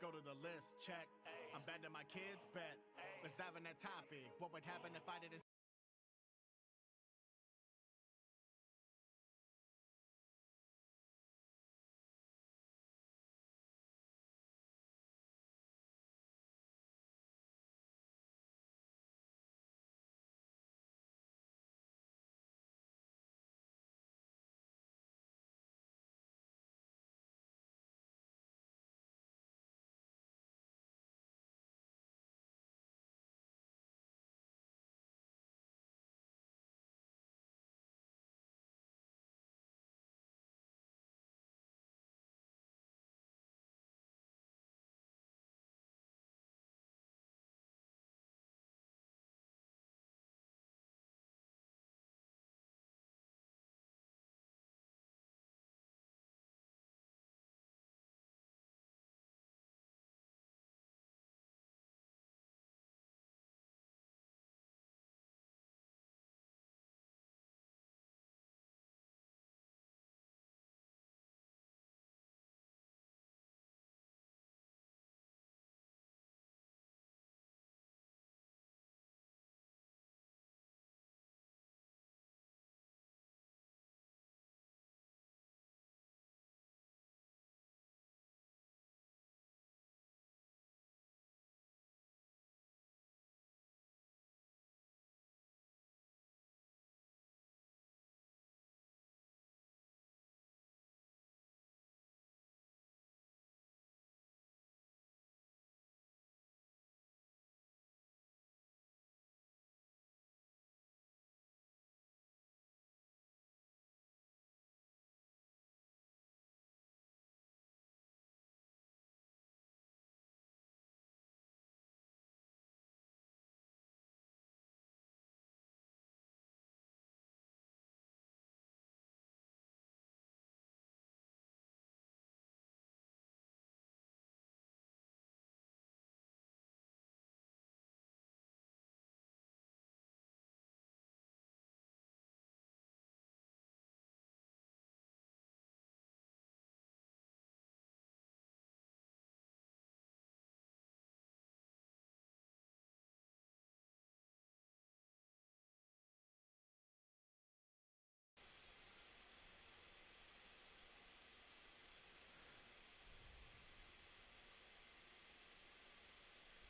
go to the list, check. I'm bad to my kids, bet. Let's dive in that topic. What would happen if I didn't?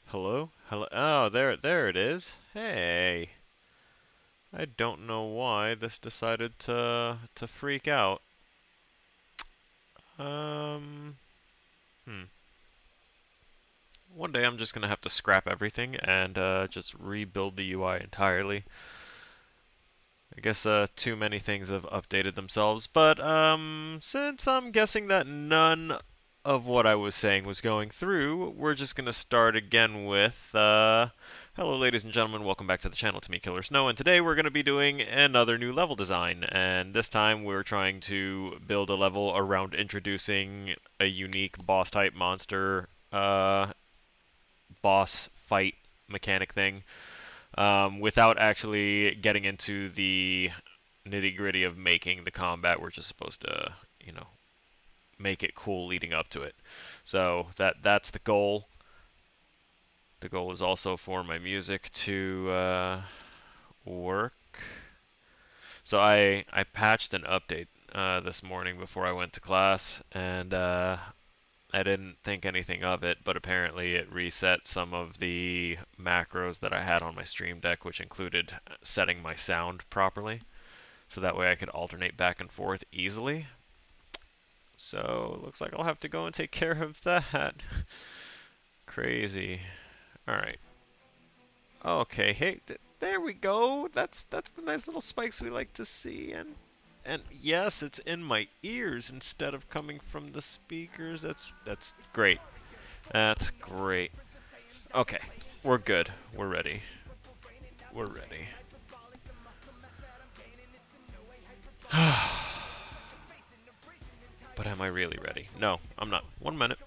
Hello? Hello? Oh, there it is. Hey. I don't know why this decided to freak out. Um, hmm. One day I'm just gonna have to scrap everything and just rebuild the UI entirely. I guess too many things have updated themselves, but since I'm guessing that none of what I was saying was going through, we're just gonna start again with hello ladies and gentlemen, welcome back to the channel, to me Killer Snow, and today we're gonna be doing another new level design, and this time we're trying to build a level around introducing a unique boss type monster boss fight mechanic thing without actually getting into the nitty gritty of making the combat. We're just supposed to, make it cool leading up to it. So that's the goal. The goal is also for my music to work. So I patched an update this morning before I went to class, and I didn't think anything of it, but apparently it reset some of the macros that I had on my Stream Deck, which included setting my sound properly, so that way I could alternate back and forth easily. So, looks like I'll have to go and take care of that. Crazy. Alright. Okay, hey, there we go. That's the nice little spikes we like to see, and yes, it's in my ears instead of coming from the speakers. That's great. That's great. Okay, we're good. We're ready. We're ready. But am I really ready? No, I'm not. 1 minute.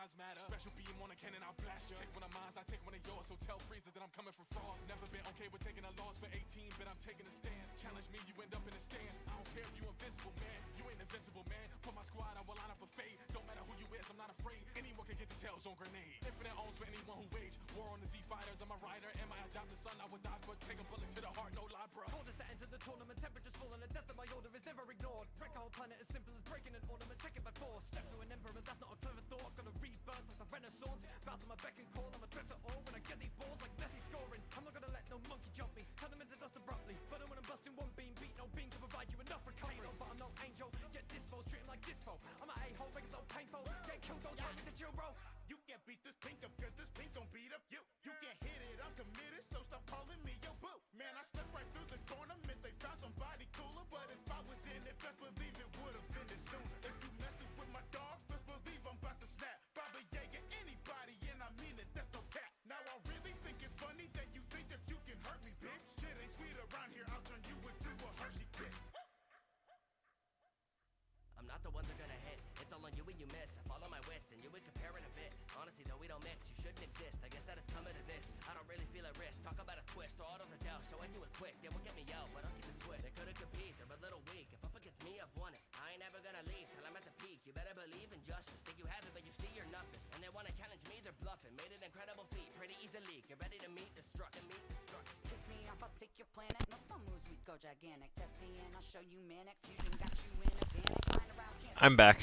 lives matter. Special beam on a cannon, I'll blast you. Take one of mine, I take one of yours. So tell Freezer that I'm coming for frost. Never been okay with taking a loss for 18, but I'm taking a stance. Challenge me, you end up in a stance. I don't care if you invincible, man. You ain't invincible, man. For my squad, I will line up a fade. Don't matter who you is, I'm not afraid. Anyone can get this hell's on grenade. Infinite arms for anyone who wage war on the Z-fighters. I'm a rider, and my adopted son, I would die for. Take a bullet to the heart, no lie, bro. Orders to enter the tournament, temperatures falling, the death of my order is never ignored. Wreck a whole planet as simple as breaking an ornament, take it by force. Step to an emperor, that's not a clever thought. Gonna rebirth like the Renaissance. Bow to my beck and call, I'm a threat to all. When I get these balls like Messi scoring, I'm not gonna let no monkey jump me. Turn them into dust abruptly. But when I'm busting one beam, beat no beam to provide you enough recovery. But I'm no angel, get dispo, treat him like dispo. I'm an a-hole, make it so painful. Get killed, don't try me to chill, bro. You can't beat this pink up, cause this pink don't beat up you. You can't hit it, I'm committed, so stop calling me your boo. Man, I slipped right through the tournament, they found somebody cooler. But if I was in it, best believe it would've ended sooner. If you messing with my dogs, best believe I'm about to snap. Baba Yaga, anybody, and I mean it, that's no cap. Now I really think it's funny that you think that you can hurt me, bitch. Shit ain't sweet around here, I'll turn you into a Hershey kiss. I'm not the one they're gonna hit. It's all on you when you miss. I follow my wits and you would compare it a bit. Honestly though, we don't mix. You shouldn't exist. I guess that it's coming to this. I don't really feel at risk. Talk about a twist or out of the doubt. So I do it quick. They won't get me out, but I'll keep it swift. They couldn't compete. They're a little weak. If up against me, I've won it. I ain't ever gonna leave till I'm at the peak. You better believe in justice. Think you have it, but you see you're nothing. And they wanna challenge me, they're bluffing. Made an incredible feat, pretty easily. Get ready to meet destruct. Piss me off, I'll take your planet. No slow moves, we go gigantic. Test me and I'll show you manic. Fusion got you in a panic. Flying around, can't I'm back.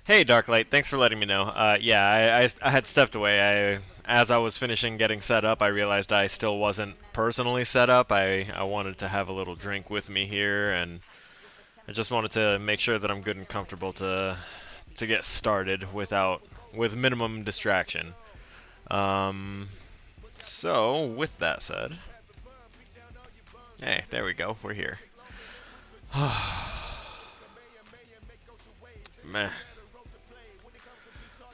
Hey, Darklight, thanks for letting me know. Yeah, I had stepped away. As I was finishing getting set up, I realized I still wasn't personally set up. I wanted to have a little drink with me here, and I just wanted to make sure that I'm good and comfortable to get started with minimum distraction. So, with that said, hey, there we go. We're here. Man.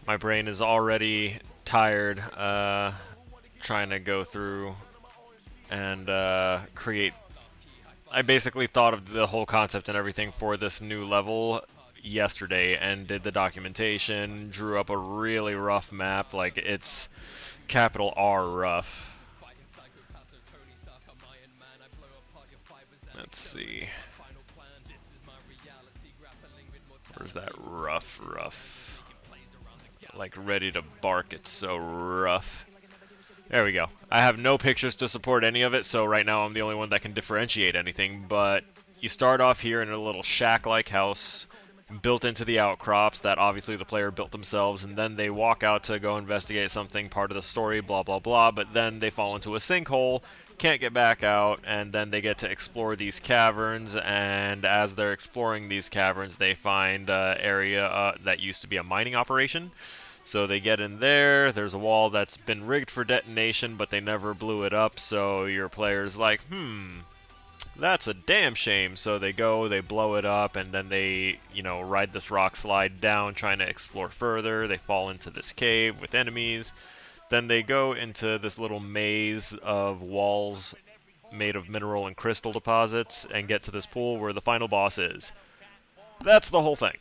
My brain is already tired trying to go through and create. I basically thought of the whole concept and everything for this new level yesterday and did the documentation, drew up a really rough map, like it's capital R rough. Let's see. Where's that rough? Like ready to bark, it's so rough. There we go. I have no pictures to support any of it, so right now I'm the only one that can differentiate anything, but you start off here in a little shack-like house built into the outcrops that obviously the player built themselves, and then they walk out to go investigate something, part of the story, blah blah blah, but then they fall into a sinkhole, can't get back out, and then they get to explore these caverns, and as they're exploring these caverns they find an area that used to be a mining operation. So they get in there, there's a wall that's been rigged for detonation, but they never blew it up, so your player's like, that's a damn shame. So they go, they blow it up, and then they, ride this rock slide down, trying to explore further. They fall into this cave with enemies. Then they go into this little maze of walls made of mineral and crystal deposits, and get to this pool where the final boss is. That's the whole thing.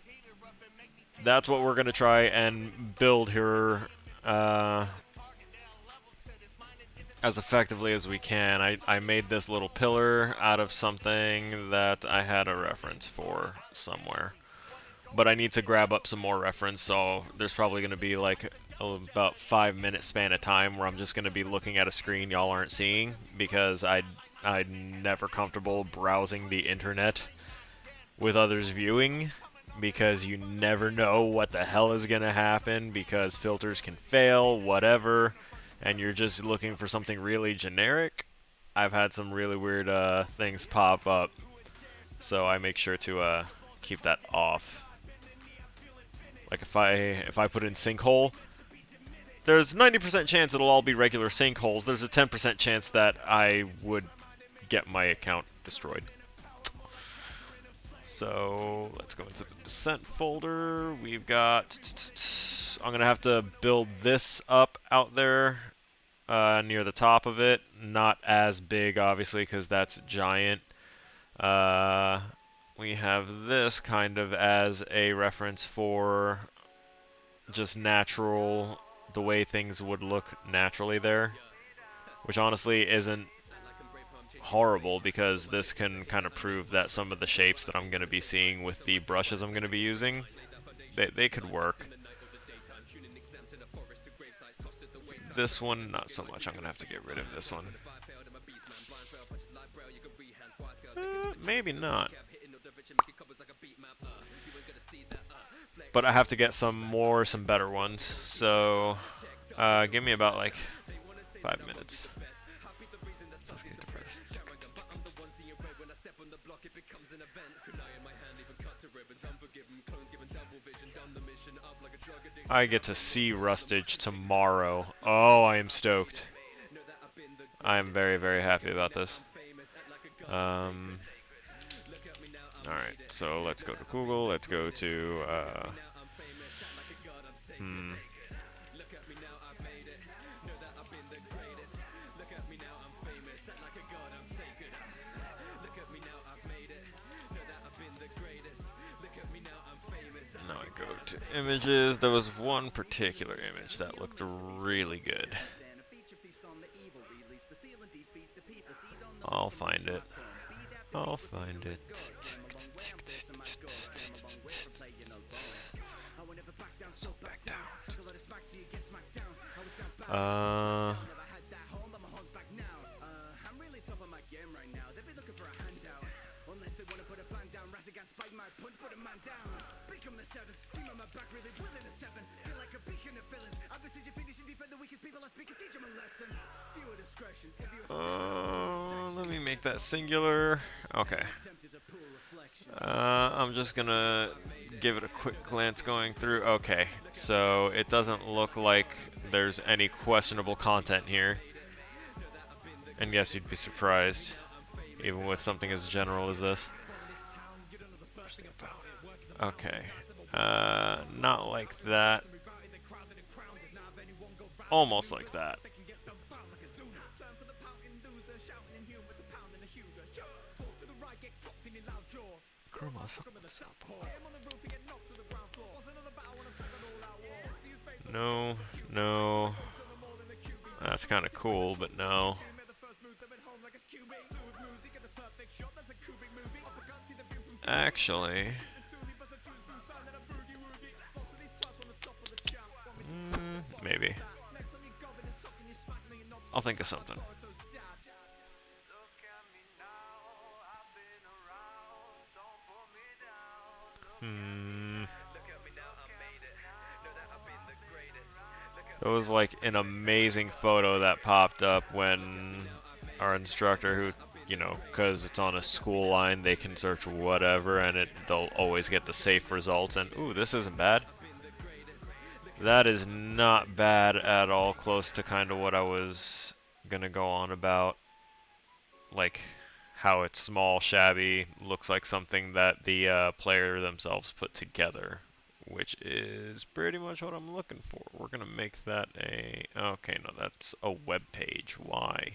That's what we're going to try and build here as effectively as we can. I made this little pillar out of something that I had a reference for somewhere. But I need to grab up some more reference, so there's probably going to be like about 5-minute span of time where I'm just going to be looking at a screen y'all aren't seeing, because I'm never comfortable browsing the internet with others viewing, because you never know what the hell is going to happen, because filters can fail, whatever, and you're just looking for something really generic. I've had some really weird things pop up, so I make sure to keep that off. Like if I put in sinkhole, there's 90% chance it'll all be regular sinkholes. There's a 10% chance that I would get my account destroyed. So let's go into the descent folder. We've got, I'm going to have to build this up out there near the top of it. Not as big, obviously, because that's giant. We have this kind of as a reference for just natural, the way things would look naturally there, which honestly isn't horrible because this can kind of prove that some of the shapes that I'm going to be seeing with the brushes I'm going to be using, they could work. This one, not so much. I'm going to have to get rid of this one. Maybe not. But I have to get some better ones. So, give me about like 5 minutes. Let's get depressed. I get to see Rustage tomorrow. Oh, I am stoked. I am very, very happy about this. Alright, so let's go to Google. Let's go to, now I go to images. There was one particular image that looked really good. I'll find it. I'll find it. Back down. Let me make that singular. Okay. I'm just gonna give it a quick glance going through. Okay, so it doesn't look like there's any questionable content here. And yes, you'd be surprised, even with something as general as this. Okay. Not like that. Almost like that. No, no. That's kind of cool, but no. Actually, maybe. I'll think of something. It was like an amazing photo that popped up when our instructor, who, you know, because it's on a school line, they can search whatever and they'll always get the safe results. And ooh, this isn't bad. That is not bad at all, close to kind of what I was gonna go on about. Like how it's small, shabby, looks like something that the player themselves put together, which is pretty much what I'm looking for. We're gonna make that a... Okay, no, that's a web page. Why?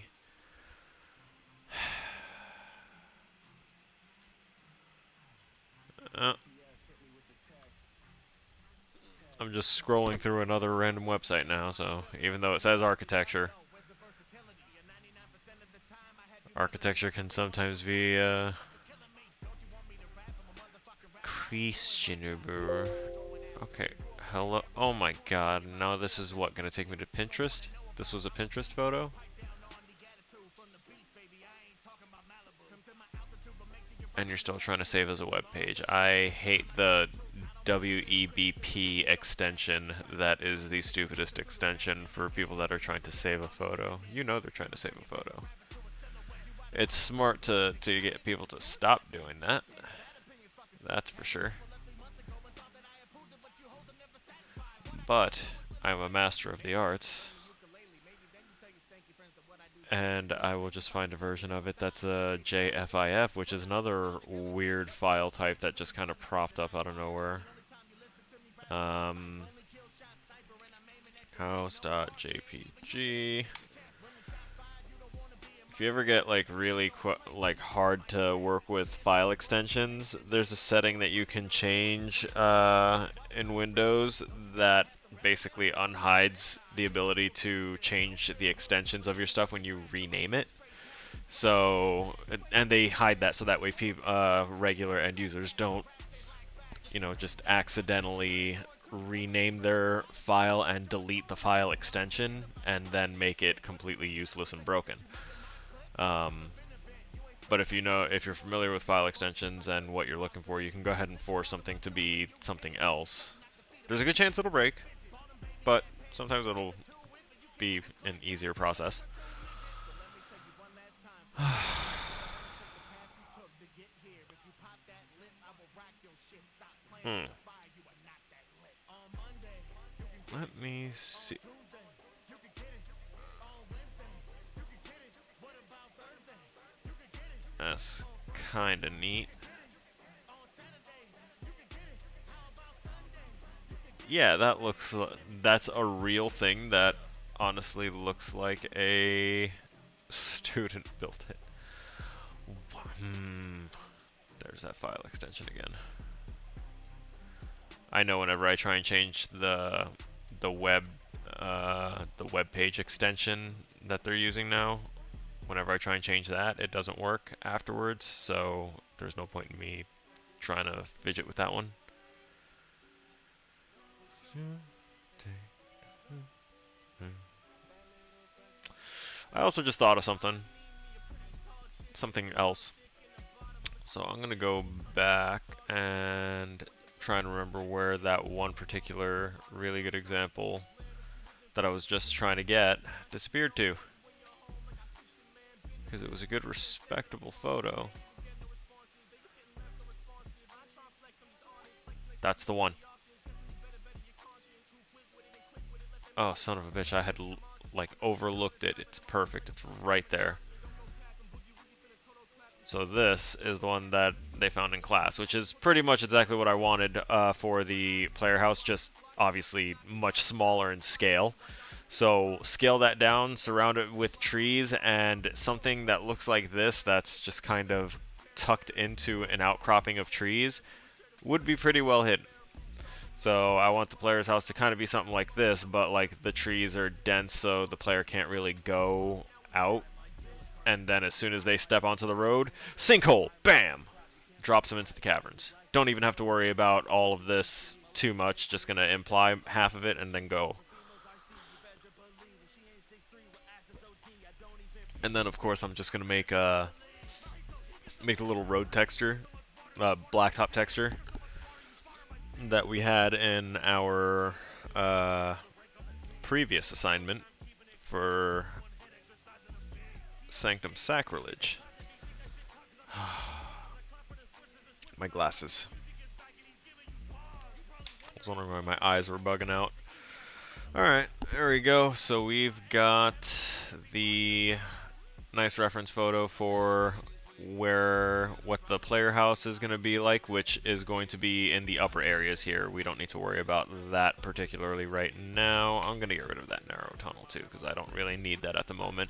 I'm just scrolling through another random website now, so even though it says architecture, architecture can sometimes be questionable. Okay, hello. Oh my god, now this is what, gonna take me to Pinterest? This was a Pinterest photo? And you're still trying to save as a web page. I hate the WEBP extension. That is the stupidest extension for people that are trying to save a photo. You know they're trying to save a photo. It's smart to get people to stop doing that. That's for sure. But I'm a master of the arts, and I will just find a version of it that's a JFIF, which is another weird file type that just kind of propped up out of nowhere. House.jpg. If you ever get like really hard to work with file extensions, there's a setting that you can change in Windows that basically unhides the ability to change the extensions of your stuff when you rename it. So, and they hide that so that way regular end users don't, you know, just accidentally rename their file and delete the file extension and then make it completely useless and broken. But if you're familiar with file extensions and what you're looking for, you can go ahead and force something to be something else. There's a good chance it'll break, but sometimes it'll be an easier process. Let me see. That's kind of neat. Yeah, that's a real thing that honestly looks like a student built it. There's that file extension again. I know whenever I try and change the web page extension that they're using now, whenever I try and change that, it doesn't work afterwards, so there's no point in me trying to fidget with that one. I also just thought of something else. So I'm gonna go back and try and remember where that one particular really good example that I was just trying to get disappeared to. Because it was a good, respectable photo. That's the one. Oh, son of a bitch, I had like overlooked it. It's perfect. It's right there. So this is the one that they found in class, which is pretty much exactly what I wanted for the player house, just obviously much smaller in scale. So scale that down, surround it with trees, and something that looks like this that's just kind of tucked into an outcropping of trees would be pretty well hidden. So I want the player's house to kind of be something like this, but like the trees are dense so the player can't really go out. And then as soon as they step onto the road, sinkhole, bam! Drops them into the caverns. Don't even have to worry about all of this too much, just gonna imply half of it and then go. And then of course I'm just gonna make the little road texture, blacktop texture that we had in our previous assignment for Sanctum Sacrilege. My glasses. I was wondering why my eyes were bugging out. Alright, there we go. So we've got the nice reference photo for what the player house is going to be like, which is going to be in the upper areas here. We don't need to worry about that particularly right now. I'm going to get rid of that narrow tunnel too, because I don't really need that at the moment.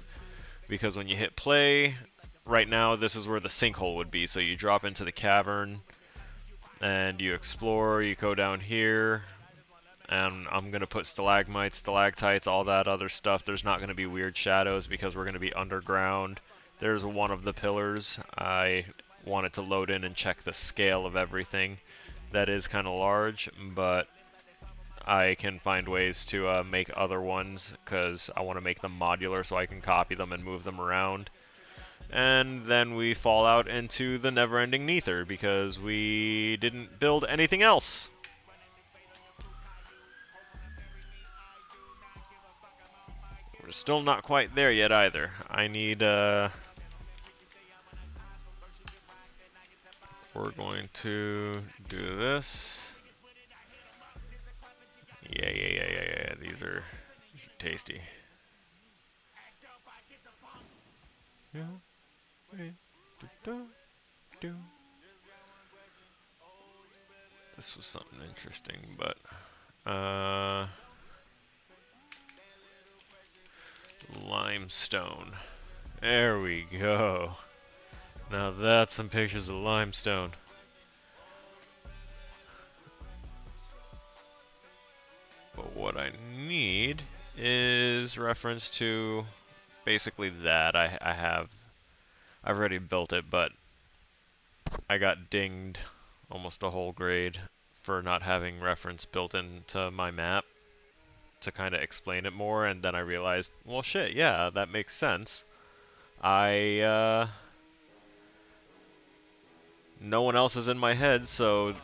Because when you hit play, right now this is where the sinkhole would be. So you drop into the cavern and you explore, you go down here, and I'm going to put stalagmites, stalactites, all that other stuff. There's not going to be weird shadows because we're going to be underground. There's one of the pillars. I wanted to load in and check the scale of everything. That is kind of large, but I can find ways to make other ones because I want to make them modular so I can copy them and move them around. And then we fall out into the never-ending Nether because we didn't build anything else. We're still not quite there yet either. I need, we're going to do this. Yeah. These are tasty. Yeah. This was something interesting, but limestone. There we go. Now that's some pictures of limestone. But what I need is reference to basically that. I've already built it, but I got dinged almost a whole grade for not having reference built into my map to kind of explain it more, and then I realized, well, shit, yeah, that makes sense. No one else is in my head, so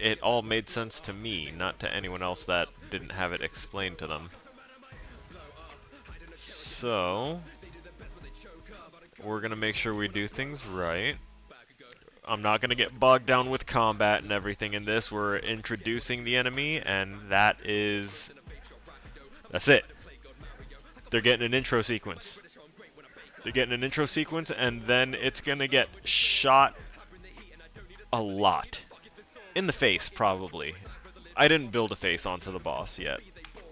it all made sense to me, not to anyone else that didn't have it explained to them. So, we're gonna make sure we do things right. I'm not gonna get bogged down with combat and everything in this. We're introducing the enemy, and that's it. They're getting an intro sequence. And then it's gonna get shot a lot. In the face, probably. I didn't build a face onto the boss yet,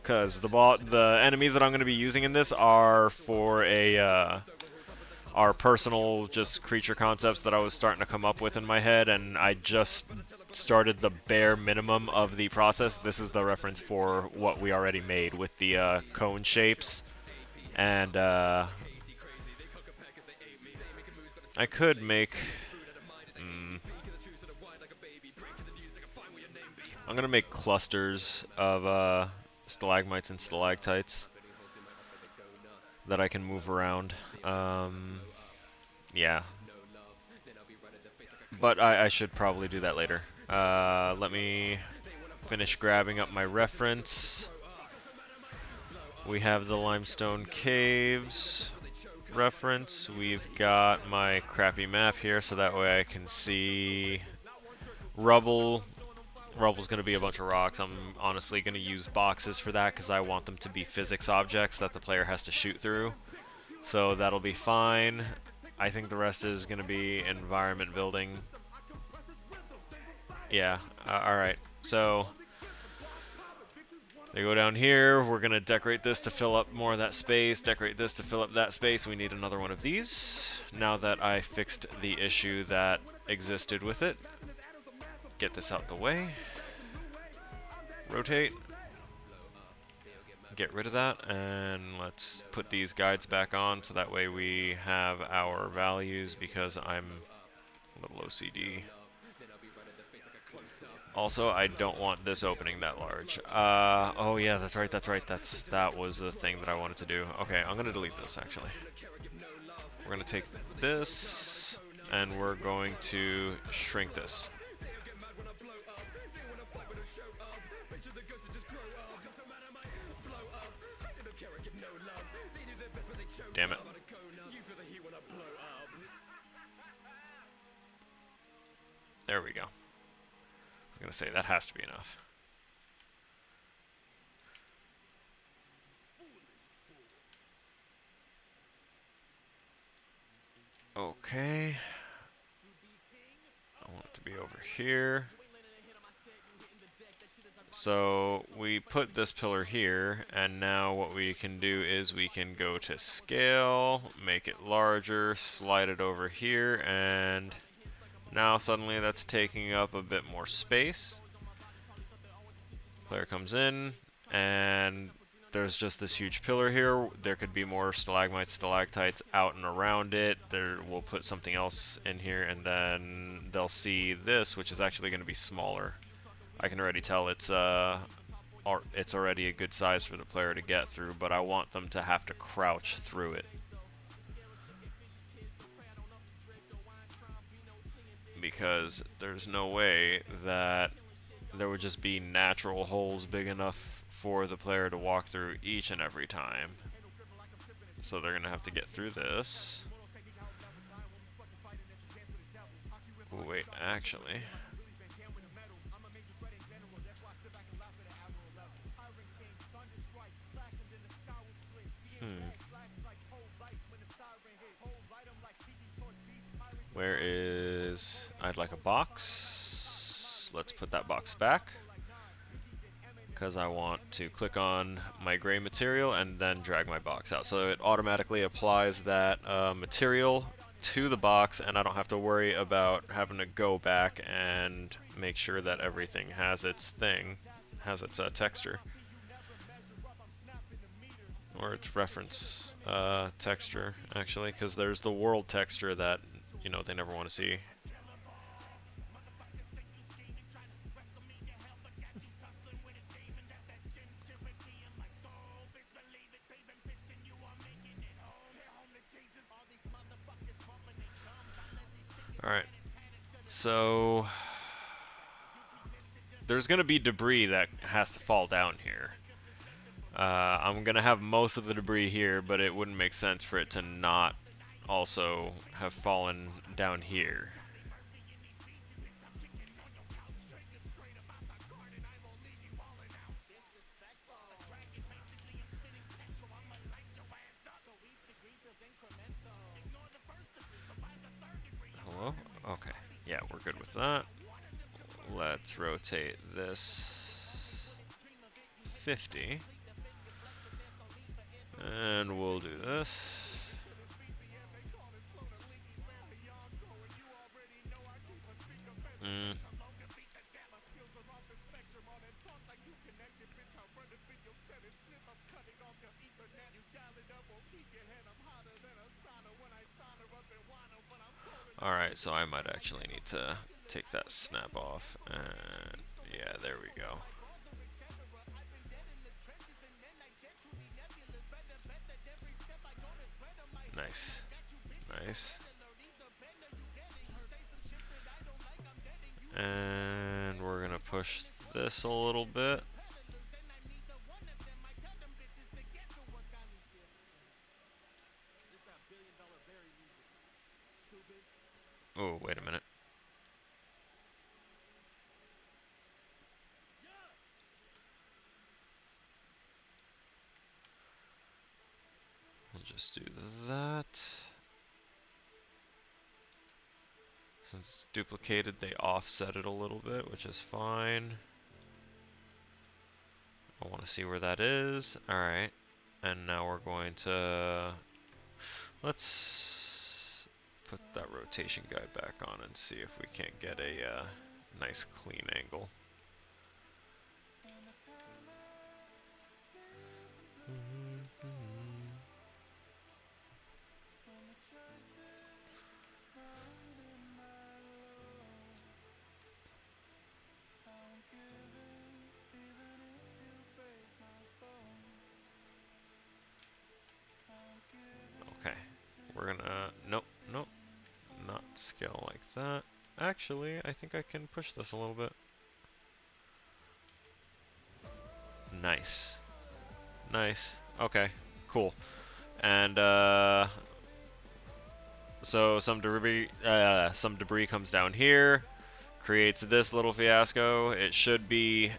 because the enemies that I'm going to be using in this are for are personal just creature concepts that I was starting to come up with in my head, and I just started the bare minimum of the process. This is the reference for what we already made with the cone shapes, and I could make... I'm going to make clusters of stalagmites and stalactites that I can move around. Yeah. But I should probably do that later. Let me finish grabbing up my reference. We have the limestone caves reference. We've got my crappy map here, so that way I can see rubble. Rubble's going to be a bunch of rocks. I'm honestly going to use boxes for that because I want them to be physics objects that the player has to shoot through. So that'll be fine. I think the rest is going to be environment building. Yeah, alright. So they go down here. We're going to decorate this to fill up more of that space. Decorate this to fill up that space. We need another one of these. Now that I fixed the issue that existed with it. Get this out the way. Rotate. Get rid of that, and let's put these guides back on so that way we have our values, because I'm a little OCD. Also, I don't want this opening that large. Oh yeah, that's right. That was the thing that I wanted to do. Okay, I'm gonna delete this actually. We're gonna take this, and we're going to shrink this. Damn it. There we go. I was going to say, that has to be enough. Okay. I want it to be over here. So we put this pillar here, and now what we can do is we can go to scale, make it larger, slide it over here, and now suddenly that's taking up a bit more space. Player comes in, and there's just this huge pillar here. There could be more stalagmites, stalactites out and around it. We'll put something else in here, and then they'll see this, which is actually going to be smaller. I can already tell it's already a good size for the player to get through, but I want them to have to crouch through it. Because there's no way that there would just be natural holes big enough for the player to walk through each and every time. So they're going to have to get through this. Ooh, wait, actually... Where is... I'd like a box. Let's put that box back. Because I want to click on my gray material and then drag my box out. So it automatically applies that material to the box, and I don't have to worry about having to go back and make sure that everything has its thing, has its texture. or its reference texture, actually, because there's the world texture that, you know, they never want to see. Alright, so there's going to be debris that has to fall down here. I'm going to have most of the debris here, but it wouldn't make sense for it to not also have fallen down here. Hello? Okay. Yeah, we're good with that. Let's rotate this 50. And we'll do this. Alright, so I might actually need to take that snap off. And yeah, there we go. Nice. Nice. And we're gonna push this a little bit. Oh, wait a minute. We'll just do that. Since it's duplicated, they offset it a little bit, which is fine. I want to see where that is. Alright. And now we're going to... Let's put that rotation guide back on and see if we can't get a nice clean angle. Okay, we're gonna, nope, not scale like that. Actually, I think I can push this a little bit. Nice. Nice. Okay, cool. And so some debris comes down here, creates this little fiasco. It should be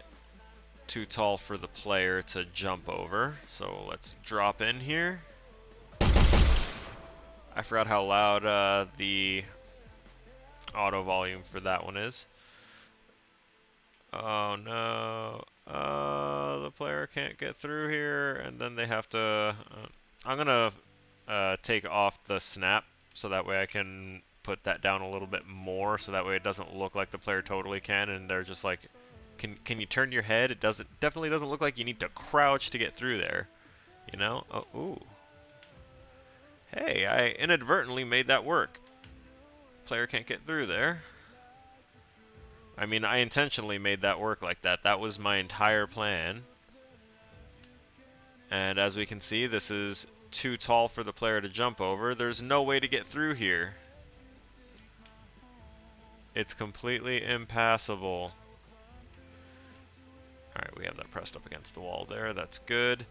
too tall for the player to jump over. So let's drop in here. I forgot how loud the auto volume for that one is. Oh no. The player can't get through here, and then they have to... I'm gonna take off the snap so that way I can put that down a little bit more, so that way it doesn't look like the player totally can, and they're just like, can you turn your head? It definitely doesn't look like you need to crouch to get through there, you know? Oh, ooh. Hey, I inadvertently made that work. Player can't get through there. I mean, I intentionally made that work like that. That was my entire plan. And as we can see, this is too tall for the player to jump over. There's no way to get through here. It's completely impassable. Alright, we have that pressed up against the wall there. That's good.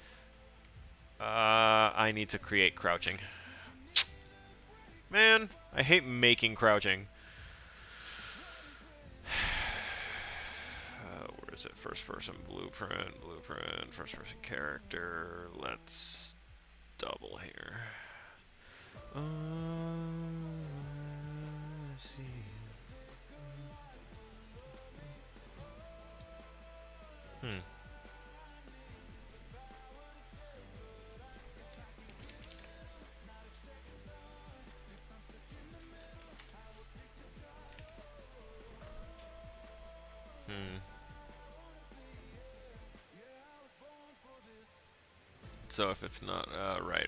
I need to create crouching. Man, I hate making crouching. Where is it? First person blueprint, first person character. Let's double here. Let's see. So if it's not, right.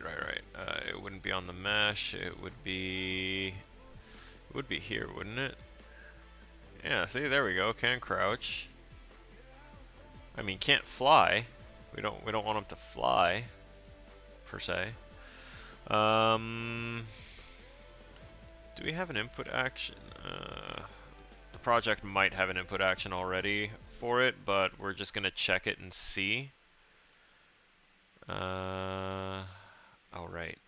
It wouldn't be on the mesh. It would be here, wouldn't it? Yeah. See, there we go. Can crouch. I mean, can't fly. We don't want him to fly, per se. Do we have an input action? The project might have an input action already for it, but we're just gonna check it and see. All right.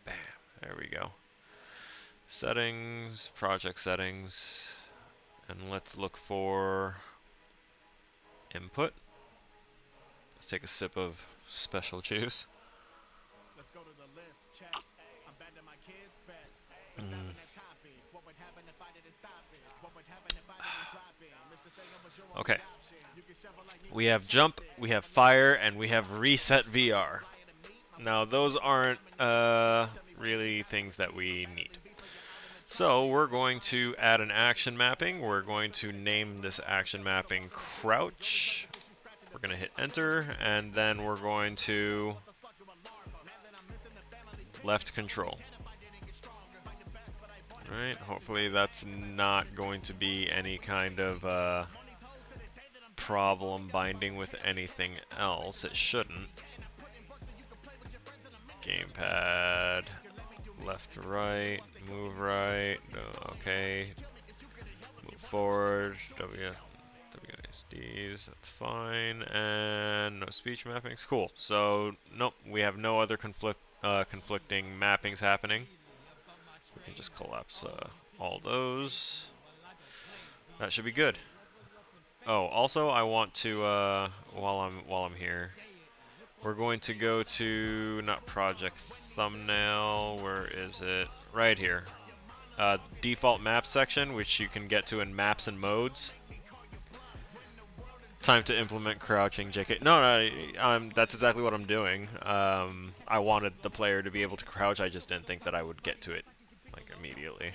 Bam. There we go. Settings, project settings, and let's look for input. Let's take a sip of special juice. Let's go to the list. Check. I'm bad to my kids. Bet. What's happening at topic? What would happen if I didn't stop it? What would happen if I didn't drop it? Mr. Sagan was your Okay. option. You can shovel like me. We have jump, we have fire, and we have reset VR. Now those aren't really things that we need. So we're going to add an action mapping. We're going to name this action mapping crouch. We're going to hit enter, and then we're going to left control. Alright, hopefully that's not going to be any kind of problem binding with anything else. It shouldn't. Gamepad, left to right, move right, okay, move forward, WSDs, that's fine, and no speech mappings, cool. So, nope, we have no other conflicting mappings happening. We can just collapse all those. That should be good. Oh, also I want to while I'm here, we're going to go to not project thumbnail. Where is it? Right here. Default map section, which you can get to in maps and modes. Time to implement crouching, JK. No, that's exactly what I'm doing. I wanted the player to be able to crouch. I just didn't think that I would get to it like immediately.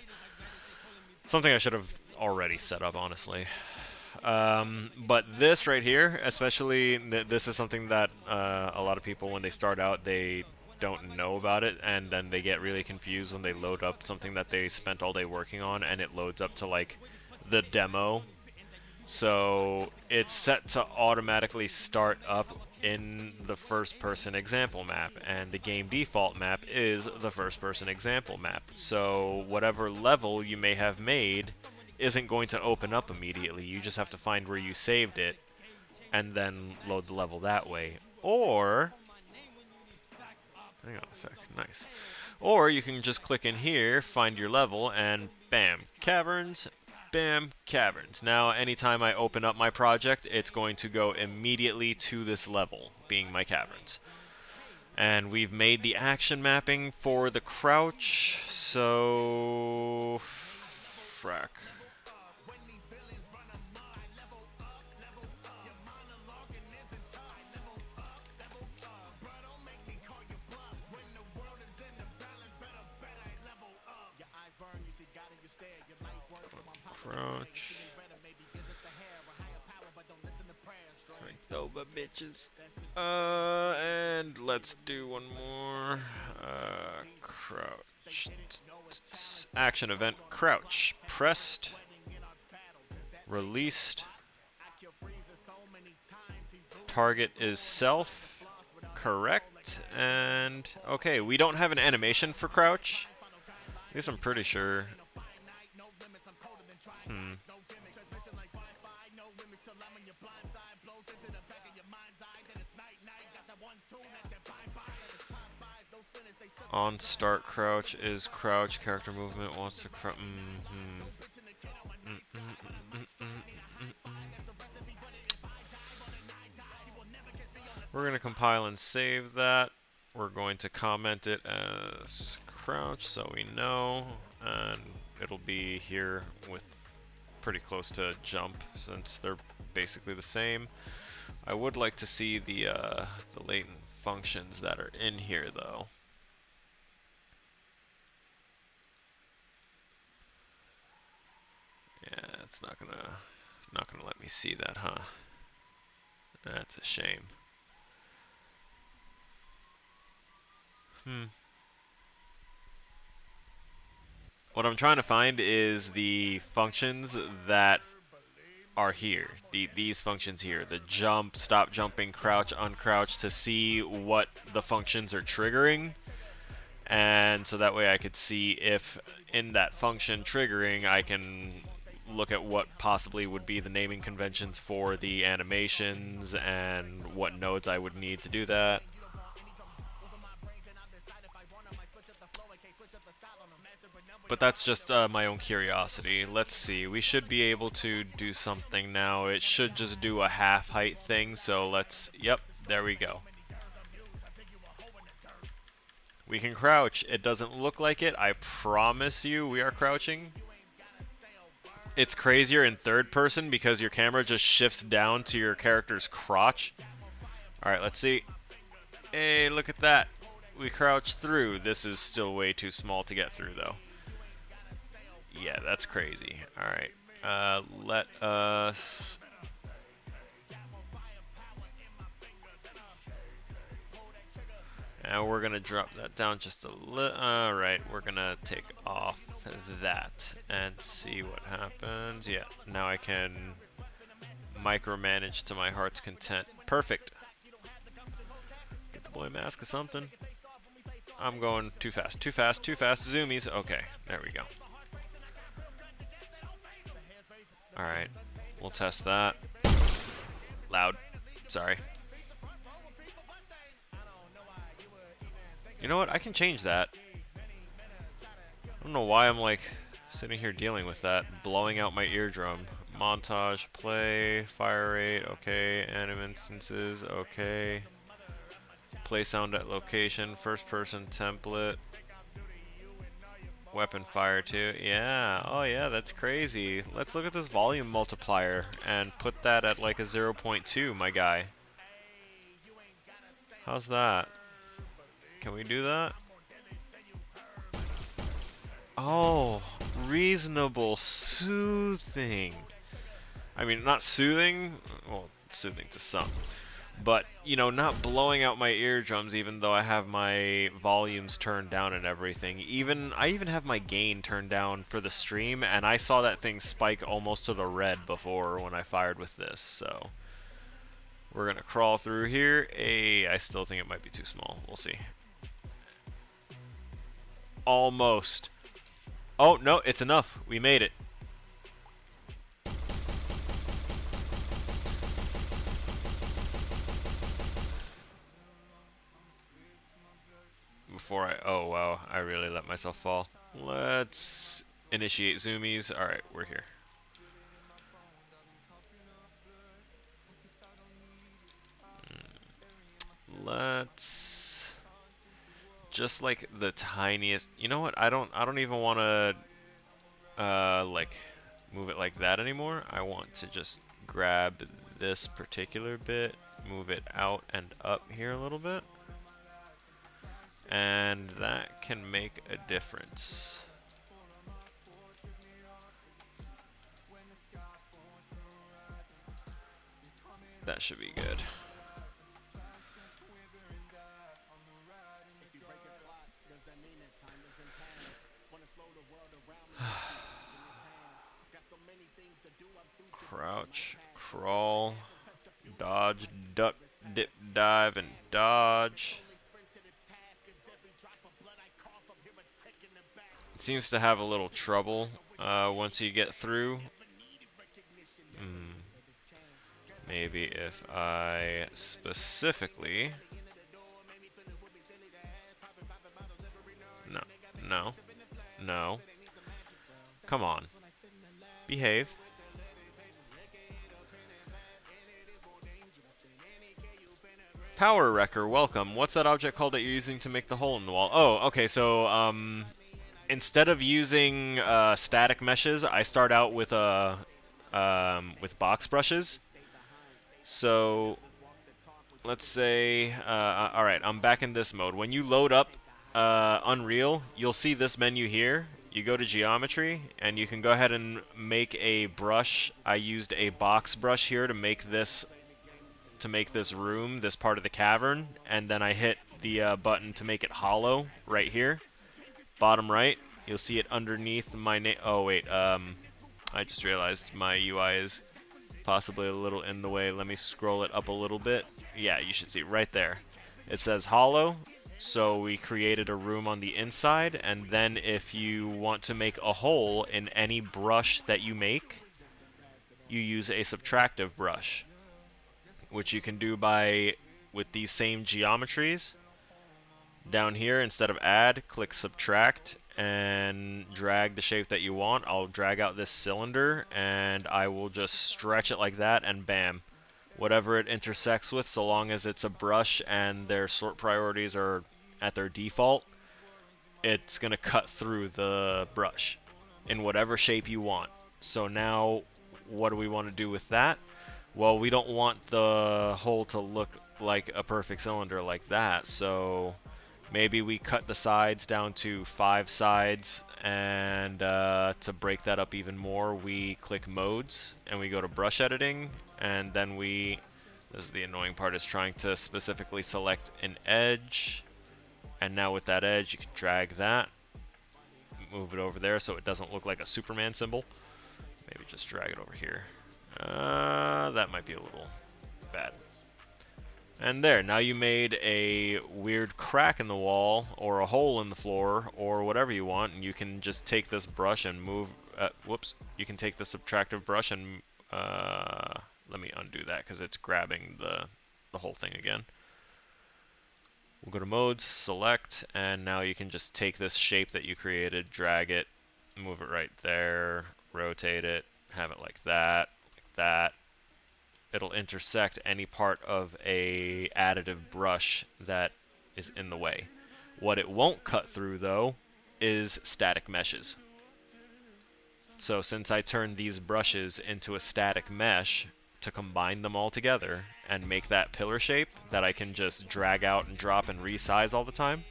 Something I should have already set up, honestly. But this right here, especially, this is something that a lot of people, when they start out, they don't know about it, and then they get really confused when they load up something that they spent all day working on, and it loads up to, like, the demo. So it's set to automatically start up in the first-person example map, and the game default map is the first-person example map. So whatever level you may have made isn't going to open up immediately. You just have to find where you saved it and then load the level that way. Or, hang on a sec, nice. Or you can just click in here, find your level, and bam, caverns, bam, caverns. Now anytime I open up my project, it's going to go immediately to this level, being my caverns. And we've made the action mapping for the crouch, so frack. Crouch. Strength over bitches. And let's do one more. Crouch. Action event. Crouch. Pressed. Released. Target is self. Correct. And okay, we don't have an animation for crouch. At least I'm pretty sure. On start crouch is crouch, character movement wants to crouch. We're going to compile and save that. We're going to comment it as crouch so we know, and it'll be here with pretty close to jump since they're basically the same. I would like to see the latent functions that are in here though. Yeah, it's not gonna let me see that, huh? That's a shame. What I'm trying to find is the functions that are here. These functions here. The jump, stop jumping, crouch, uncrouch, to see what the functions are triggering. And so that way I could see if in that function triggering I can look at what possibly would be the naming conventions for the animations and what nodes I would need to do that. But that's just my own curiosity. Let's see, we should be able to do something now. It should just do a half height thing, so let's, yep, there we go. We can crouch. It doesn't look like it. I promise you we are crouching. It's crazier in third person because your camera just shifts down to your character's crotch. Alright, let's see. Hey, look at that. We crouch through. This is still way too small to get through, though. Yeah, that's crazy. Alright. Let us... Now we're going to drop that down just a little. Alright, we're going to take off that and see what happens. Yeah, now I can micromanage to my heart's content. Perfect. Get the boy mask or something. I'm going too fast, too fast, too fast. Zoomies. Okay, there we go. Alright, we'll test that. Loud. Sorry. You know what? I can change that. I don't know why I'm like sitting here dealing with that. Blowing out my eardrum. Montage, play, fire rate, okay. Anim instances, okay. Play sound at location, first person template. Weapon fire too. Yeah. Oh yeah, that's crazy. Let's look at this volume multiplier and put that at like a 0.2, my guy. How's that? Can we do that? Oh, reasonable soothing. I mean, not soothing. Well, soothing to some. But, you know, not blowing out my eardrums even though I have my volumes turned down and everything. I even have my gain turned down for the stream, and I saw that thing spike almost to the red before when I fired with this, so... We're gonna crawl through here. I still think it might be too small. We'll see. Almost. Oh, no, it's enough. We made it. Oh wow, I really let myself fall. Let's initiate zoomies. Alright, we're here. Let's just like the tiniest. You know what? I don't even want to like move it like that anymore. I want to just grab this particular bit, move it out and up here a little bit. And that can make a difference. That should be good. Crouch, crawl, dodge, duck, dip, dive, and dodge. It seems to have a little trouble once you get through. Maybe if I specifically... No. Come on. Behave. Power Wrecker, welcome. What's that object called that you're using to make the hole in the wall? Oh, okay, so, instead of using static meshes, I start out with box brushes. So let's say, all right, I'm back in this mode. When you load up Unreal, you'll see this menu here. You go to geometry, and you can go ahead and make a brush. I used a box brush here to make this room, this part of the cavern, and then I hit the button to make it hollow right here, bottom right. You'll see it underneath my name. Oh wait, I just realized my UI is possibly a little in the way. Let me scroll it up a little bit. Yeah, you should see right there. It says hollow, so we created a room on the inside, and then if you want to make a hole in any brush that you make, you use a subtractive brush, which you can do by, with these same geometries. Down here, instead of add, click subtract and drag the shape that you want. I'll drag out this cylinder and I will just stretch it like that, and bam. Whatever it intersects with, so long as it's a brush and their sort priorities are at their default, it's going to cut through the brush in whatever shape you want. So now, what do we want to do with that? Well, we don't want the hole to look like a perfect cylinder like that, so maybe we cut the sides down to 5 sides, and to break that up even more, we click modes and we go to brush editing, and then this is the annoying part, is trying to specifically select an edge, and now with that edge you can drag that, move it over there so it doesn't look like a Superman symbol. Maybe just drag it over here. That might be a little bad. And there, now you made a weird crack in the wall, or a hole in the floor, or whatever you want, and you can just take this brush and move, you can take the subtractive brush and, let me undo that because it's grabbing the whole thing again. We'll go to modes, select, and now you can just take this shape that you created, drag it, move it right there, rotate it, have it like that, like that. It'll intersect any part of a additive brush that is in the way. What it won't cut through, though, is static meshes. So since I turned these brushes into a static mesh to combine them all together and make that pillar shape that I can just drag out and drop and resize all the time,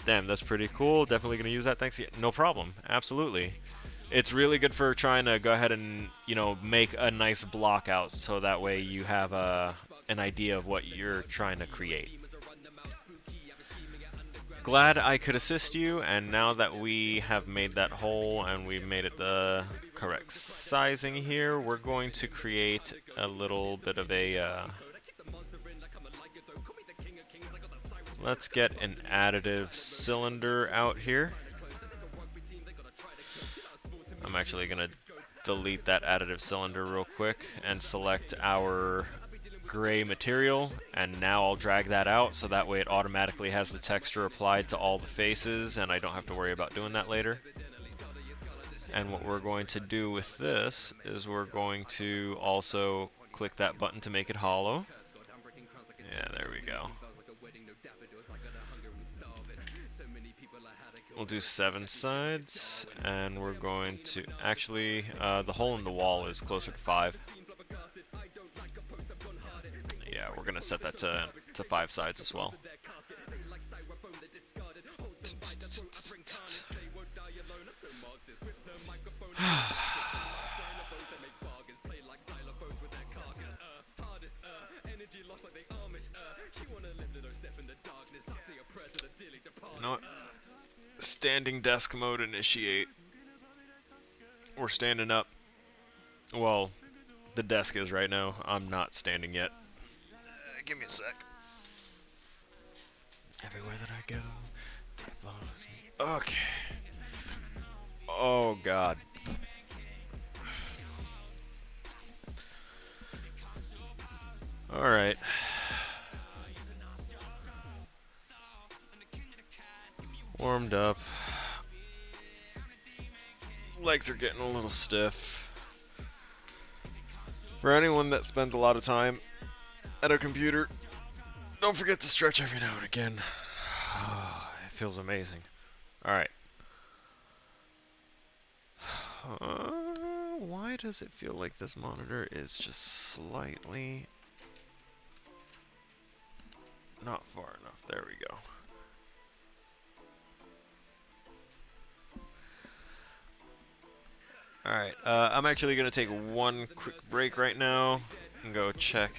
damn, that's pretty cool. Definitely going to use that. Thanks. No problem. Absolutely. It's really good for trying to go ahead and, you know, make a nice block out, so that way you have an idea of what you're trying to create. Glad I could assist you, and now that we have made that hole and we've made it the correct sizing here, we're going to create a little bit of a let's get an additive cylinder out here. I'm actually going to delete that additive cylinder real quick and select our gray material, and now I'll drag that out so that way it automatically has the texture applied to all the faces and I don't have to worry about doing that later. And what we're going to do with this is we're going to also click that button to make it hollow. Yeah, there we go. We'll do 7 sides, and we're going to actually, the hole in the wall is closer to 5. Yeah, we're gonna set that to 5 sides as well. You know what? Standing desk mode initiate. We're standing up. Well, the desk is right now. I'm not standing yet. Give me a sec. Everywhere that I go, it follows me. Okay. Oh God. All right. Warmed up. Legs are getting a little stiff. For anyone that spends a lot of time at a computer, don't forget to stretch every now and again. It feels amazing. Alright. Why does it feel like this monitor is just slightly not far enough? There we go. Alright, I'm actually going to take one quick break right now and go check.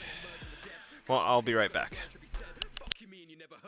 Well, I'll be right back. You mean you never heard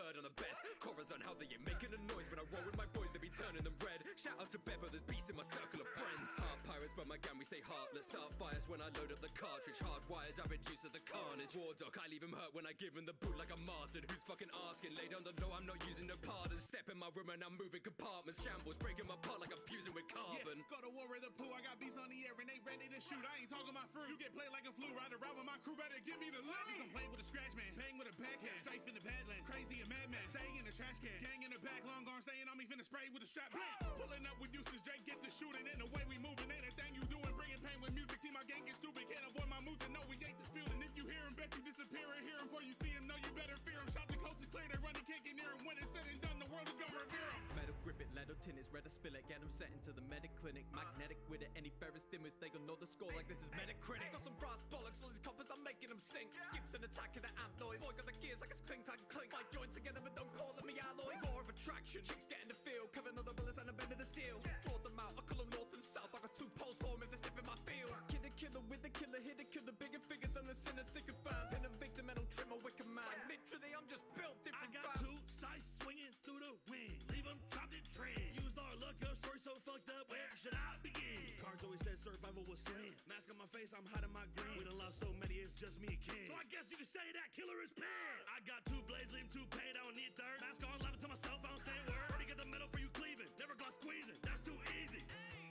stay heartless. Start fires when I load up the cartridge. Hardwired, I've been used to the carnage. War dog, I leave him hurt when I give him the boot like a martyr. Who's fucking asking? Lay down the law, I'm not using no pardon. Step in my room and I'm moving compartments. Shambles, breaking my apart like I'm fusing with carbon. Go to war with the pool, I got beats on the air and they ready to shoot. I ain't talking my fruit. You get played like a flu, ride around with my crew, better give me the loot. I'm playing with a scratch man, bang with a backhand. Strafe in the badlands, crazy and madman. Staying in the trash can, gang in the back, long arm staying on me, finna spray with a strap. Pulling up with useless Drake, get the shooting. And the way we moving, ain't a thing you doing. Bringing pain with music, see my gang get stupid. Can't avoid my moves and know we ain't disputing. If you hear him, bet you disappear. And hear him before you see him, know you better fear him. Shout the coast is clear, they running, can't get near him. When it's said and done, the world is gonna revere him. Metal grip it, lead tin is red, I spill it. Get them sent into the medic clinic. Magnetic with it, any ferrous dimmers, they gon' know the score like this is Metacritic. Got some brass bollocks, all these coppers, I'm making them sink. Gibson attacking the amp noise. Boy, got the gears like it's clink, clank, clink. My joints together, but don't call them me alloys. More of attraction, chicks getting the feel. Cover another bullets and a bend of the steel. Draw them out, I call them north and south. I got two poles for 'em if they step in my field. Kid the killer with the killer, hit the killer, bigger figures and the sinner, sick of fan. Been a victim and I'll trim a wicked man. Literally, I'm just built different. I got two sides swinging through the wind. Leave them chopped and trend. Used our luck, your story so fucked up. Where should I begin? Cards always said survival was slam. Mask on my face, I'm hiding my grin. We done lost so many, it's just me and Ken. So I guess you could say that killer is pan. I got two blades, leave 'em two paid, I don't need third. Mask on, laughing to myself, I don't say a word. Already get the medal for you cleaving. Never glass squeezing, that's too easy.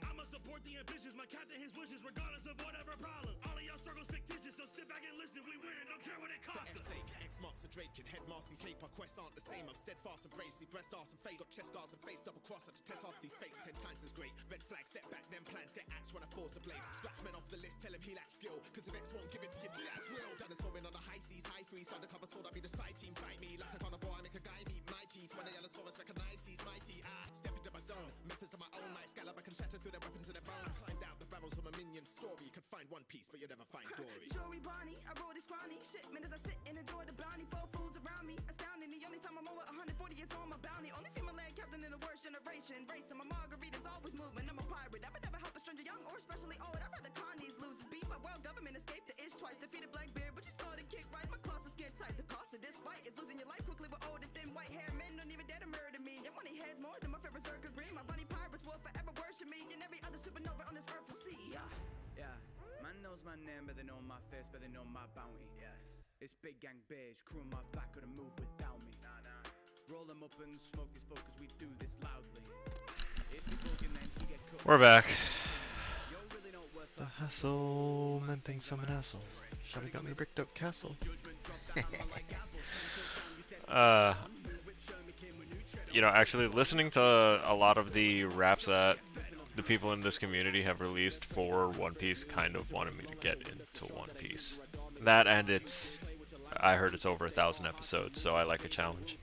I'ma support the ambitions, my captain his wishes, regardless of whatever problem. All of y'all struggles fictitious, so sit back and listen. We winning, don't care what it costs us. sake, X marks the Drake and head mask and cape. Our quests aren't the same. I'm steadfast and brave. See breast arse and fade. Got chest guards and face double cross. I to test off these fakes 10 times as great. Red flag, step back, then plans get axed when I force a blade. Scratch men off the list, tell him he lacks skill. Cause if X won't give it to you, D as will. Done and soaring on the high seas, high freeze. Undercover sword, I'll be the spy team. Fight me like a carnivore, I make a guy meet my teeth. When the Allosaurus recognize he's mighty. Step into my zone. Methods of my own, like scallop. I can shatter through their weapons and their bones. Climbed out the barrels of a minion story. You can find one piece, but you'll never find Dory. Joey Bonnie, I roll this scrawny shipment as I sit and enjoy the bounty. Four foods around me, astounding. The only time I'm over 140 is on my bounty. Only female land captain in the worst generation. Racing my margaritas always moving. I'm a pirate. I would never help a stranger, young or especially old. I'd rather con these losers. Beat my world government, escape the ish twice. Defeated Blackbeard, but you saw the kick right. My claws are skin tight. The cost of this fight is losing your life quickly with old and thin white hair. Men don't even dare to murder me. They want their heads more than my favorite circle green. My bunny pirates will forever worship me. And every other supernova on this earth will see. Yeah, man knows my name, but they know my face, but they know my bounty. Yes. It's big gang beige, crew on my back, couldn't move without me. Roll them up and smoke this focus, we do this loudly. If you broken, then he get cut. We're back. You're really not worth The hassle man thinks I'm an asshole. Shawty got me a bricked up castle. You know, actually listening to a lot of the raps that the people in this community have released for One Piece kind of wanted me to get into One Piece. That and I heard it's over 1,000 episodes, so I like a challenge.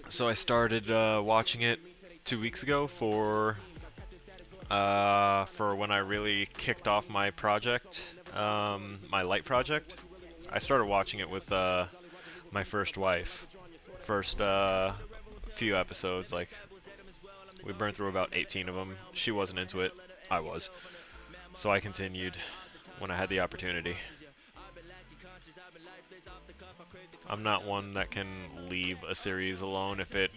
So I started watching it 2 weeks ago for when I really kicked off my project, my light project. I started watching it with my first wife. First few episodes, like, we burned through about 18 of them. She wasn't into it. I was. So I continued when I had the opportunity. I'm not one that can leave a series alone if it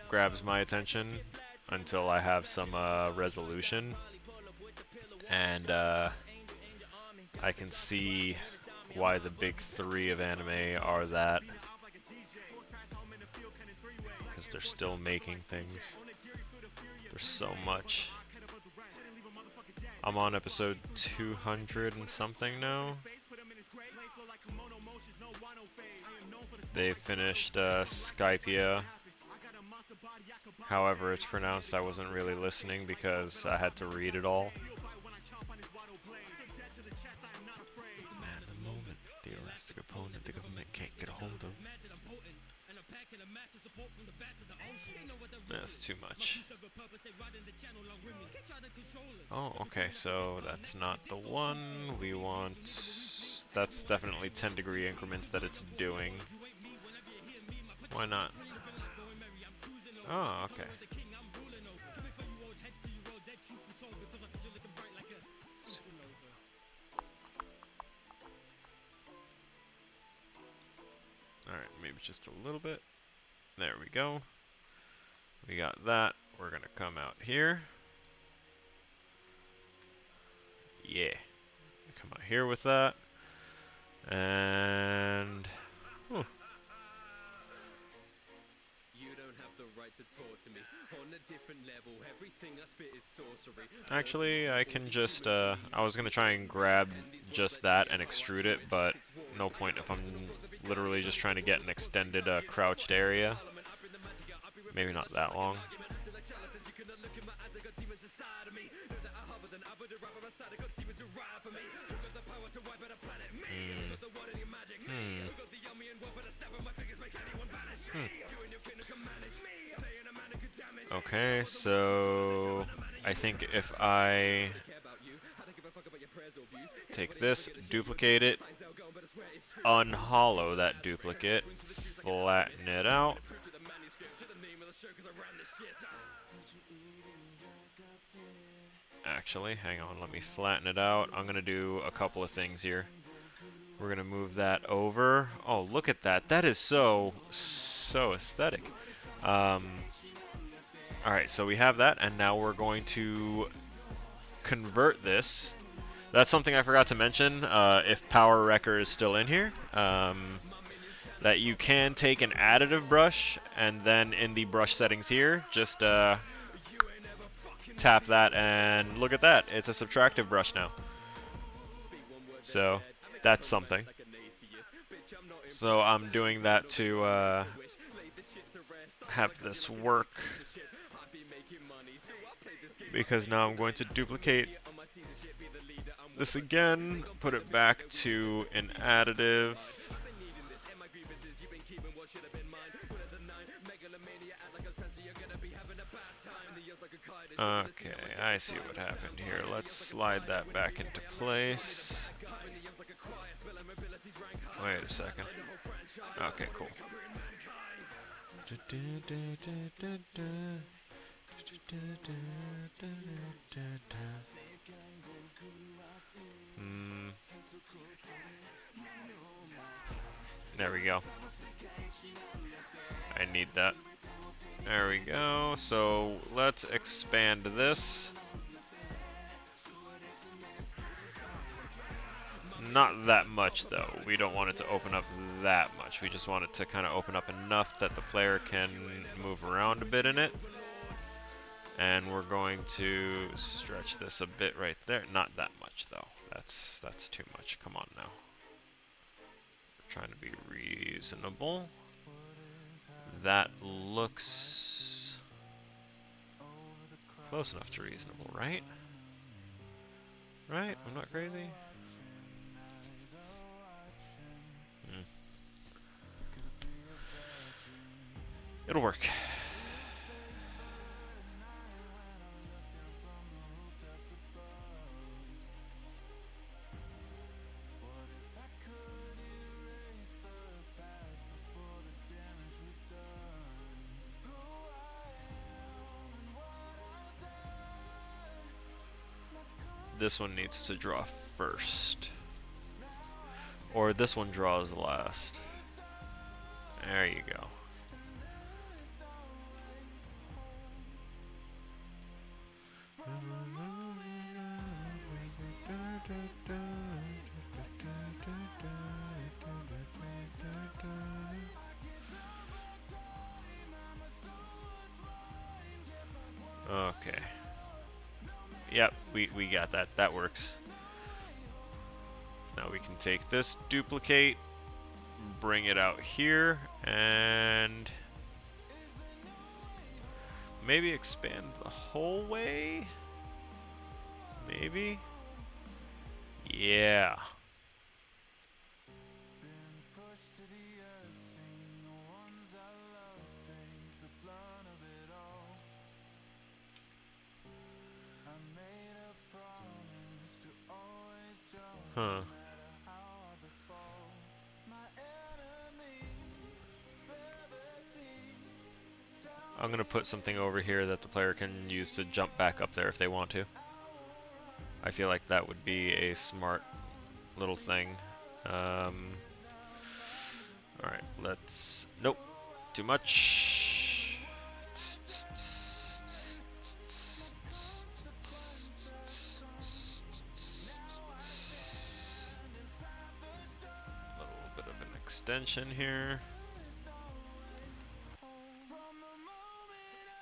grabs my attention until I have some resolution. And I can see why the big three of anime are that. Because they're still making things. There's so much. I'm on episode 200 and something now. They finished Skypia. However it's pronounced, I wasn't really listening because I had to read it all. Man, the moment the elastic opponent the government can't get a hold of. That's too much. Oh, okay, so that's not the one we want. That's definitely 10-degree increments that it's doing. Why not? Oh, okay. Alright, maybe just a little bit. There we go. We got that. We're gonna come out here. Yeah. Come out here with that. And... You don't have the right to talk to me on a different level. Everything I spit is sorcery. actually, I can just, I was going to try and grab just that and extrude it, but no point if I'm literally just trying to get an extended crouched area. Maybe not that long. Okay, so I think if I take this, duplicate it, unhollow that duplicate, flatten it out. Actually, hang on, let me flatten it out. I'm going to do a couple of things here. We're going to move that over. Oh, look at that. That is so aesthetic. Alright, so we have that, and now we're going to convert this. That's something I forgot to mention, if Power Wrecker is still in here, that you can take an additive brush, and then in the brush settings here, just tap that, and look at that. It's a subtractive brush now. So, that's something. So I'm doing that to have this work, because now I'm going to duplicate this again, put it back to an additive. Okay, I see what happened here. Let's slide that back into place. Wait a second. Okay, cool. There we go. I need that. There we go. So let's expand this. Not that much, though. We don't want it to open up that much. We just want it to kind of open up enough that the player can move around a bit in it. And we're going to stretch this a bit right there. Not that much, though. That's too much. Come on now. We're trying to be reasonable. That looks close enough to reasonable, right? Right? I'm not crazy? It'll work. This one needs to draw first. Or this one draws last. There you go. Okay. Yep, we got that. That works. Now we can take this, duplicate, bring it out here, and maybe expand the whole way? Maybe? Yeah. Huh. I'm gonna put something over here that the player can use to jump back up there if they want to. I feel like that would be a smart little thing. Alright, let's... Nope. Too much. extension here.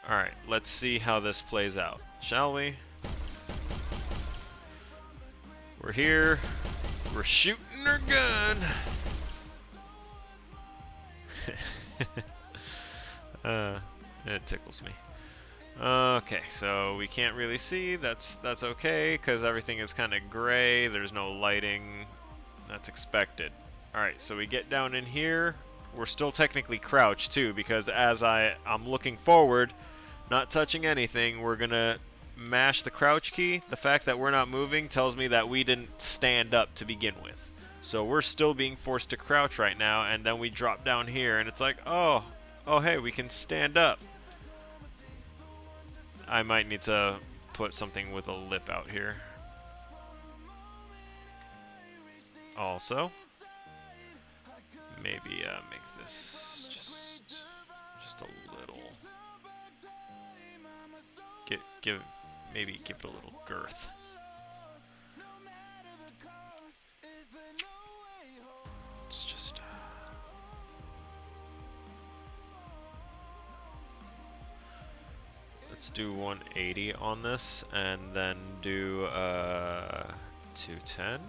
Alright, let's see how this plays out, shall we? We're here. We're shooting our gun. It tickles me. Okay, so we can't really see. That's okay, because everything is kind of gray. There's no lighting. That's expected. Alright, so we get down in here. We're still technically crouched, too, because as I'm looking forward, not touching anything, we're going to mash the crouch key. The fact that we're not moving tells me that we didn't stand up to begin with. So we're still being forced to crouch right now, and then we drop down here, and it's like, oh, hey, we can stand up. I might need to put something with a lip out here. Also, maybe make this just a little. Maybe give it a little girth. It's just. Let's do 180 on this, and then do 210.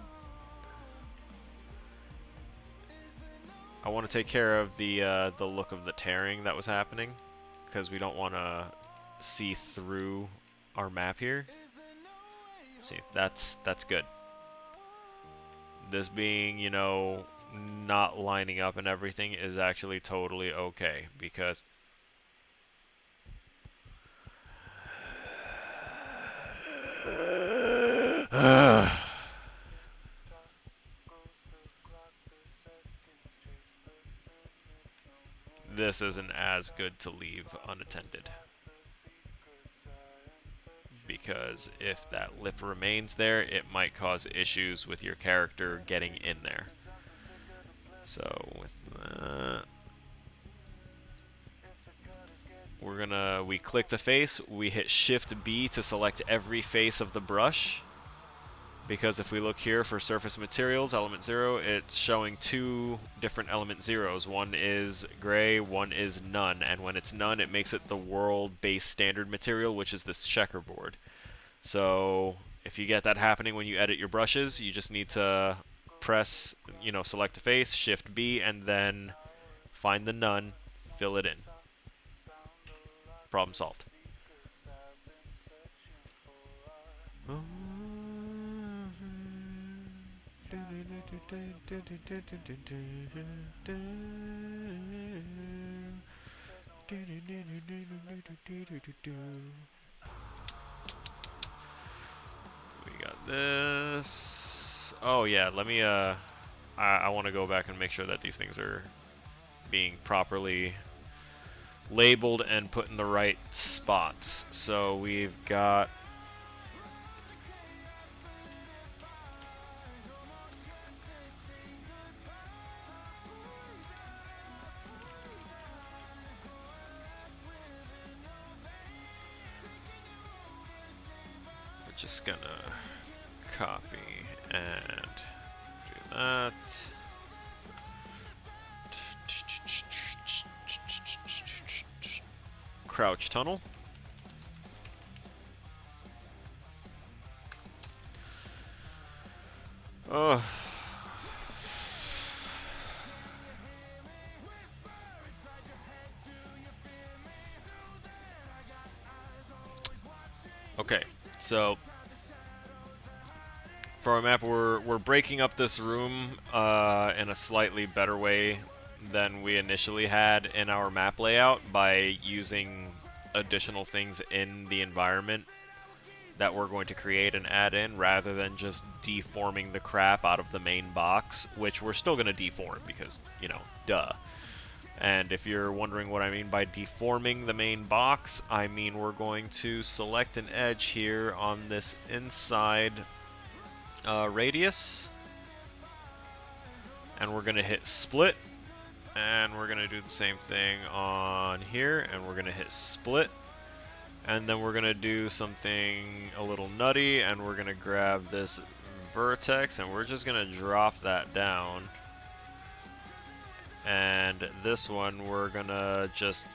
I want to take care of the look of the tearing that was happening, because we don't want to see through our map here. See, that's good. This being, you know, not lining up and everything is actually totally okay, because this isn't as good to leave unattended. Because if that lip remains there, it might cause issues with your character getting in there. So with that, we click the face, we hit Shift B to select every face of the brush. Because if we look here for surface materials, element 0, it's showing two different element 0s. One is gray, one is none. And when it's none, it makes it the world-based standard material, which is this checkerboard. So if you get that happening when you edit your brushes, you just need to press, select the face, Shift B, and then find the none, fill it in. Problem solved. We got this. Oh yeah, let me I want to go back and make sure that these things are being properly labeled and put in the right spots. So we've got just gonna copy and do that. Crouch tunnel. Oh. Okay, so for our map, we're breaking up this room in a slightly better way than we initially had in our map layout by using additional things in the environment that we're going to create and add in, rather than just deforming the crap out of the main box, which we're still going to deform because, duh. And if you're wondering what I mean by deforming the main box, I mean we're going to select an edge here on this inside radius, and we're going to hit split, and we're going to do the same thing on here, and we're going to hit split, and then we're going to do something a little nutty, and we're going to grab this vertex, and we're just going to drop that down, And this one, we're gonna just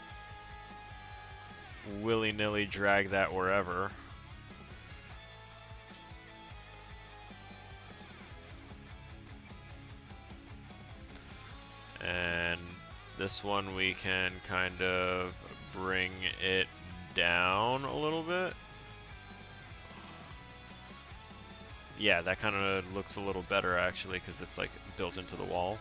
willy-nilly drag that wherever. And this one we can kind of bring it down a little bit. Yeah, that kind of looks a little better actually, because it's like built into the wall.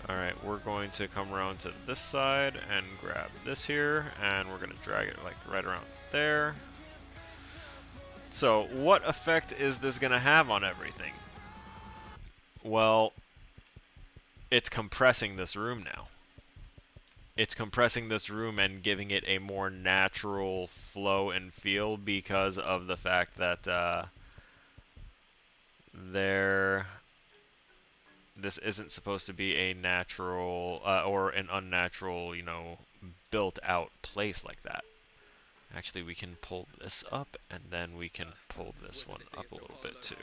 Alright, we're going to come around to this side and grab this here, and we're going to drag it like right around there. So, what effect is this going to have on everything? Well, it's compressing this room now. It's compressing this room and giving it a more natural flow and feel because of the fact that this isn't supposed to be a natural or an unnatural, you know, built out place like that. Actually, we can pull this up, and then we can pull this one up a little bit too.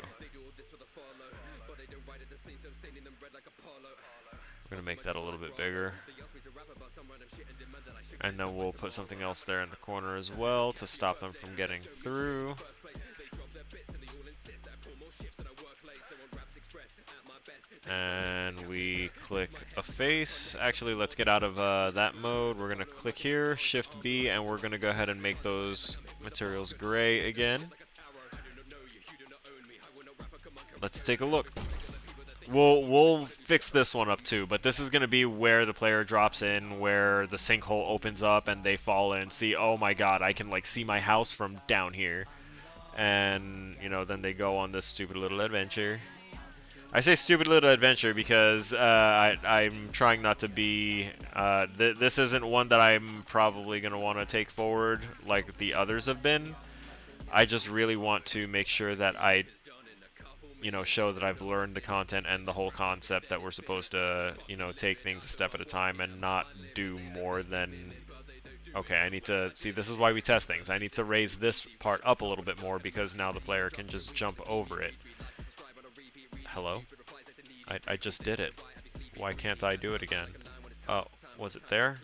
I'm going to make that a little bit bigger. And then we'll put something else there in the corner as well to stop them from getting through. And we click a face. Actually, let's get out of that mode. We're going to click here, Shift B, and we're going to go ahead and make those materials gray again. Let's take a look. We'll fix this one up too, but this is going to be where the player drops in, where the sinkhole opens up and they fall in. See, oh my god, I can like see my house from down here. And, you know, then they go on this stupid little adventure. I say stupid little adventure because I'm trying not to be... this isn't one that I'm probably going to want to take forward like the others have been. I just really want to make sure that I, you know, show that I've learned the content and the whole concept that we're supposed to, you know, take things a step at a time and not do more than... Okay, I need to... See, this is why we test things. I need to raise this part up a little bit more because now the player can just jump over it. Hello? I just did it. Why can't I do it again? Oh, was it there?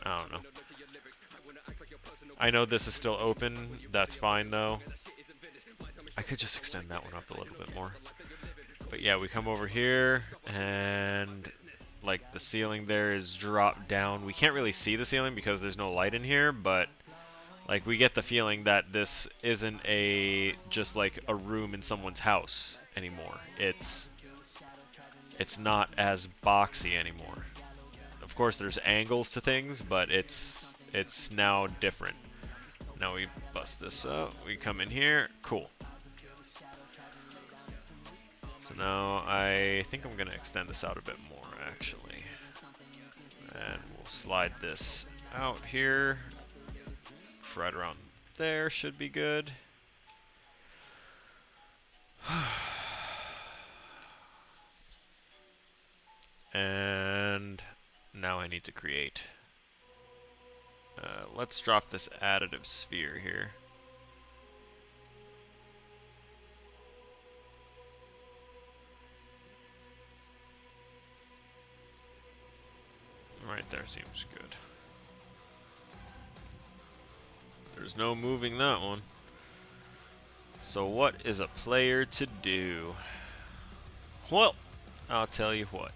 I don't know. I know this is still open. That's fine, though. I could just extend that one up a little bit more. But yeah, we come over here, and like the ceiling there is dropped down. We can't really see the ceiling because there's no light in here, but like we get the feeling that this isn't just like a room in someone's house anymore. It's not as boxy anymore. Of course, there's angles to things, but it's now different. Now we bust this up. We come in here. Cool. So now I think I'm going to extend this out a bit more, actually. And we'll slide this out here. Right around there should be good. And now I need to create. Let's drop this additive sphere here. Right there seems good. There's no moving that one. So what is a player to do? Well, I'll tell you what.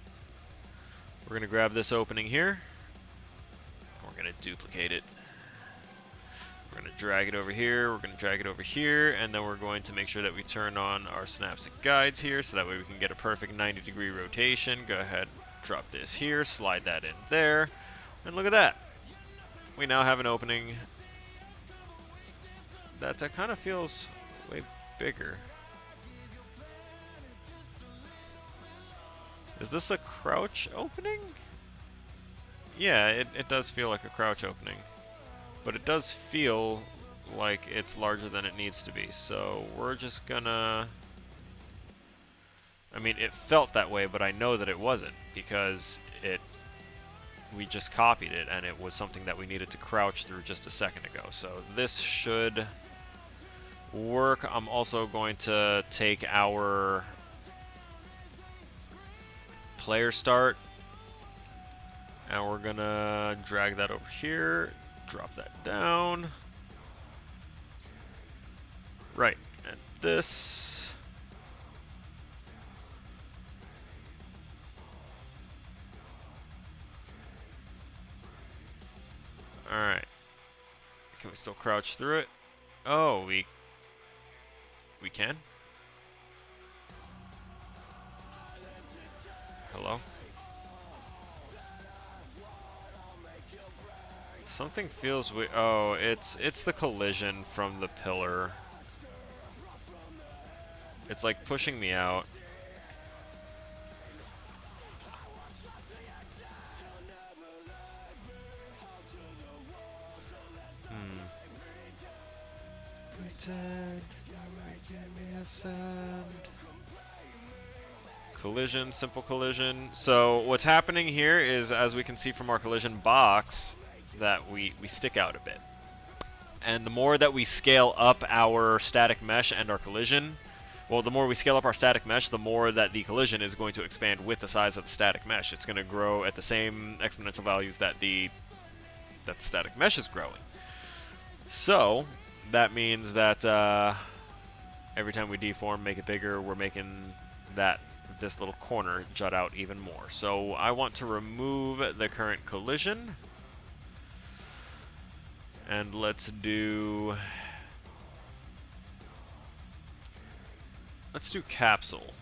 We're going to grab this opening here. We're going to duplicate it. We're going to drag it over here. We're going to drag it over here. And then we're going to make sure that we turn on our snaps and guides here so that way we can get a perfect 90-degree rotation. Go ahead, drop this here, slide that in there. And look at that. We now have an opening that kind of feels way bigger. Is this a crouch opening? Yeah, it does feel like a crouch opening. But it does feel like it's larger than it needs to be. So we're just gonna... I mean, it felt that way, but I know that it wasn't because we just copied it, and it was something that we needed to crouch through just a second ago. So this should work. I'm also going to take our player start, and we're gonna drag that over here, drop that down. Right, and this. Alright. Can we still crouch through it? Oh, we can? Hello? Something feels weird. Oh, it's the collision from the pillar. It's like pushing me out. Collision, simple collision. So what's happening here is, as we can see from our collision box, that we stick out a bit. And the more that we scale up our static mesh and our collision, well, the more we scale up our static mesh, the more that the collision is going to expand with the size of the static mesh. It's going to grow at the same exponential values that the static mesh is growing. So that means that every time we deform, make it bigger, we're making this little corner jut out even more. So I want to remove the current collision, and let's do capsule.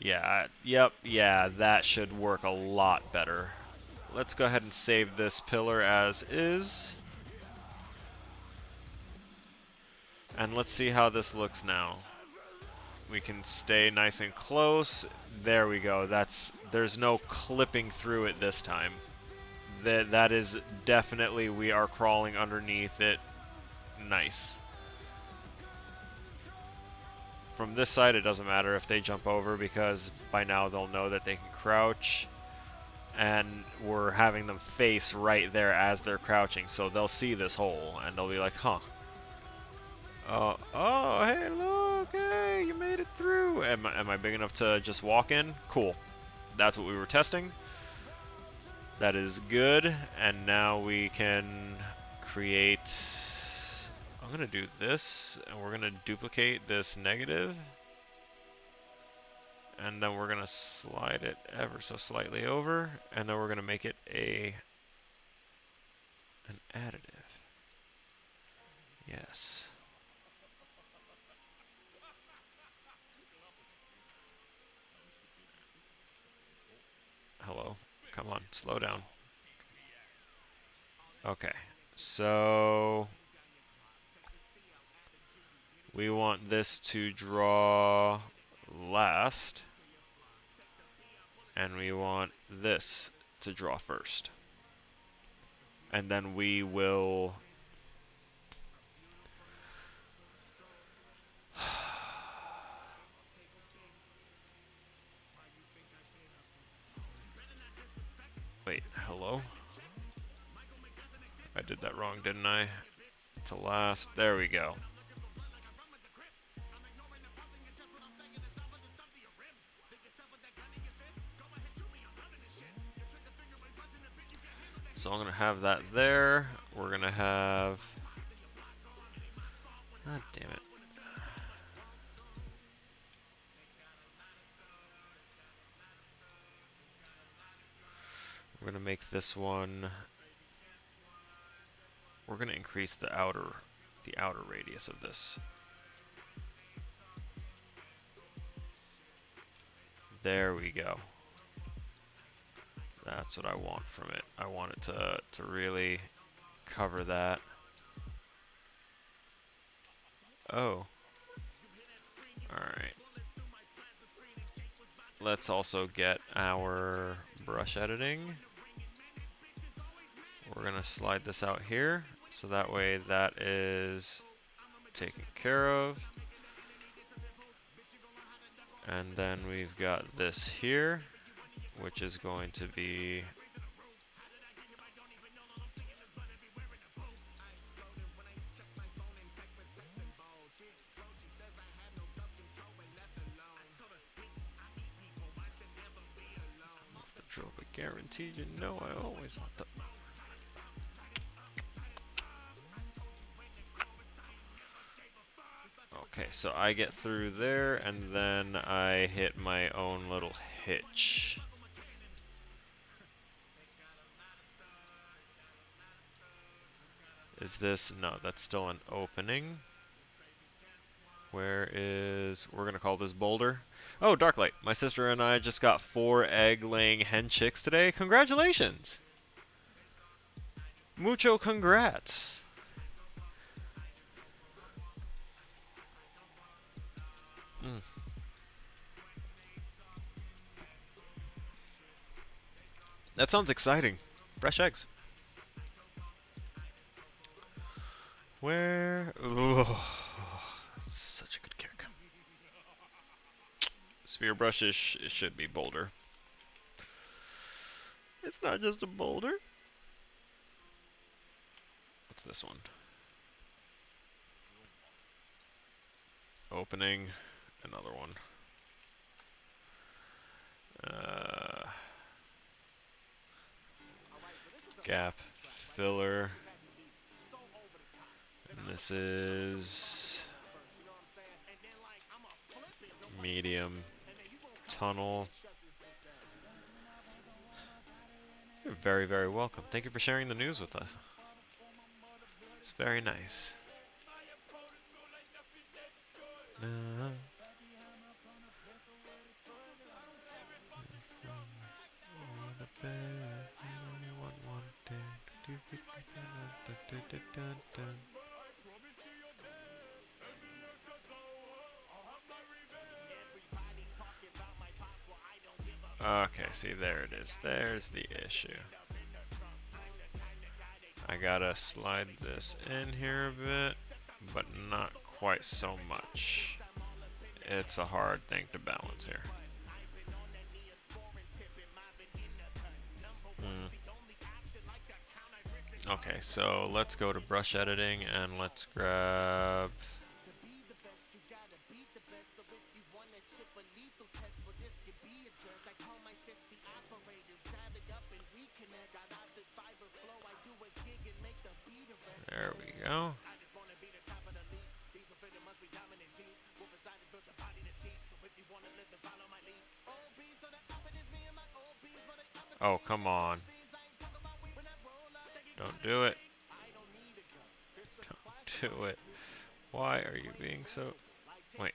Yeah, yeah, that should work a lot better. Let's go ahead and save this pillar as is. And let's see how this looks now. We can stay nice and close. There we go. There's no clipping through it this time. That is definitely, we are crawling underneath it. Nice. From this side, it doesn't matter if they jump over, because by now they'll know that they can crouch. And we're having them face right there as they're crouching, so they'll see this hole and they'll be like, huh. Oh, hey, look, hey, you made it through. Am I big enough to just walk in? Cool. That's what we were testing. That is good. And now we can create... I'm going to do this, and we're going to duplicate this negative. And then we're going to slide it ever so slightly over, and then we're going to make it an additive. Yes. Hello. Come on, slow down. Okay, so we want this to draw last, and we want this to draw first. And then we will wait, hello? I did that wrong, didn't I? To last. There we go. So I'm going to have that there. We're going to have... God damn it. We're going to make this one... We're going to increase the outer radius of this. There we go. That's what I want from it. I want it to really cover that. Oh. Alright. Let's also get our brush editing. We're going to slide this out here, so that way that is taken care of. And then we've got this here. which is going to be Patrol, but guaranteed, you know I always want the. Okay, so I get through there, and then I hit my own little hitch. Is this? No, that's still an opening. Where is... We're going to call this Boulder. Oh, Darklight. My sister and I just got 4 egg-laying hen chicks today. Congratulations! Mucho congrats! That sounds exciting. Fresh eggs. Where? Ugh. Such a good kick. Sphere brush it should be Boulder. It's not just a boulder. What's this one? Opening. Another one. Gap. Filler. And this is medium. Tunnel. You're very, very welcome. Thank you for sharing the news with us. It's very nice. Okay, see, there it is. There's the issue. I gotta slide this in here a bit, but not quite so much. It's a hard thing to balance here. Okay, so let's go to brush editing and let's grab... There we go. Oh, come on. Don't do it. Don't do it. Why are you being so... Wait.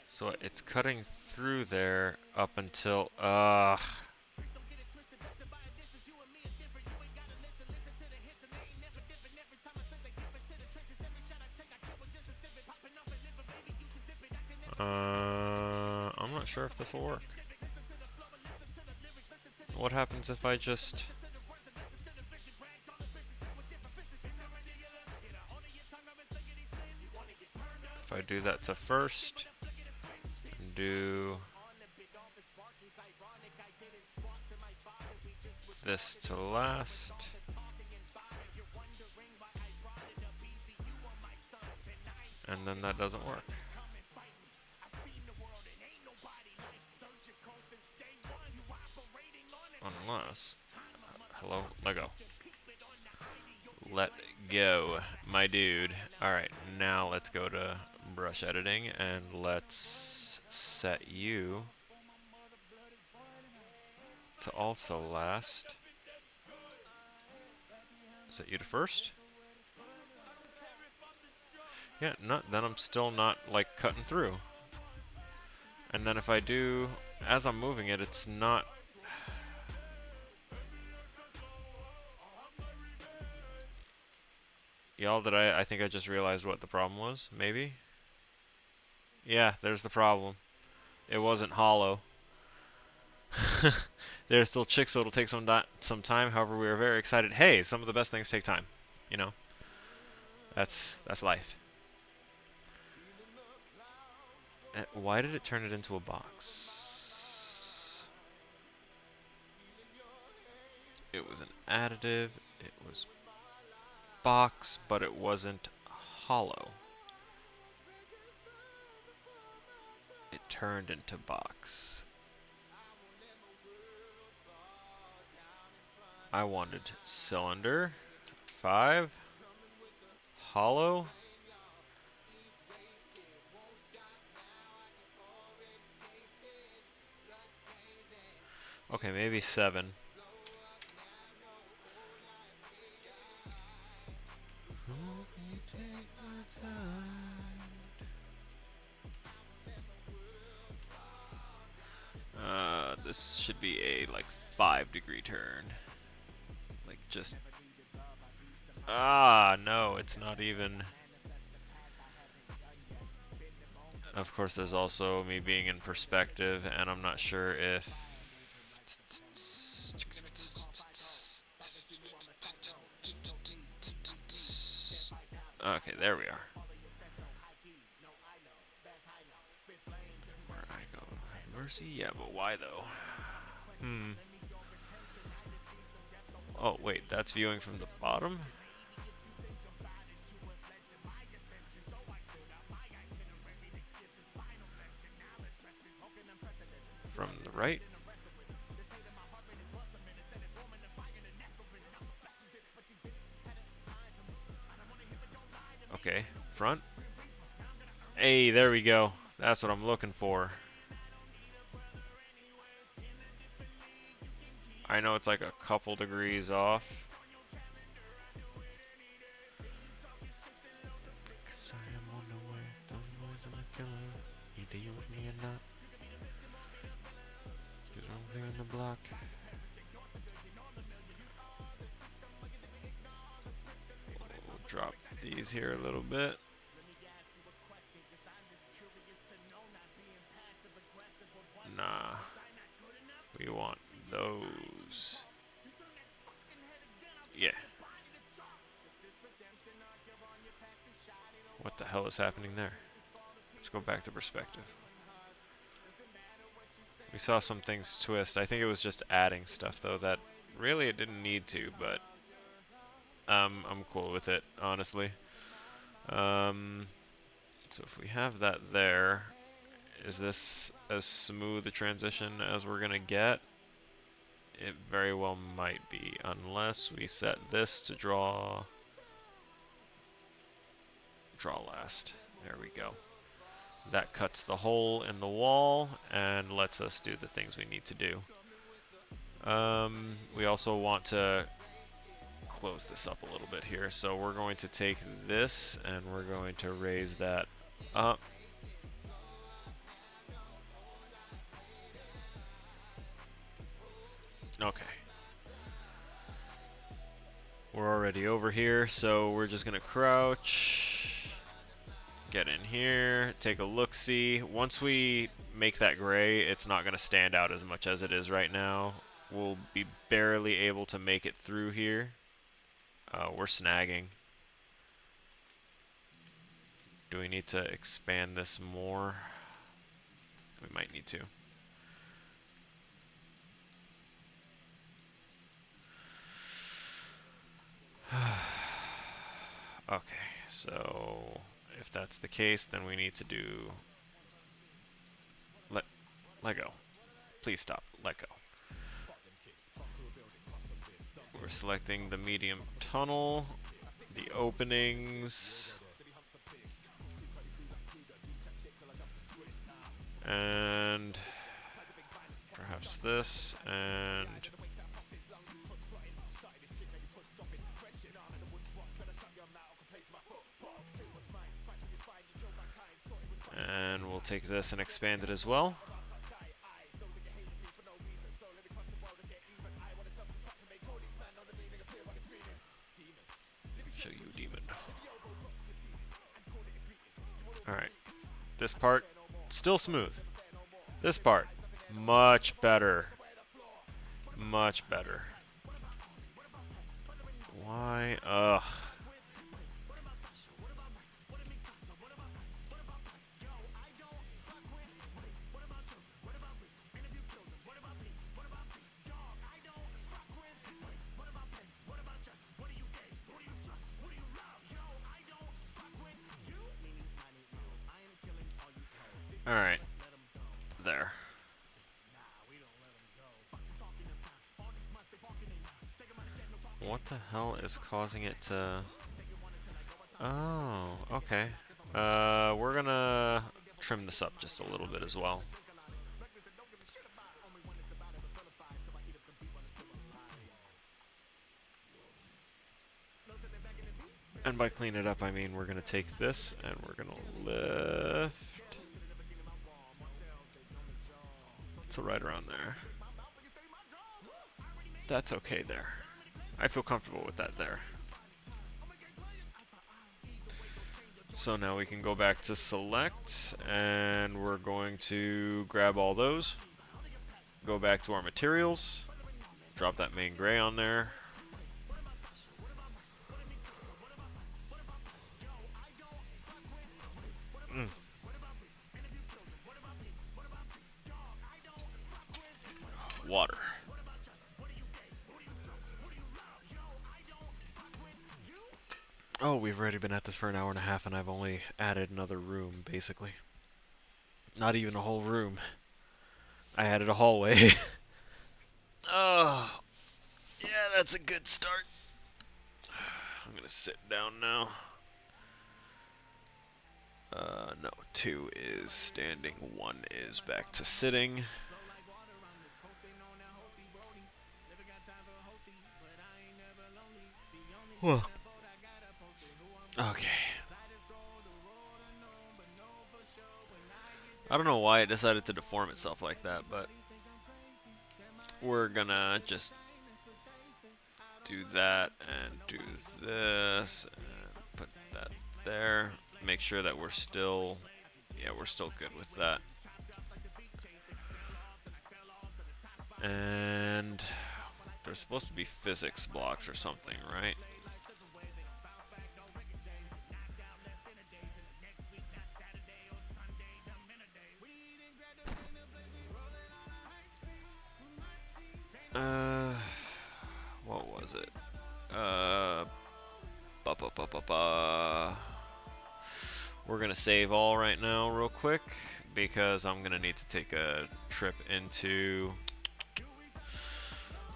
So it's cutting through there up until... I'm not sure if this will work. What happens if I just... If I do that to first, and do this to last, and then that doesn't work. Unless, hello, let go. Let go, my dude. Alright, now let's go to brush editing and let's set you to also last. Set you to first? Yeah, then I'm still not like cutting through. And then if I do, as I'm moving it, it's not... Y'all, I think I just realized what the problem was, maybe? Yeah, there's the problem. It wasn't hollow. They're still chicks, so it'll take some time. However, we are very excited. Hey, some of the best things take time. You know? That's life. Why did it turn it into a box? It was an additive. It was box, but it wasn't hollow. It turned into box. I wanted cylinder, 5, hollow. Okay, maybe 7. This should be a like 5-degree turn. Like just no, it's not even. Of course, there's also me being in perspective, and I'm not sure if. Okay, there we are. Where I go? Have mercy? Yeah, but why though? Oh, wait, that's viewing from the bottom? From the right? Okay, front. Hey, there we go. That's what I'm looking for. I know it's like a couple degrees off. Cause I am on the way. Those boys are the killer. Either you with me or not. There's one thing on the block. We'll drop these here a little bit. Nah. We want those. Yeah. What the hell is happening there? Let's go back to perspective. We saw some things twist. I think it was just adding stuff though that really it didn't need to, but I'm cool with it, honestly. So if we have that there, is this as smooth a transition as we're gonna get? It very well might be, unless we set this to draw last. There we go. That cuts the hole in the wall and lets us do the things we need to do. We also want to close this up a little bit here, so we're going to take this and we're going to raise that up. Okay. We're already over here, so we're just gonna crouch, get in here, take a look-see. Once we make that gray, it's not gonna stand out as much as it is right now. We'll be barely able to make it through here. We're snagging. Do we need to expand this more? We might need to. Okay, so if that's the case, then we need to do let go. Please stop. Let go. We're selecting the medium tunnel, the openings, and perhaps this, and we'll take this and expand it as well. Show you, demon. Alright. This part, still smooth. This part, much better. Much better. Why? Ugh. Alright. There. What the hell is causing it to... Oh, okay. We're gonna trim this up just a little bit as well. And by clean it up, I mean we're gonna take this and we're gonna lift. So right around there. That's okay there. I feel comfortable with that there. So now we can go back to select, and we're going to grab all those. Go back to our materials. Drop that main gray on there. Water. Oh, we've already been at this for an hour and a half, and I've only added another room, basically. Not even a whole room. I added a hallway. Oh, yeah, that's a good start. I'm gonna sit down now. No, 2 is standing, 1 is back to sitting. Whoa. Okay. I don't know why it decided to deform itself like that, but we're gonna just do that and do this and put that there. Make sure that we're still, yeah, we're still good with that. And there's supposed to be physics blocks or something, right? What was it? We're gonna save all right now real quick because I'm gonna need to take a trip into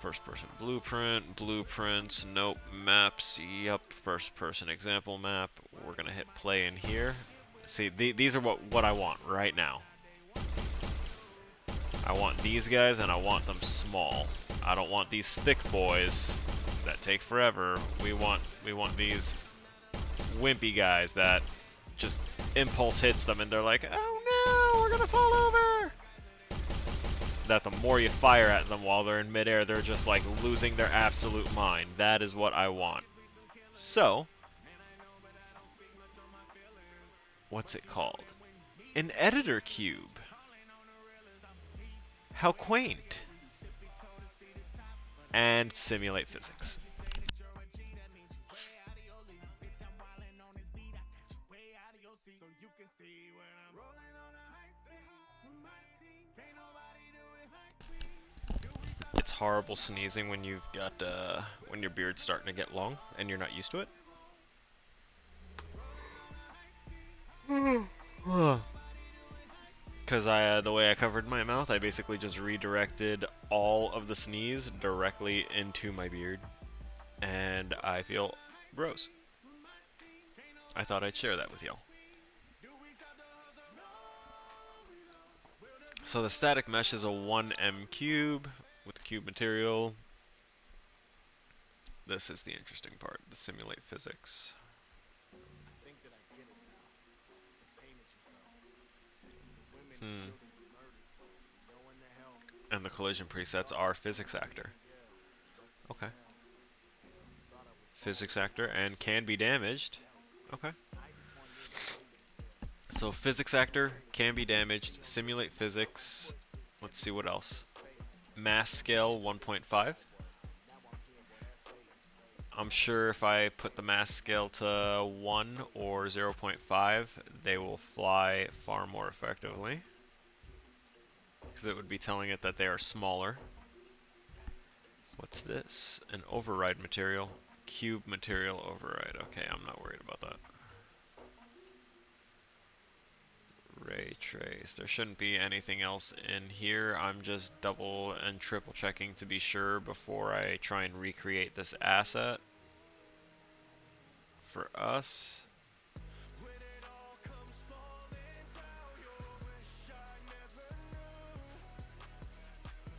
first person blueprints, nope, maps, yep, first person example map. We're gonna hit play in here. See, these are what I want right now. I want these guys and I want them small. I don't want these thick boys that take forever. We want these wimpy guys that just impulse hits them and they're like, oh no, we're gonna fall over. That the more you fire at them while they're in midair, they're just like losing their absolute mind. That is what I want. So, what's it called? An editor cube. How quaint. And simulate physics. It's horrible sneezing when you've got when your beard's starting to get long and you're not used to it. Because the way I covered my mouth, I basically just redirected all of the sneeze directly into my beard. And I feel gross. I thought I'd share that with y'all. So the static mesh is a 1M cube with the cube material. This is the interesting part, the simulate physics. And the collision presets are physics actor. Okay. Physics actor and can be damaged. Okay. So physics actor can be damaged. Simulate physics. Let's see what else. Mass scale 1.5. I'm sure if I put the mass scale to 1 or 0.5, they will fly far more effectively. Because it would be telling it that they are smaller. What's this? An override material. Cube material override. Okay, I'm not worried about that. Ray trace. There shouldn't be anything else in here. I'm just double and triple checking to be sure before I try and recreate this asset for us.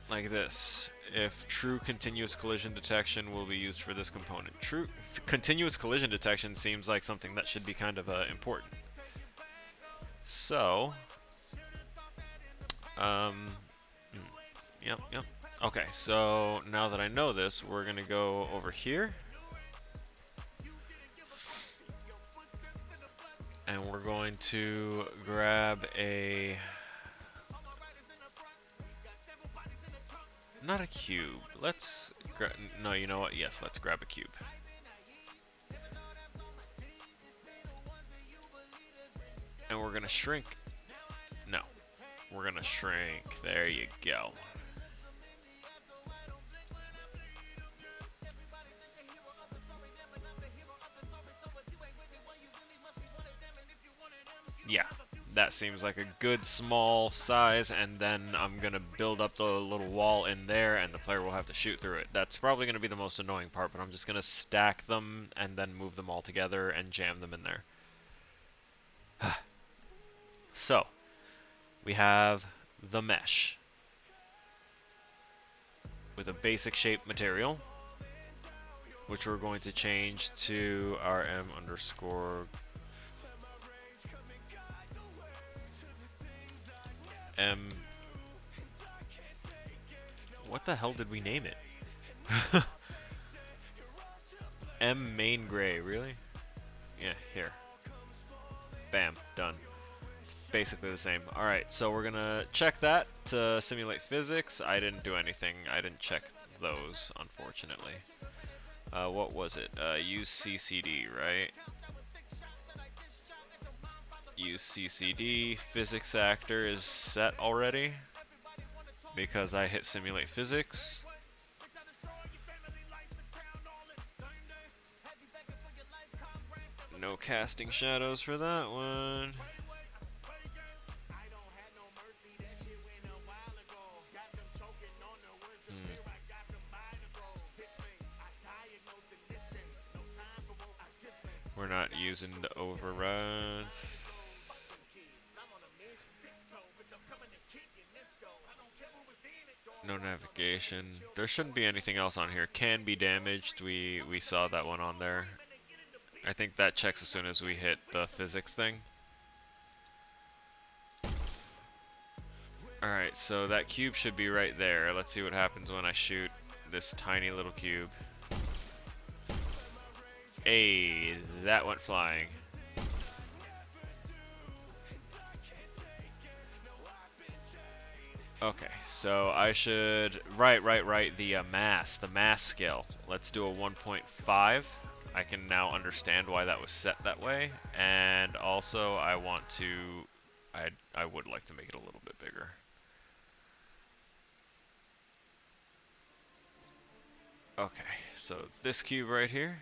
Like this. If true continuous collision detection will be used for this component. True continuous collision detection seems like something that should be kind of important. So, yep. Okay, so now that I know this, we're gonna go over here. And we're going to grab a... Not a cube. Let's... No, you know what? Yes, let's grab a cube. And we're gonna shrink. No. We're gonna shrink. There you go. Yeah, that seems like a good small size, and then I'm gonna build up the little wall in there, and the player will have to shoot through it. That's probably gonna be the most annoying part, but I'm just gonna stack them and then move them all together and jam them in there. So, we have the mesh with a basic shape material, which we're going to change to RM underscore M. What the hell did we name it? M main gray, really? Yeah, here. Bam, done. It's basically the same. Alright, so we're gonna check that to simulate physics. I didn't do anything. I didn't check those, unfortunately. What was it? Use CCD, right? Use CCD. Physics actor is set already because I hit simulate physics. No casting shadows for that one. We're not using the overrides. No navigation. There shouldn't be anything else on here. Can be damaged. We saw that one on there. I think that checks as soon as we hit the physics thing. Alright, so that cube should be right there. Let's see what happens when I shoot this tiny little cube. Hey, that went flying. Okay, so I should... Right, the mass scale. Let's do a 1.5. I can now understand why that was set that way. And also, I want to... I would like to make it a little bit bigger. Okay, so this cube right here,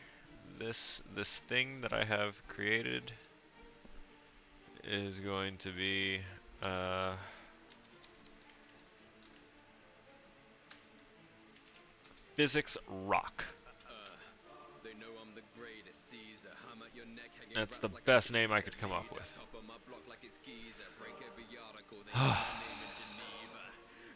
this thing that I have created is going to be physics rock. That's the best name I could come up with.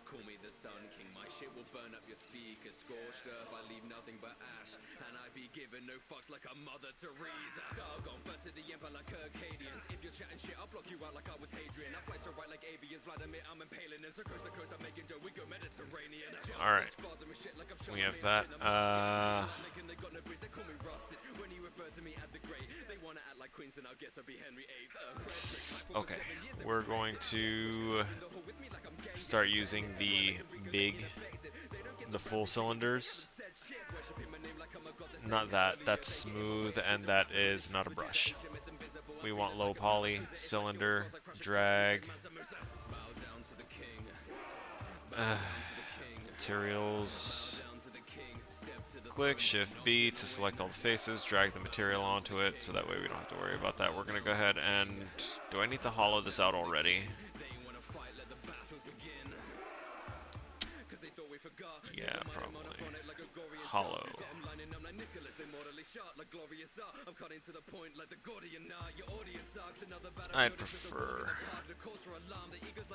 Call me the Sun King, my shit will burn up your speakers. Scorched earth, I leave nothing but ash. And I be giving no fucks like a Mother Teresa. Sargon versus the Emperor like Circadians. If you're chatting shit, I'll block you out like I was Hadrian. I fly so right like avians, Vladimir, I'm impaling them. So coast to coast, I'm making dough, we go Mediterranean. Alright, we have that. Okay, we're going to start using the full cylinders. Not that, that's smooth, and that is not a brush. We want low poly, cylinder, drag, materials, click Shift B to select all the faces, drag the material onto it, so that way we don't have to worry about that. We're gonna go ahead and, do I need to hollow this out already? Yeah, probably. Hollow. I prefer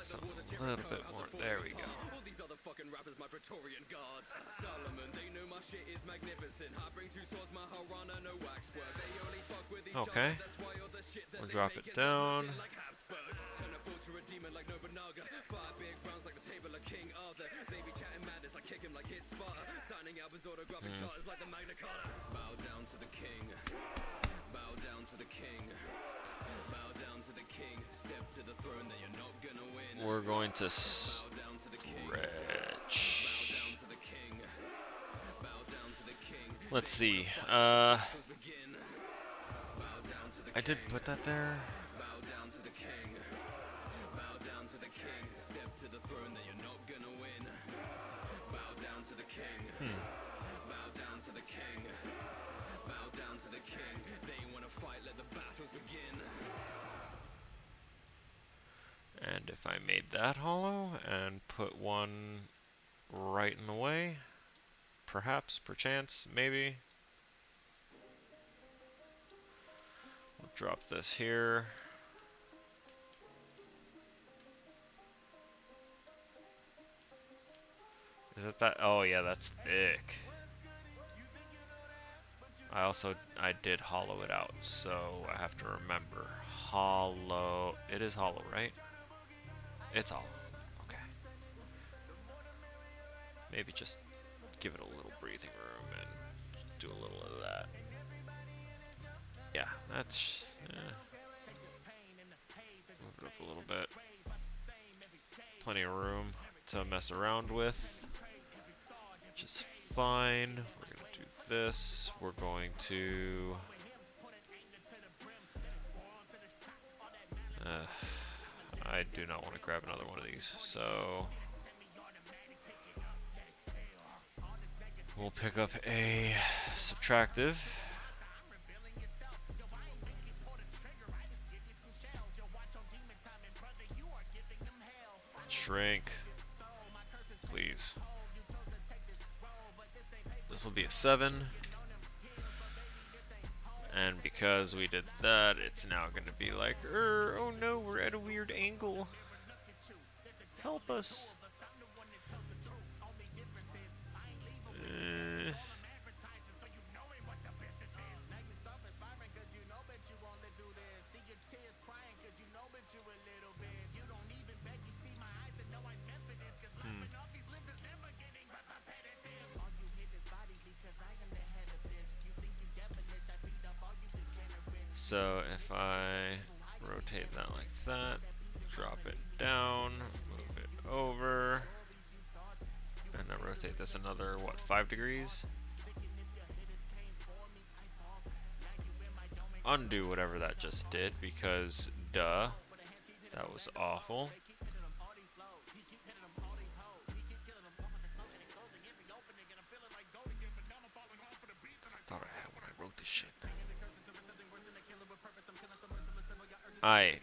something a little bit more. There we go. All these other fucking rappers, my Praetorian guards. Solomon, they know my shit is magnificent. I bring two swords, my Harana, no waxwork. They only fuck with each Okay. other. That's why all the shit that We'll they drop make it down. like Habsburgs. Turn a bull to a demon like Nobunaga. Fire big rounds like the table of King Arthur. They be chatting madness, I kick him like it's Sparta. Signing albums, autographing charters like the Magna Carta. Bow down to the king. Bow down to the king. Bow down to the king. Step to the throne that you're not gonna win. We're going to Bow down to the king. Bow stretch. down to the king. Bow down to the king. Let's see. Battles begin. Bow down to the I did put that there. Bow down to the king. Bow down to the king. Step to the throne that you're not gonna win. Bow down to the king. Bow down to the king. Bow down to the king. They wanna fight, let the battles begin. And if I made that hollow and put one right in the way, perhaps, perchance, maybe. We'll drop this here. Is it that? Oh yeah, that's thick. I did hollow it out, so I have to remember. Hollow. It is hollow, right? It's hollow. Okay. Maybe just give it a little breathing room and do a little of that. Yeah, that's... Move it up a little bit. Plenty of room to mess around with, which is fine. We're going to do this. We're going to... I do not want to grab another one of these, so we'll pick up a subtractive. Shrink, please. This will be a 7. And because we did that, it's now going to be like, oh no, we're at a weird angle. Help us. So if I rotate that like that, drop it down, move it over, and then rotate this another, what, 5 degrees? Undo whatever that just did, because duh, that was awful. Thought I had when I wrote this shit. I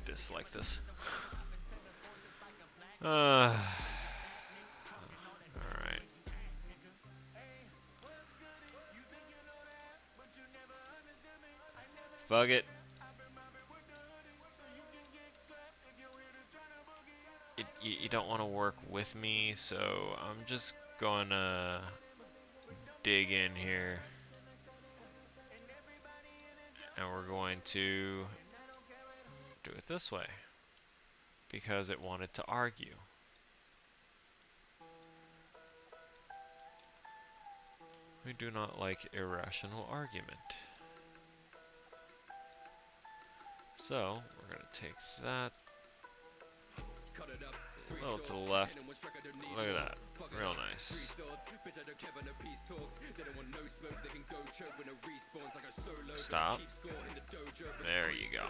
dislike this. Alright. Fuck it. You don't want to work with me, so I'm just gonna dig in here. And we're going to do it this way, because it wanted to argue. We do not like irrational argument. So, we're going to take that a little to the left. Look at that. Real nice. Stop. There you go.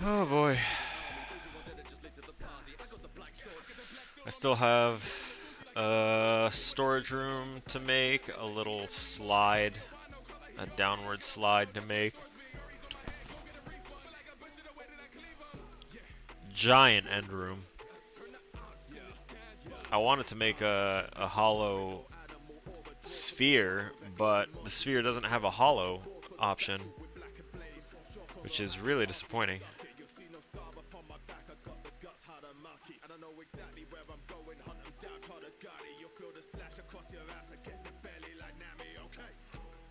Oh boy. I still have Storage room to make, a little slide, a downward slide to make. Giant end room. I wanted to make a hollow sphere, but the sphere doesn't have a hollow option, which is really disappointing.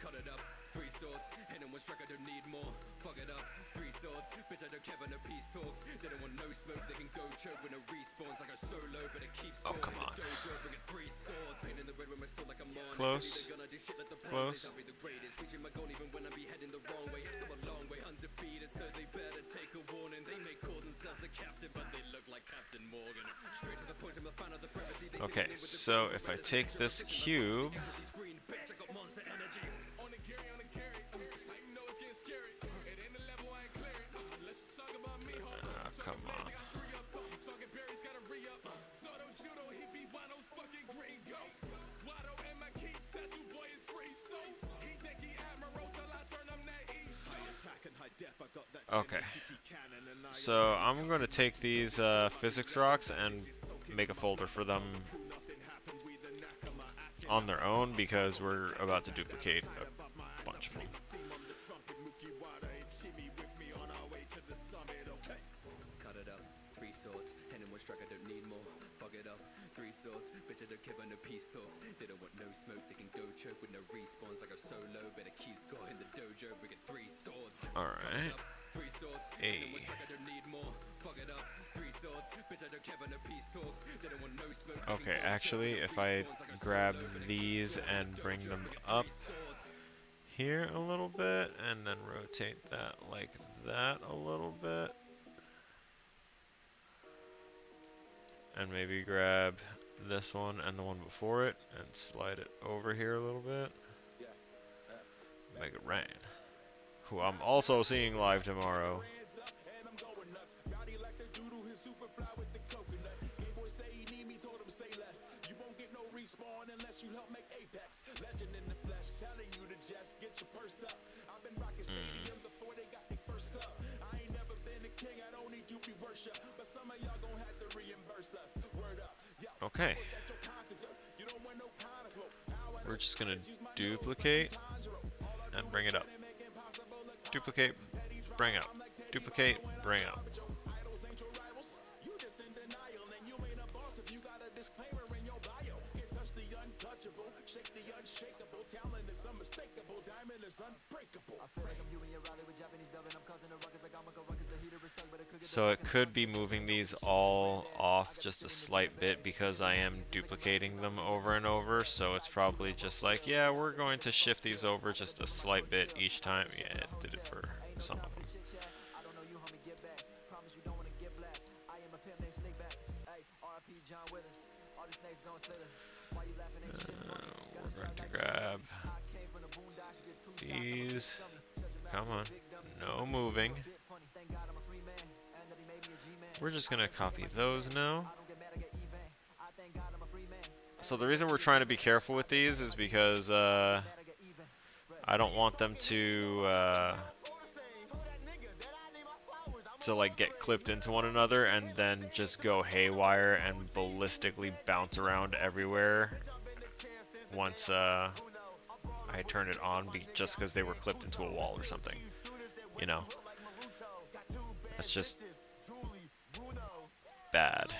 Cut it up, 3 swords, and in one strike I don't need more. Fuck it up, 3 swords, bitch I don't care about no peace talks. They don't want no smoke, they can go choke when it respawns. I go solo, but it keeps going. Come on. Dojo, bring it 3 swords. Pain in the red with my sword like I'm on. Close. Gonna do shit like the Close. I'll be the greatest, reaching my goal even when I be heading the wrong way. I've come a long way, undefeated, so they better take a warning. They may call themselves the captain, but they look like Captain Morgan. Straight to the point, I'm a fan of the brevity. They Okay, so if I take this cube, green bitch, I got monster energy. come on. Okay, so I'm going to take these physics rocks and make a folder for them on their own because we're about to duplicate a bunch of them. Cut it up, 3 swords, and in one strike I don't need more. Fuck it up, 3 swords, bitch I don't care about no peace talks. They don't want no smoke, they can go choke with no respawns. I go solo, better keep score in the dojo, bring it 3 swords. Alright. 3 swords, Hey. and in one strike I don't need more. Fuck it up, 3 swords, bitch I don't care about no peace talks. They don't want no smoke. they Okay, can go actually, choke with if no I respawns. I go grab solo, better keep these score in and the bring dojo, them bring it up 3 swords. here a little bit, and then rotate that like that a little bit. And maybe grab this one and the one before it and slide it over here a little bit. Make it rain. Who I'm also seeing live tomorrow. Okay. We're just gonna duplicate and bring it up. Duplicate, bring up. Duplicate, bring up. So it could be moving these all off just a slight bit because I am duplicating them over and over, so it's probably just like, yeah, we're going to shift these over just a slight bit each time. Yeah, it did it for some of them. We're going to grab these. Come on, no moving. We're just gonna copy those now. So the reason we're trying to be careful with these is because I don't want them to like get clipped into one another and then just go haywire and ballistically bounce around everywhere once I turn it on just because they were clipped into a wall or something. You know, that's just bad.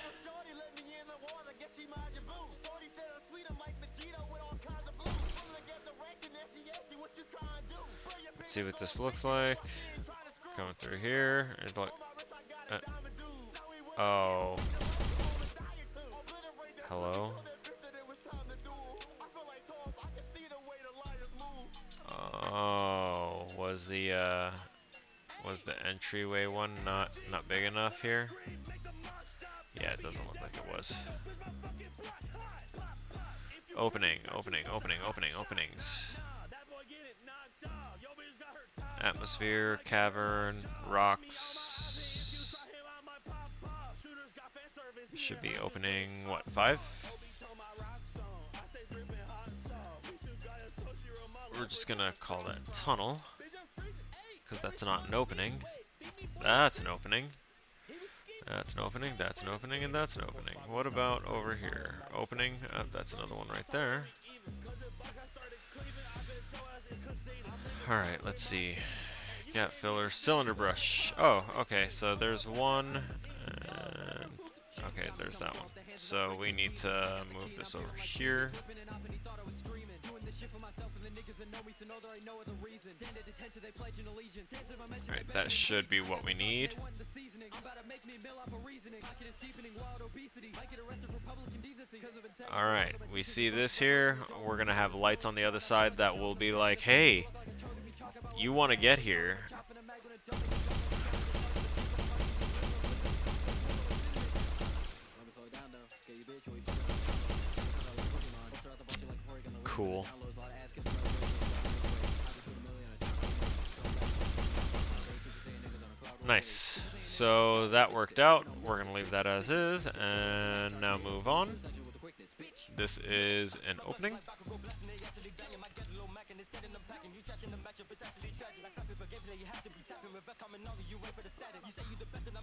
Let's see what this looks like. Going through here. And like, oh. Hello? Oh, was the entryway one not big enough here? Yeah, it doesn't look like it was. Openings. Atmosphere, cavern, rocks. Should be opening, what, 5? we're just gonna call that tunnel, because that's not an opening. That's an opening. That's an opening, that's an opening, and that's an opening. What about over here? Opening, that's another one right there. Alright, let's see. Gap filler, cylinder brush. Oh, okay, so there's one. And okay, there's that one. So we need to move this over here. Alright, that should be what we need. Alright, we see this here. We're gonna have lights on the other side that will be like, hey, you want to get here. Cool. Nice. So that worked out. We're going to leave that as is and now move on. This is an opening.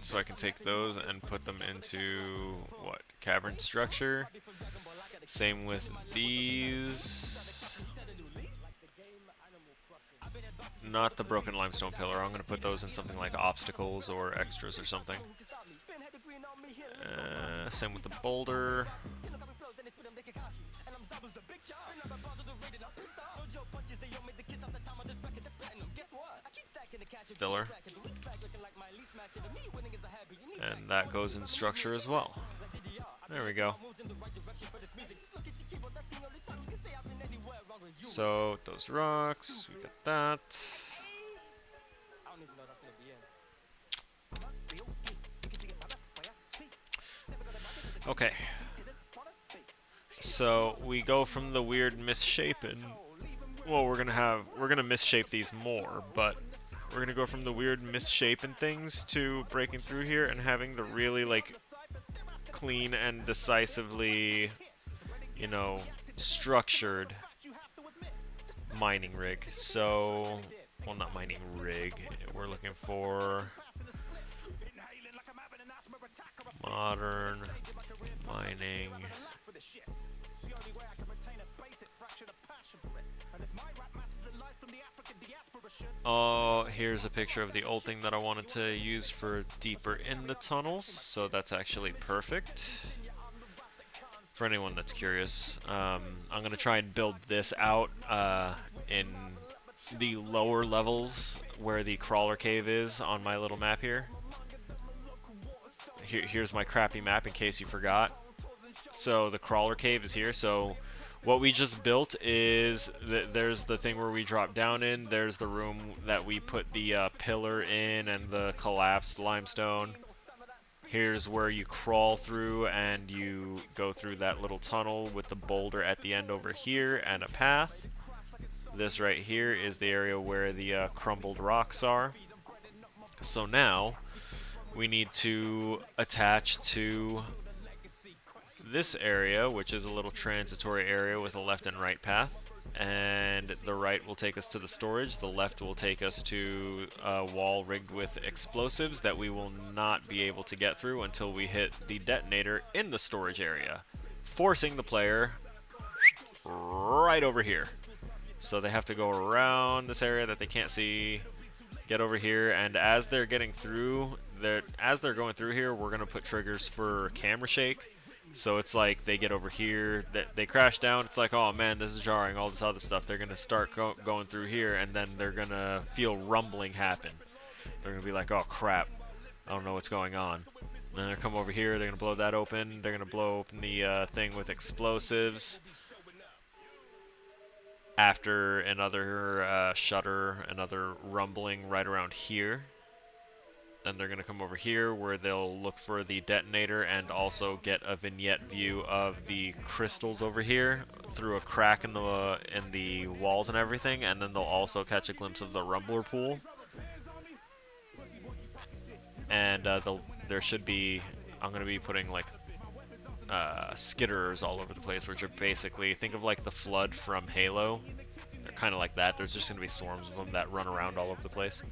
So I can take those and put them into, what, cavern structure. Same with these. Not the broken limestone pillar. I'm going to put those in something like obstacles or extras or something. Same with the boulder. Filler. And that goes in structure as well. There we go. So, those rocks, we got that. Okay. So, we go from the weird misshapen. Well, we're gonna misshape these more, but we're gonna go from the weird misshapen things to breaking through here and having the really, like, clean and decisively, you know, structured mining rig. So, well, not mining rig. We're looking for modern mining. Oh, here's a picture of the old thing that I wanted to use for deeper in the tunnels, so that's actually perfect. For anyone that's curious, I'm going to try and build this out in the lower levels where the crawler cave is on my little map here. Here's my crappy map in case you forgot. So the crawler cave is here, so what we just built is, there's the thing where we drop down in, there's the room that we put the pillar in and the collapsed limestone. Here's where you crawl through and you go through that little tunnel with the boulder at the end over here and a path. This right here is the area where the crumbled rocks are. So now we need to attach to this area, which is a little transitory area with a left and right path, and the right will take us to the storage, the left will take us to a wall rigged with explosives that we will not be able to get through until we hit the detonator in the storage area, forcing the player right over here. So they have to go around this area that they can't see, get over here, and as they're getting through, as they're going through here, we're going to put triggers for camera shake. So it's like they get over here, they crash down, it's like, oh man, this is jarring, all this other stuff. They're going to start going through here, and then they're going to feel rumbling happen. They're going to be like, oh crap, I don't know what's going on. And then they'll come over here, they're going to blow that open, they're going to blow open the thing with explosives. After another shutter, another rumbling right around here. Then they're going to come over here where they'll look for the detonator and also get a vignette view of the crystals over here through a crack in the walls and everything, and then they'll also catch a glimpse of the rumbler pool. And there should be, I'm going to be putting like skitterers all over the place, which are basically, think of like the flood from Halo. They're kind of like that. There's just going to be swarms of them that run around all over the place.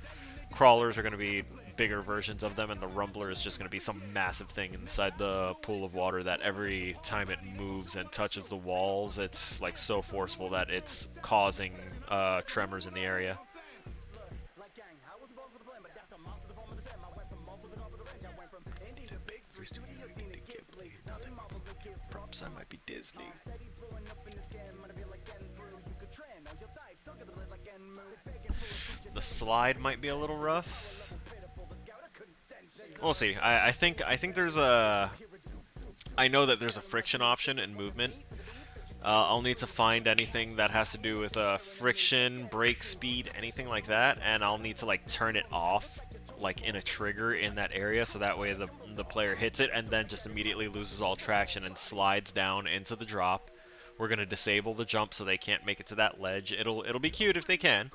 Crawlers are going to be bigger versions of them, and the Rumbler is just going to be some massive thing inside the pool of water that every time it moves and touches the walls, it's like so forceful that it's causing tremors in the area. Props, I might be Disney. The slide might be a little rough. We'll see. I think there's a... I know that there's a friction option in movement. I'll need to find anything that has to do with friction, brake speed, anything like that, and I'll need to like turn it off like in a trigger in that area, so that way the player hits it and then just immediately loses all traction and slides down into the drop. We're gonna disable the jump so they can't make it to that ledge. It'll be cute if they can,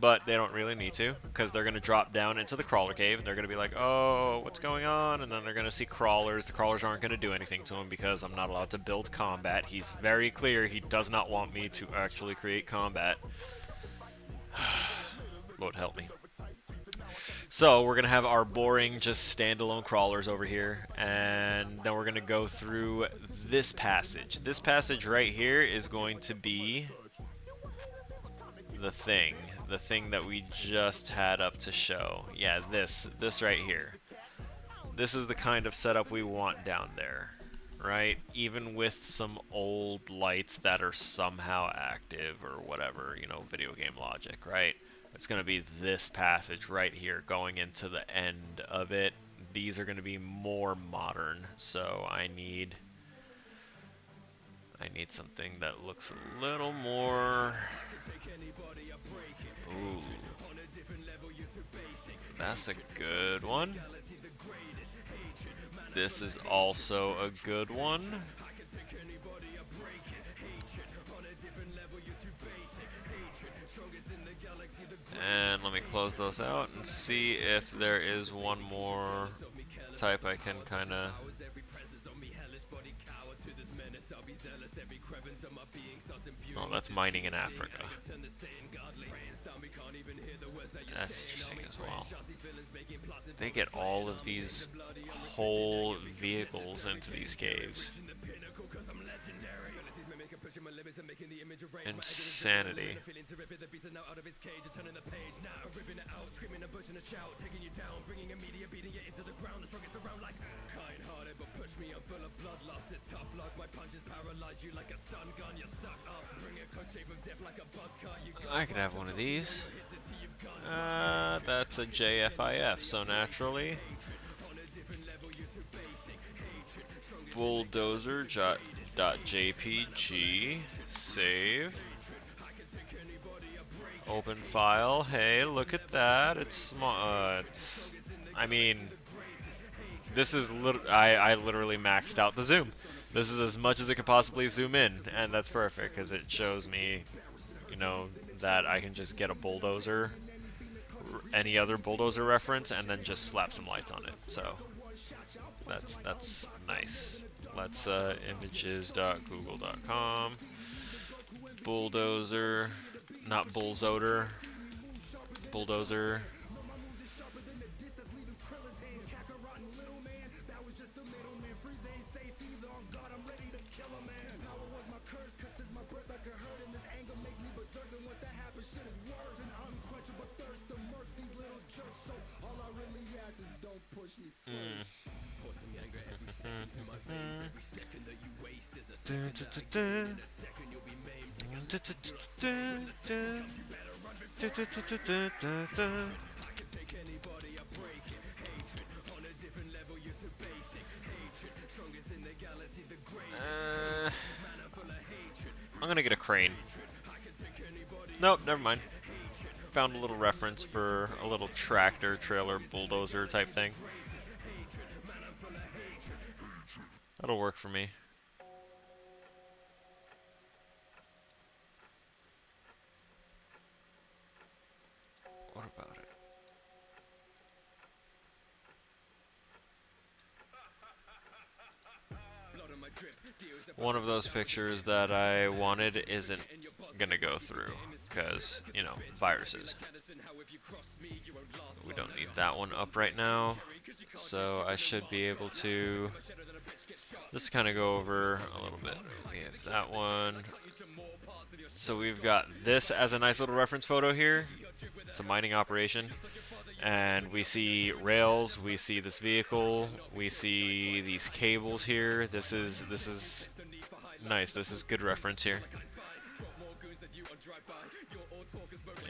but they don't really need to, because they're gonna drop down into the crawler cave and they're gonna be like, oh, what's going on? And then they're gonna see crawlers. The crawlers aren't gonna do anything to them because I'm not allowed to build combat. He's very clear he does not want me to actually create combat. Lord help me. So we're going to have our boring, just standalone crawlers over here, and then we're going to go through this passage. This passage right here is going to be the thing that we just had up to show. Yeah, this right here. This is the kind of setup we want down there, right? Even with some old lights that are somehow active or whatever, you know, video game logic, right? It's going to be this passage right here going into the end of it. These are going to be more modern, so I need something that looks a little more... Ooh. That's a good one. This is also a good one. And let me close those out and see if there is one more type I can kind of... Oh, that's mining in Africa. That's interesting as well. They get all of these whole vehicles into these caves. Insanity. I could have one of these. That's a JFIF, so naturally. Bulldozer.jpg. Save. Open file. Hey, look at that. It's small. I mean, this is I literally maxed out the zoom. This is as much as it could possibly zoom in, and that's perfect because it shows me, you know, that I can just get a bulldozer, any other bulldozer reference, and then just slap some lights on it. So that's nice. Let's images.google.com. Bulldozer, not bullzoder. Bulldozer. I'm gonna get a crane. Nope, never mind. Found a little reference for a little tractor, trailer, bulldozer type thing. That'll work for me. What about it? Blood on my one of those pictures that I wanted isn't gonna go through because, you know, viruses. We don't need that one up right now, so I should be able to just kind of go over a little bit. We have that one. So we've got this as a nice little reference photo here. It's a mining operation. And we see rails, we see this vehicle, we see these cables here. This is nice. This is good reference here.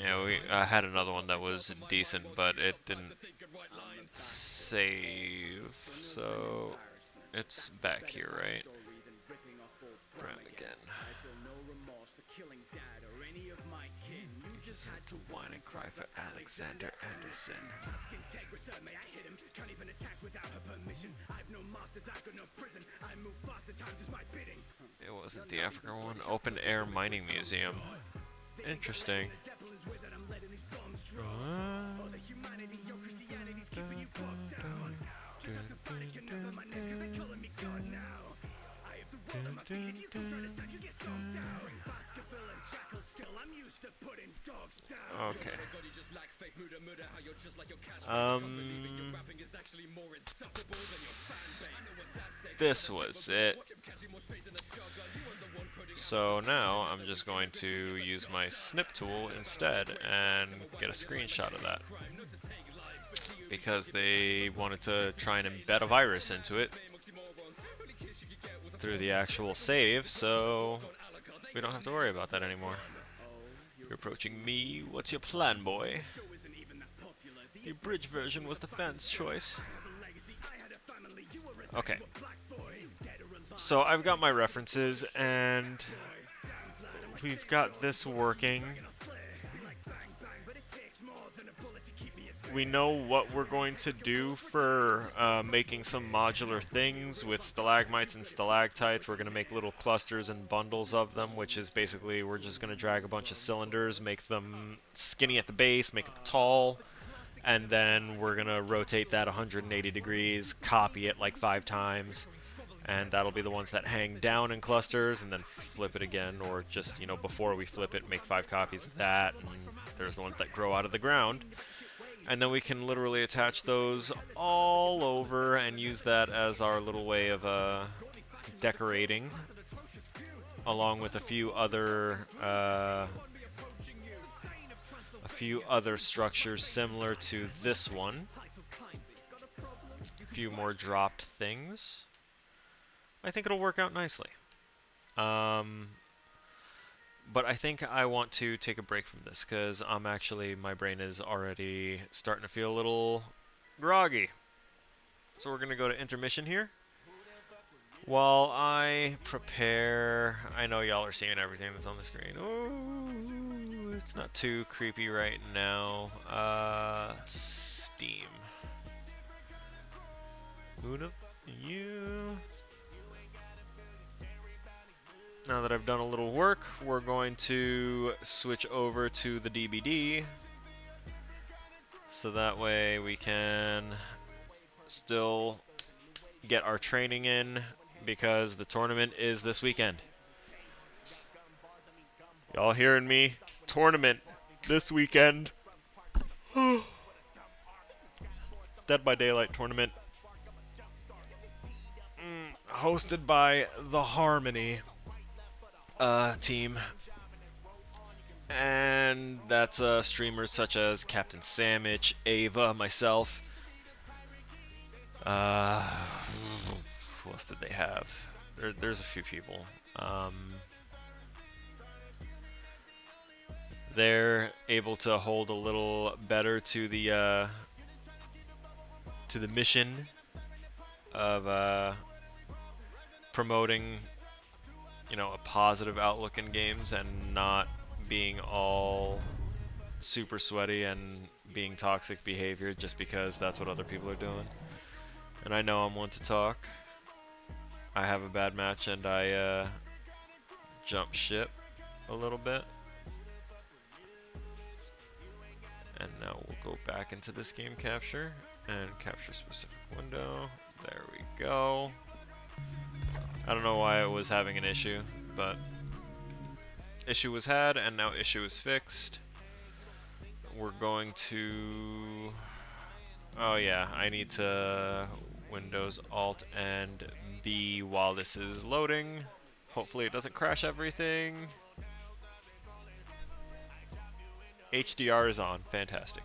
Yeah, I had another one that was decent, but it didn't save. So it's back here, right? Grab again. To whine and cry for Alexander Anderson. It wasn't the African one. Open air mining museum. Interesting. Okay. This was it. So now I'm just going to use my snip tool instead and get a screenshot of that. Because they wanted to try and embed a virus into it through the actual save, so we don't have to worry about that anymore. You're approaching me. What's your plan, boy? The bridge version was the fan's choice. Okay. So I've got my references, and we've got this working. We know what we're going to do for making some modular things with stalagmites and stalactites. We're going to make little clusters and bundles of them, which is basically we're just going to drag a bunch of cylinders, make them skinny at the base, make them tall, and then we're going to rotate that 180 degrees, copy it like 5 times, and that'll be the ones that hang down in clusters, and then flip it again, or just, you know, before we flip it, make 5 copies of that, and there's the ones that grow out of the ground. And then we can literally attach those all over and use that as our little way of decorating, along with a few other structures similar to this one. A few more dropped things. I think it'll work out nicely. But I think I want to take a break from this because my brain is already starting to feel a little groggy. So we're going to go to intermission here. While I prepare, I know y'all are seeing everything that's on the screen. Oh, it's not too creepy right now. Steam. Boot up you. Now that I've done a little work, we're going to switch over to the DBD, so that way we can still get our training in, because the tournament is this weekend. Y'all hearing me? Tournament this weekend. Dead by Daylight tournament. Hosted by the Harmony team, and that's streamers such as Captain Sandwich, Ava, myself. Who else did they have? There's a few people. They're able to hold a little better to the mission of promoting, you know, a positive outlook in games and not being all super sweaty and being toxic behavior just because that's what other people are doing. And I know I'm one to talk. I have a bad match and I jump ship a little bit. And now we'll go back into this game capture and capture specific window. There we go. I don't know why it was having an issue, but issue was had, and now issue is fixed. We're going to... Oh yeah, I need to Windows Alt and B while this is loading. Hopefully it doesn't crash everything. HDR is on. Fantastic.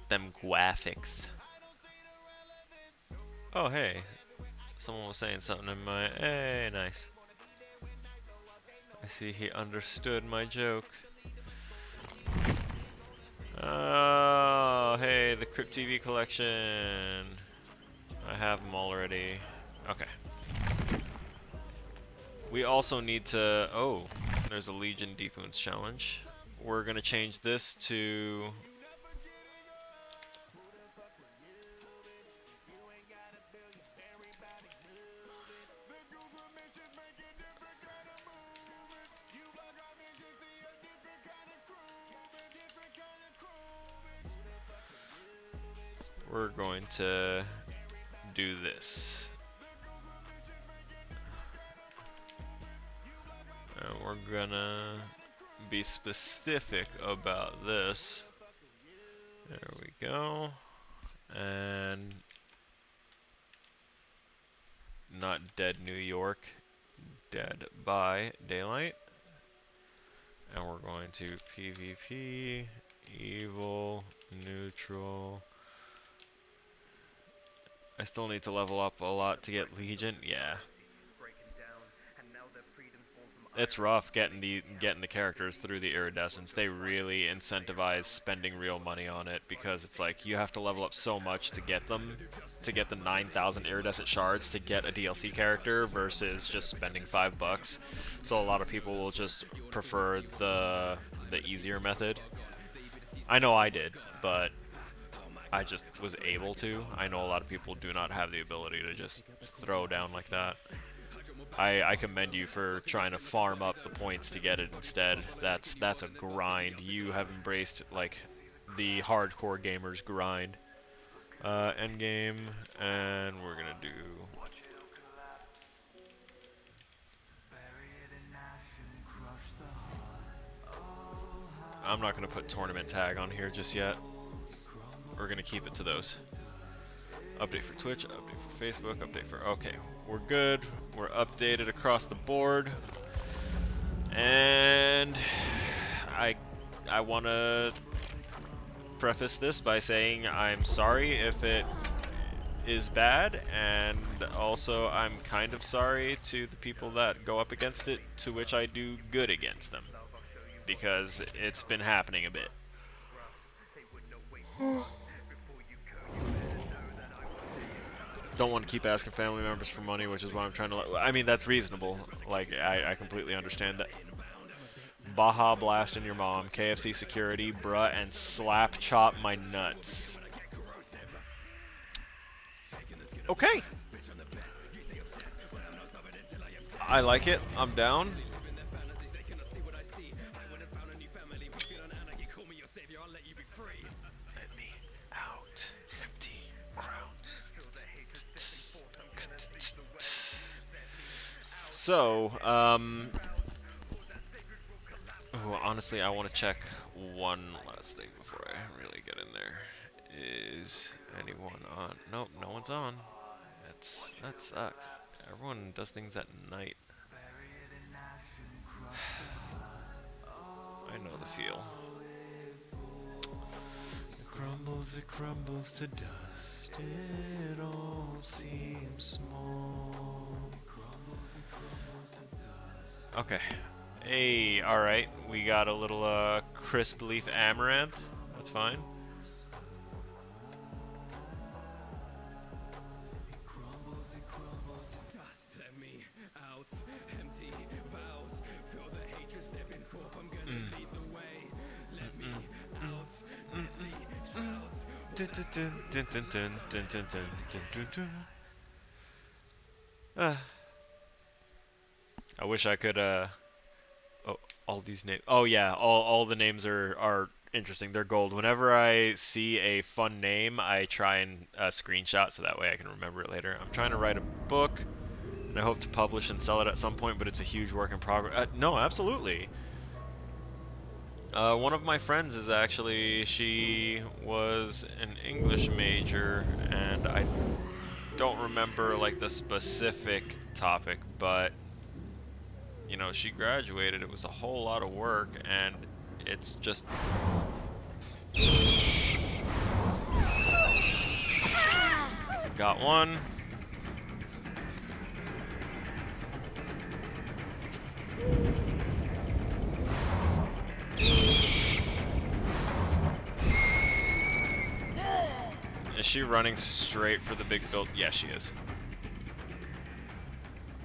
Them graphics. Oh, hey. Someone was saying something in my... Hey, nice. I see he understood my joke. Oh, hey, the Crypt TV collection. I have them already. Okay. We also need to... Oh, there's a Legion Deep Wounds challenge. We're going to change this to... We're going to do this. And we're gonna be specific about this. There we go. And not Dead New York, Dead by Daylight. And we're going to PvP, evil, neutral. I still need to level up a lot to get Legion. Yeah. It's rough getting the characters through the iridescence. They really incentivize spending real money on it because it's like you have to level up so much to get them, to get the 9,000 iridescent shards to get a DLC character versus just spending $5. So a lot of people will just prefer the easier method. I know I did, but I just was able to. I know a lot of people do not have the ability to just throw down like that. I commend you for trying to farm up the points to get it instead. That's a grind. You have embraced like the hardcore gamers grind. Endgame, and we're gonna do. I'm not gonna put tournament tag on here just yet. We're gonna keep it to those. Update for Twitch, update for Facebook, update for... Okay, we're good. We're updated across the board. And I want to preface this by saying I'm sorry if it is bad, and also I'm kind of sorry to the people that go up against it, to which I do good against them. Because it's been happening a bit. Don't want to keep asking family members for money, which is why I'm trying to... I mean, that's reasonable. Like, I completely understand that. Baja Blast in your mom, KFC security, bruh, and slap chop my nuts. Okay. I like it. I'm down. Let me out. Empty crowns. So, honestly, I want to check one last thing before I really get in there. Is anyone on? Nope, no one's on. That sucks. Everyone does things at night. I know the feel. It crumbles to dust. It all seems small. Okay. Hey, alright. We got a little crisp leaf amaranth. That's fine. I wish I could oh, all these names. Oh yeah, all the names are interesting. They're gold. Whenever I see a fun name, I try and screenshot so that way I can remember it later. I'm trying to write a book, and I hope to publish and sell it at some point, but it's a huge work in progress. No, absolutely. One of my friends is actually, she was an English major, and I don't remember like the specific topic, but you know, she graduated. It was a whole lot of work, and it's just got one. Is she running straight for the big build? Yeah, she is.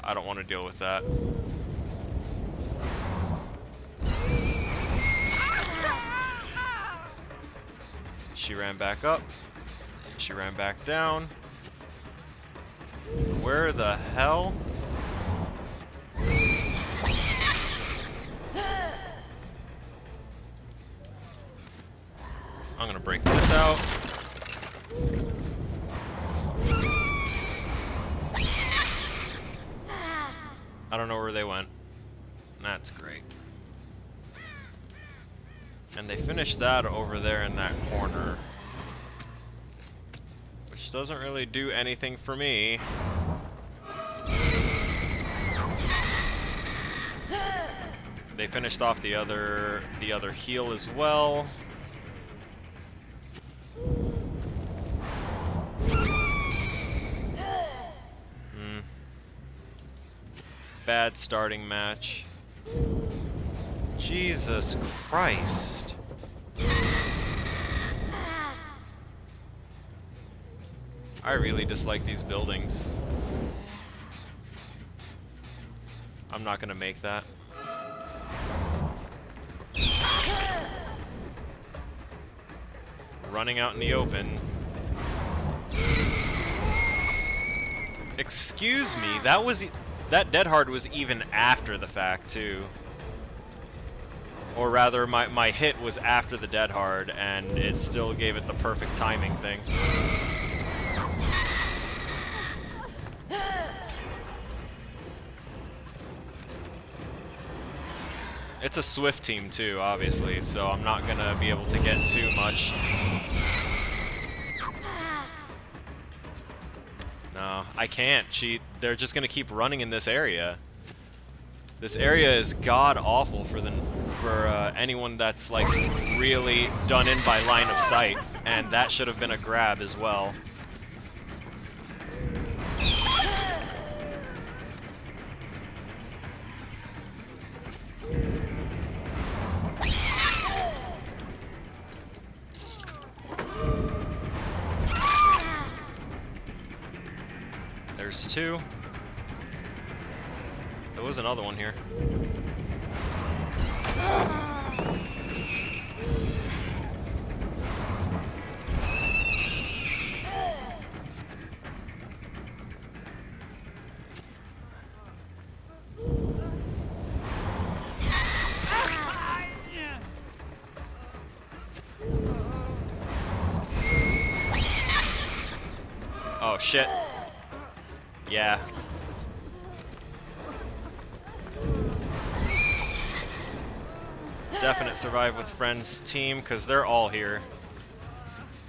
I don't want to deal with that. She ran back up. She ran back down. Where the hell? I'm gonna break this out. I don't know where they went. That's great. And they finished that over there in that corner, which doesn't really do anything for me. They finished off the other heal as well. Bad starting match. Jesus Christ. I really dislike these buildings. I'm not gonna make that. Running out in the open. Excuse me, that dead hard was even after the fact too. Or rather, my hit was after the dead hard, and it still gave it the perfect timing thing. It's a swift team too, obviously, so I'm not gonna be able to get too much. No, I can't. They're just gonna keep running in this area. This area is god awful for anyone that's like really done in by line of sight, and that should have been a grab as well. There's two. There was another one here. Oh shit. Yeah. Definite survive with friends team, because they're all here.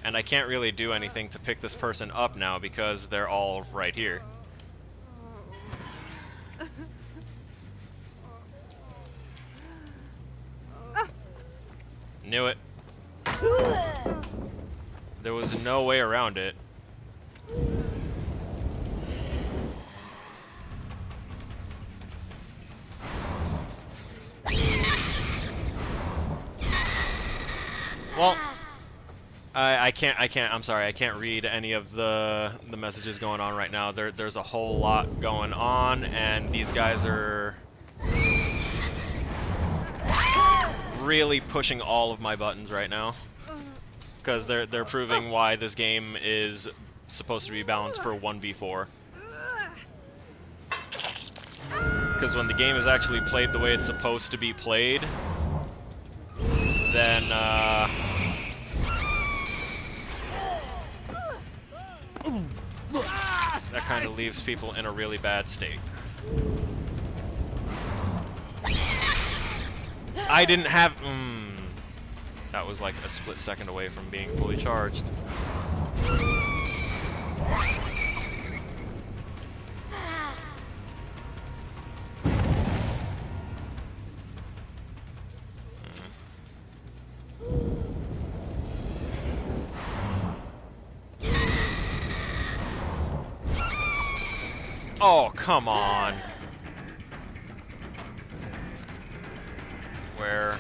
And I can't really do anything to pick this person up now because they're all right here. Knew it. There was no way around it. Well, I'm sorry, I can't read any of the messages going on right now. There's a whole lot going on, and these guys are really pushing all of my buttons right now. Because they're proving why this game is supposed to be balanced for 1v4. Because when the game is actually played the way it's supposed to be played, then, That kind of leaves people in a really bad state. I didn't have... that was like a split second away from being fully charged. Oh, come on. Where?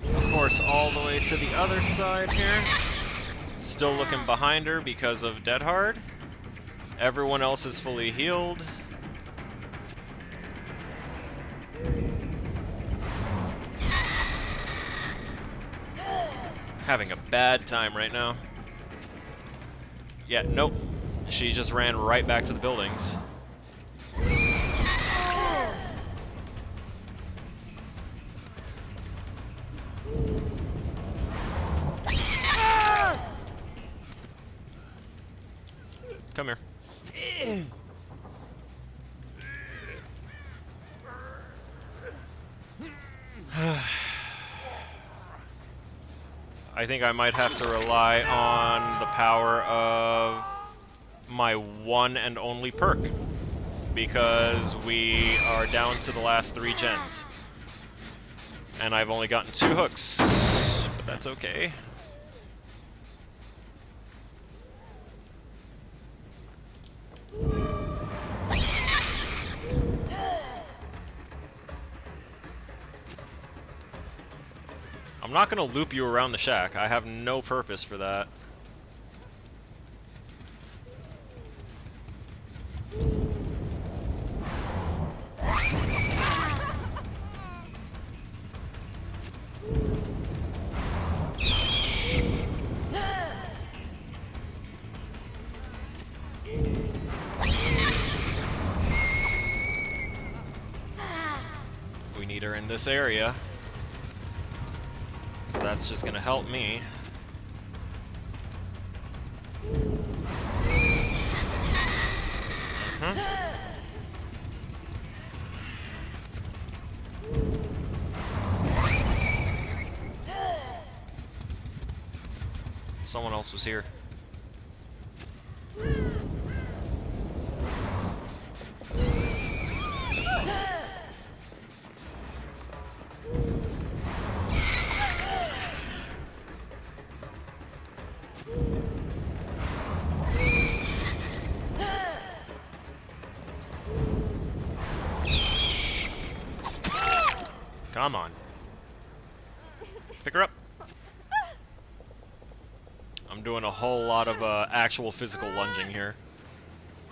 Of course, all the way to the other side here. Still looking behind her because of Dead Hard. Everyone else is fully healed. Having a bad time right now. Yeah, nope. She just ran right back to the buildings. Come here. I think I might have to rely on the power of my one and only perk, because we are down to the last 3 gens. And I've only gotten 2 hooks, but that's okay. I'm not gonna loop you around the shack. I have no purpose for that. We need her in this area. So that's just gonna help me. Someone else was here. Come on. Pick her up. I'm doing a whole lot of actual physical lunging here.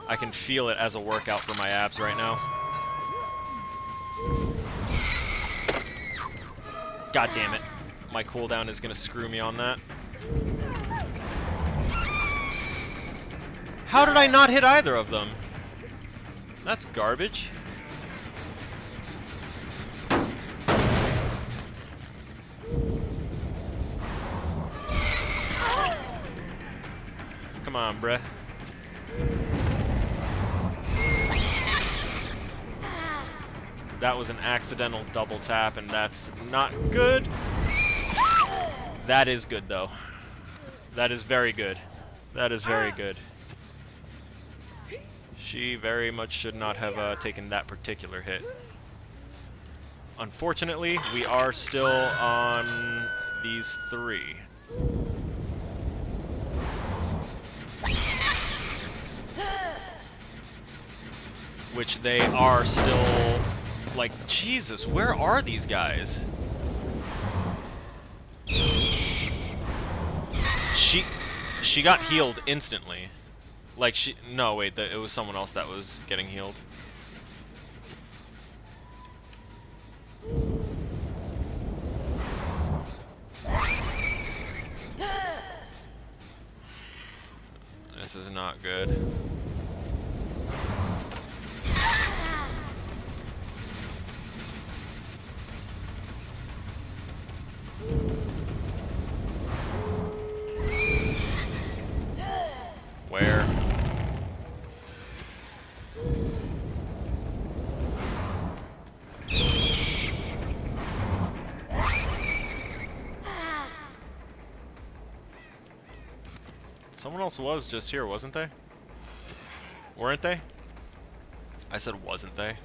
I can feel it as a workout for my abs right now. God damn it. My cooldown is gonna screw me on that. How did I not hit either of them? That's garbage. Come on, bruh. That was an accidental double tap, and that's not good. That is good, though. That is very good. That is very good. She very much should not have taken that particular hit. Unfortunately, we are still on these 3. Which they are still... Like, Jesus, where are these guys? She got healed instantly. Like, no, wait, it was someone else that was getting healed. This is not good. Someone else was just here, wasn't they? Weren't they? I said wasn't they?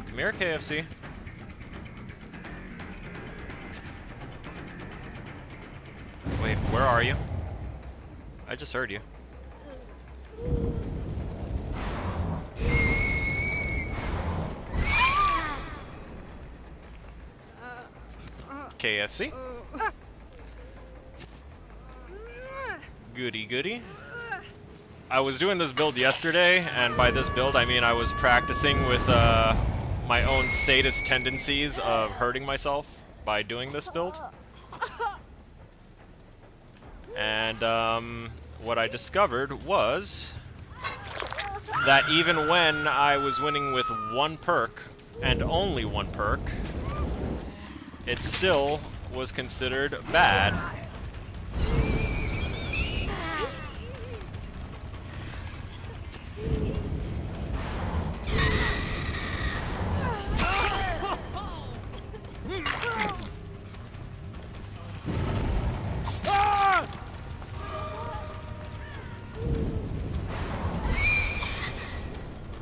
Come here, KFC. Wait, where are you? I just heard you. KFC? Goody goody. I was doing this build yesterday, and by this build I mean I was practicing with my own sadist tendencies of hurting myself by doing this build. And what I discovered was that even when I was winning with one perk, and only one perk, it still was considered bad.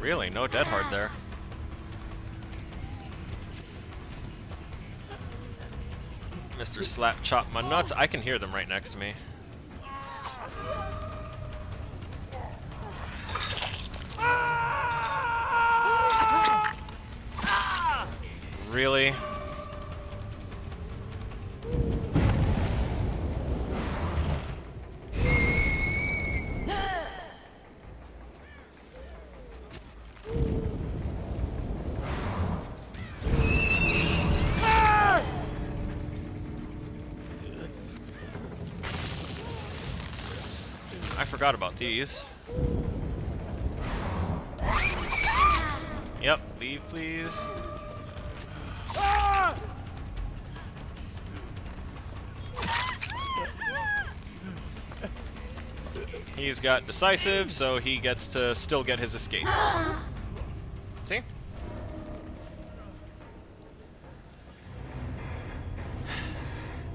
Really, no dead hard there. Mr. Slap Chop My Nuts. I can hear them right next to me. Really? I forgot about these. Yep, leave please. He's got decisive, so he gets to still get his escape. See?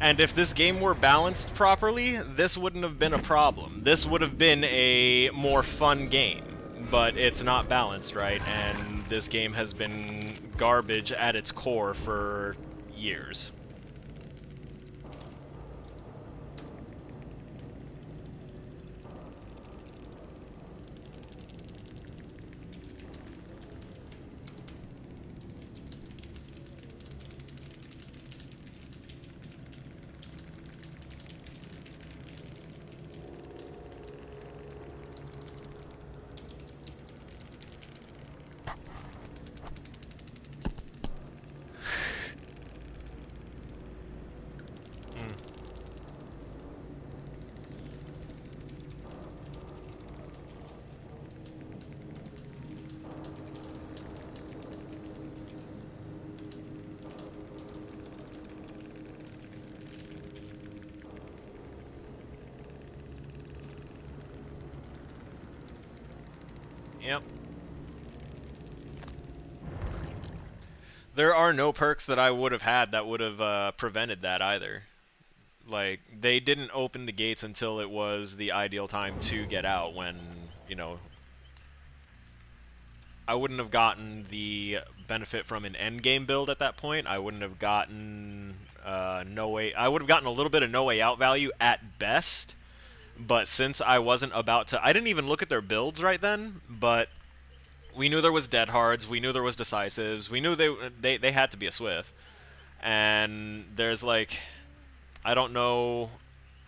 And if this game were balanced properly, this wouldn't have been a problem. This would have been a more fun game. But it's not balanced right, and this game has been garbage at its core for years. Yep. There are no perks that I would have had that would have prevented that either. Like, they didn't open the gates until it was the ideal time to get out when, you know, I wouldn't have gotten the benefit from an endgame build at that point. I wouldn't have gotten no way... I would have gotten a little bit of no way out value at best. But since I wasn't about to... I didn't even look at their builds right then, but we knew there was dead hards, we knew there was decisives, we knew they had to be a swift. And there's like... I don't know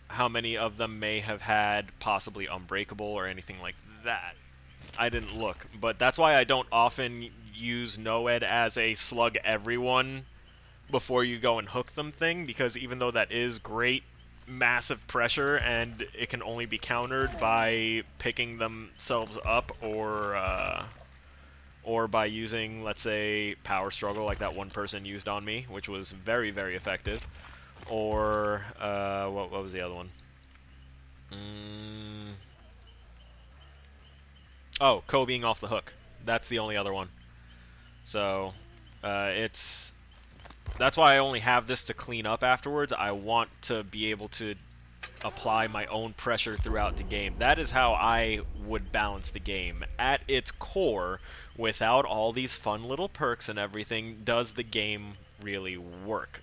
how many of them may have had possibly unbreakable or anything like that. I didn't look, but that's why I don't often use NOED as a slug everyone before you go and hook them thing, because even though that is great massive pressure and it can only be countered by picking themselves up or or by using, let's say, power struggle like that one person used on me, which was very, very effective, or what was the other one? Oh, Ko being off the hook. That's the only other one. So that's why I only have this to clean up afterwards. I want to be able to apply my own pressure throughout the game. That is how I would balance the game. At its core, without all these fun little perks and everything, does the game really work?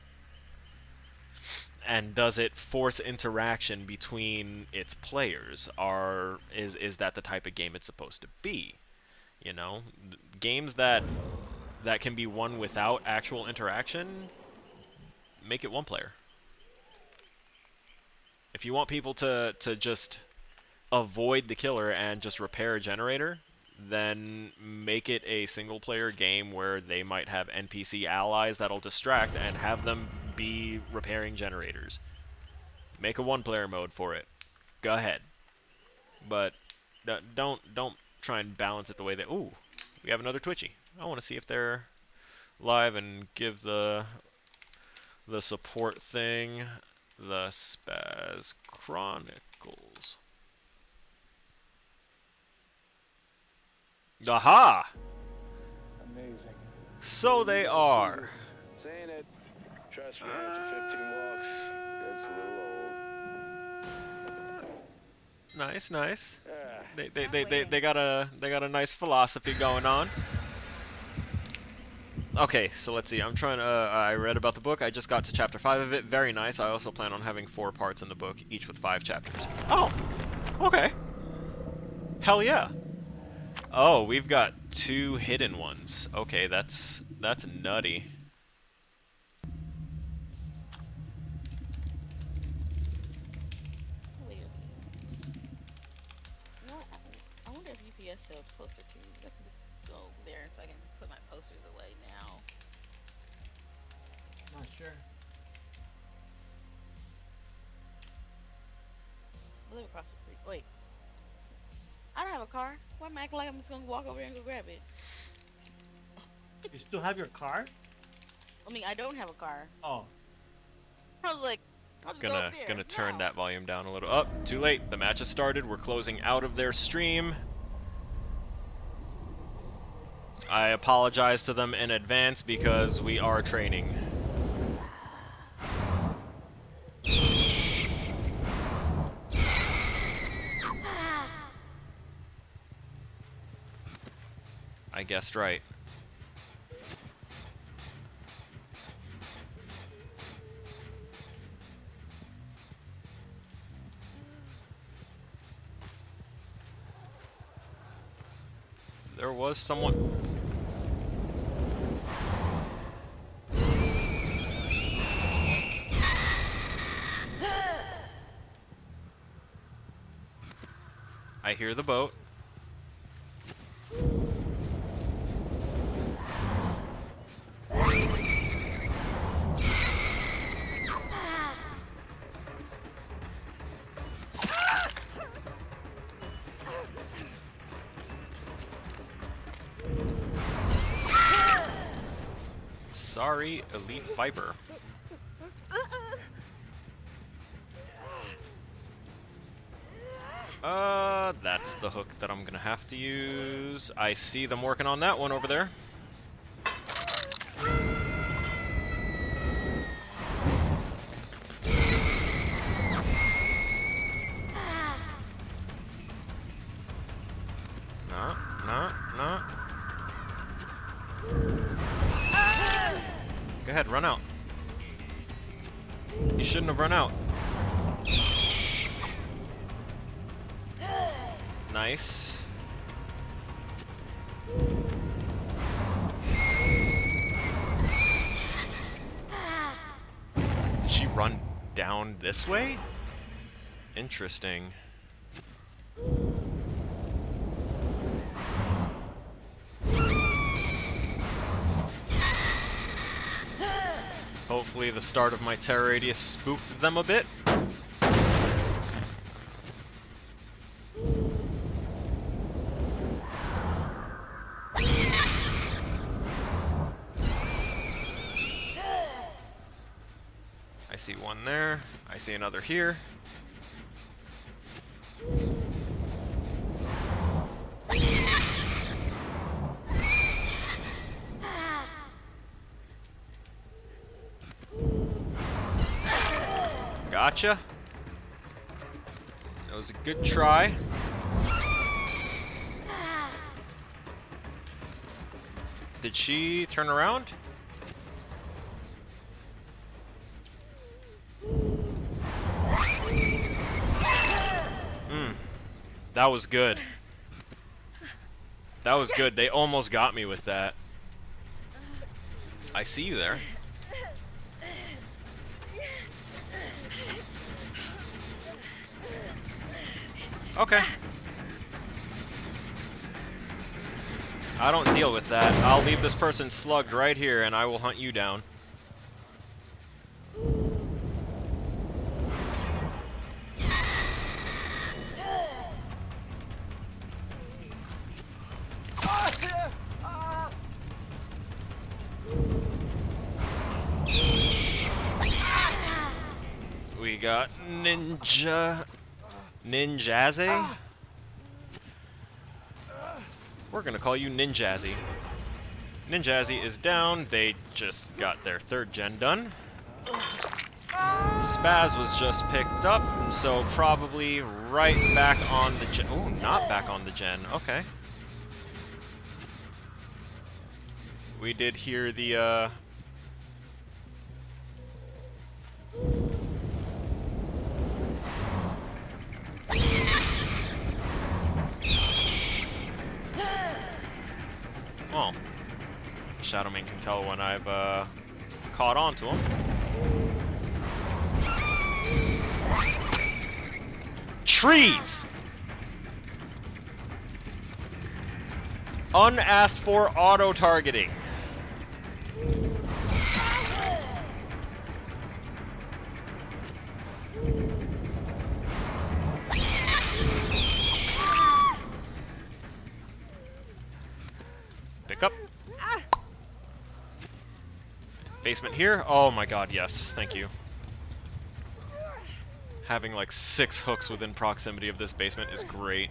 And does it force interaction between its players? Is that the type of game it's supposed to be? You know, games that can be won without actual interaction, make it one player. If you want people to just avoid the killer and just repair a generator, then make it a single-player game where they might have NPC allies that'll distract and have them be repairing generators. Make a one-player mode for it. Go ahead. But don't try and balance it the way that... Ooh, we have another Twitchy. I want to see if they're live and give the support thing... The Spaz Chronicles. Aha! Amazing. So they are. Saying it. Trust me, after 15 walks, it's a little old. Nice, nice. Yeah. They got a nice philosophy going on. Okay, so let's see. I'm trying to. I read about the book. I just got to chapter 5 of it. Very nice. I also plan on having 4 parts in the book, each with 5 chapters. Oh, okay. Hell yeah. Oh, we've got 2 hidden ones. Okay, that's nutty. Wait a minute. You know what? I wonder if UPS sells poster too. I can just go over there so I can put my posters away now. Not sure. I live across the street. Wait. I don't have a car. Why am I acting like I'm just gonna walk over here and go grab it? You still have your car? I mean, I don't have a car. Oh. I was like, I'll just go over there. Gonna turn No. that volume down a little. Oh, too late. The match has started. We're closing out of their stream. I apologize to them in advance because we are training. I guessed right. There was someone... I hear the boat. Sorry, Elite Viper. That's the hook that I'm gonna have to use. I see them working on that one over there. No. Go ahead, run out. You shouldn't have run out. Nice. Did she run down this way? Interesting. Hopefully the start of my terror radius spooked them a bit. see one there. I see another here. Gotcha. That was a good try. Did she turn around? That was good. That was good. They almost got me with that. I see you there. Okay. I don't deal with that. I'll leave this person slugged right here and I will hunt you down. We got Ninjazzy? We're gonna call you Ninjazzy. Ninjazzy is down. They just got their 3rd gen done. Spaz was just picked up, so probably right back on the gen. Oh, not back on the gen. Okay. We did hear the, Oh. Shadowman can tell when I've, caught on to him. Trees! Unasked for auto-targeting. Pick up. Basement here? Oh my god, yes. Thank you. Having like 6 hooks within proximity of this basement is great.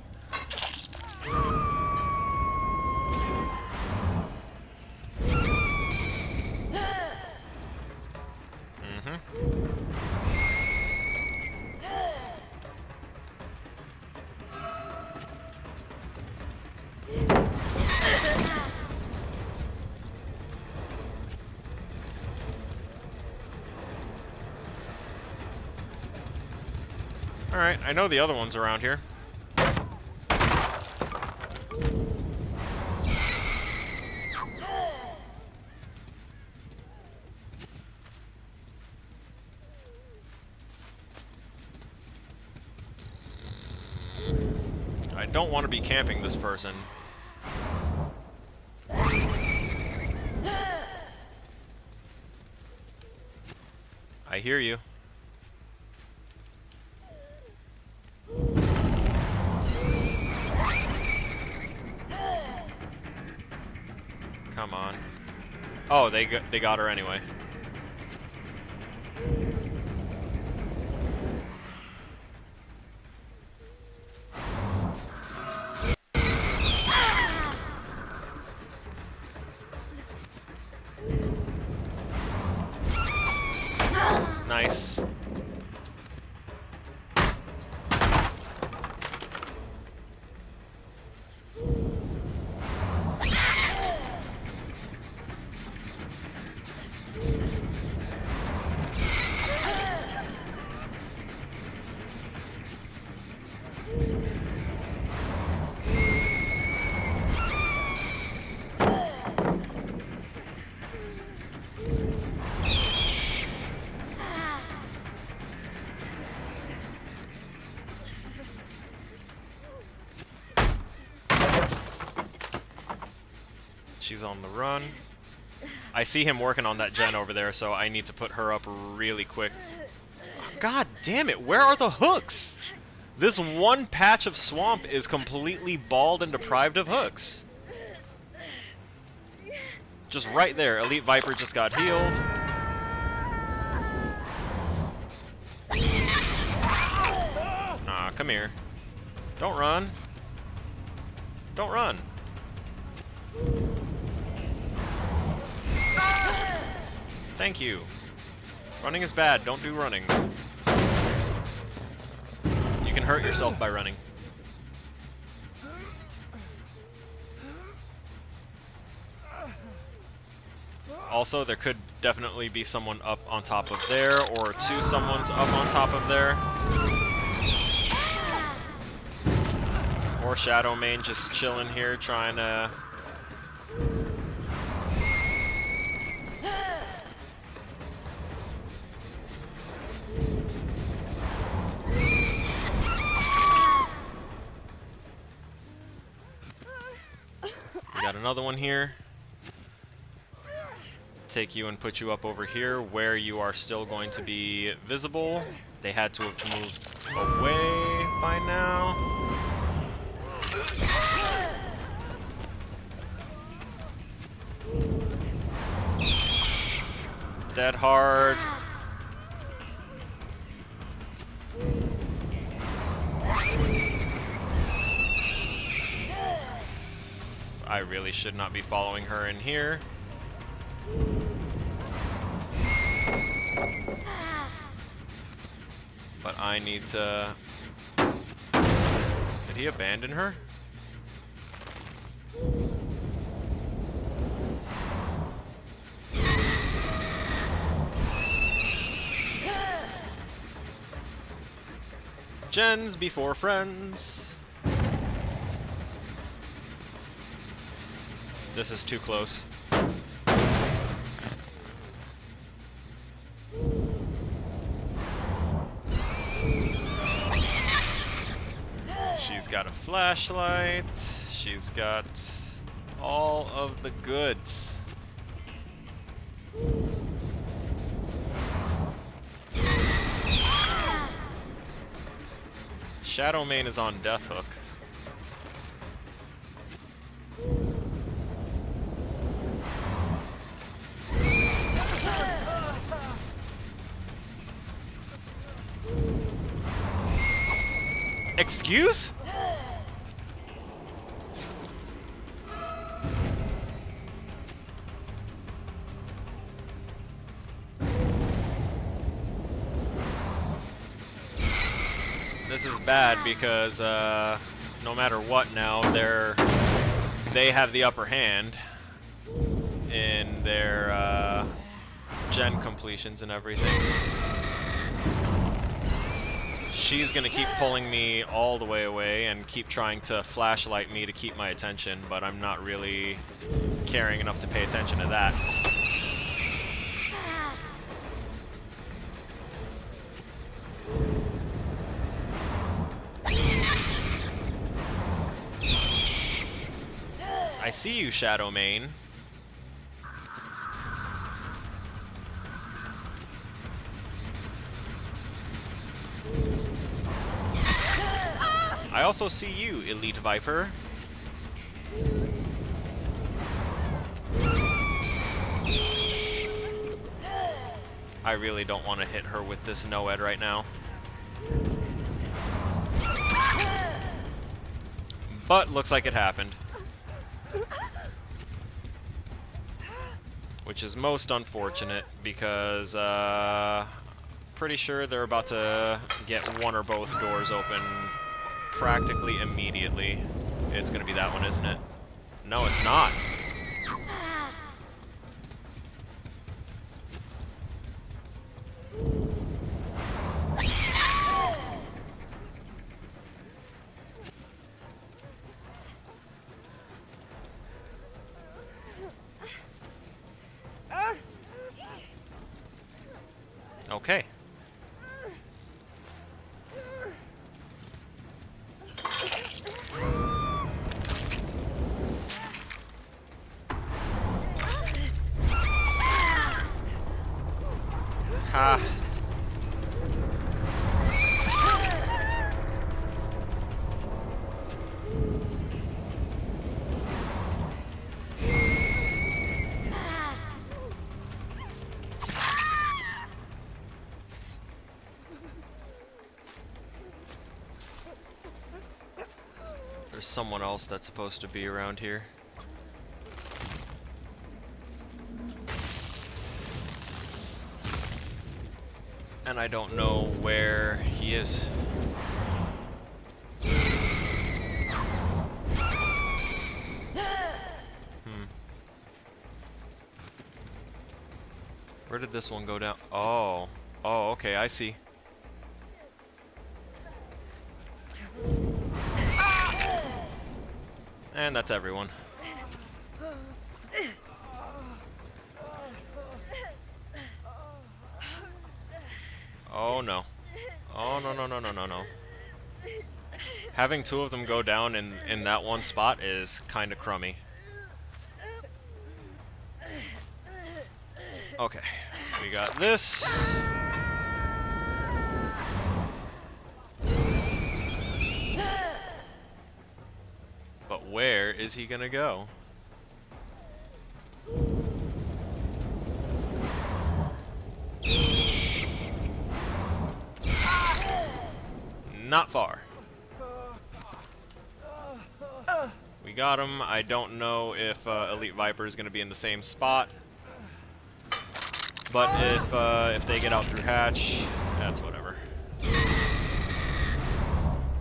Alright, I know the other one's around here. I don't want to be camping this person. I hear you. Come on. Oh, they got her anyway. Nice. She's on the run. I see him working on that gen over there, so I need to put her up really quick. God damn it, where are the hooks? This one patch of swamp is completely bald and deprived of hooks. Just right there. Elite Viper just got healed. Come here. Don't run. Don't run. Thank you. Running is bad. Don't do running. You can hurt yourself by running. Also, there could definitely be someone up on top of there, or two someone's up on top of there. Or Shadow Main just chilling here, trying to... We got another one here. Take you and put you up over here where you are still going to be visible. They had to have moved away by now. Dead hard. I really should not be following her in here. But I need to... Did he abandon her? Gens before friends. This is too close. She's got a flashlight. She's got all of the goods. Shadow Main is on Death Hook. Excuse? This is bad because no matter what now, they have the upper hand in their gen completions and everything. She's gonna keep pulling me all the way away and keep trying to flashlight me to keep my attention, but I'm not really caring enough to pay attention to that. I see you, Shadow Main. I also see you, Elite Viper. I really don't want to hit her with this NOED right now. But looks like it happened. Which is most unfortunate because pretty sure they're about to get one or both doors open practically immediately. It's gonna be that one, isn't it? No, it's not. Okay. Ha. There's someone else that's supposed to be around here. And I don't know where he is. Where did this one go down? Oh. Oh, okay, I see. And that's everyone. Oh no. Oh no no no no no no. Having two of them go down in that one spot is kind of crummy. Okay, we got this. But where is he gonna go? Not far. We got him. I don't know if Elite Viper is gonna be in the same spot. But if they get out through hatch, that's whatever.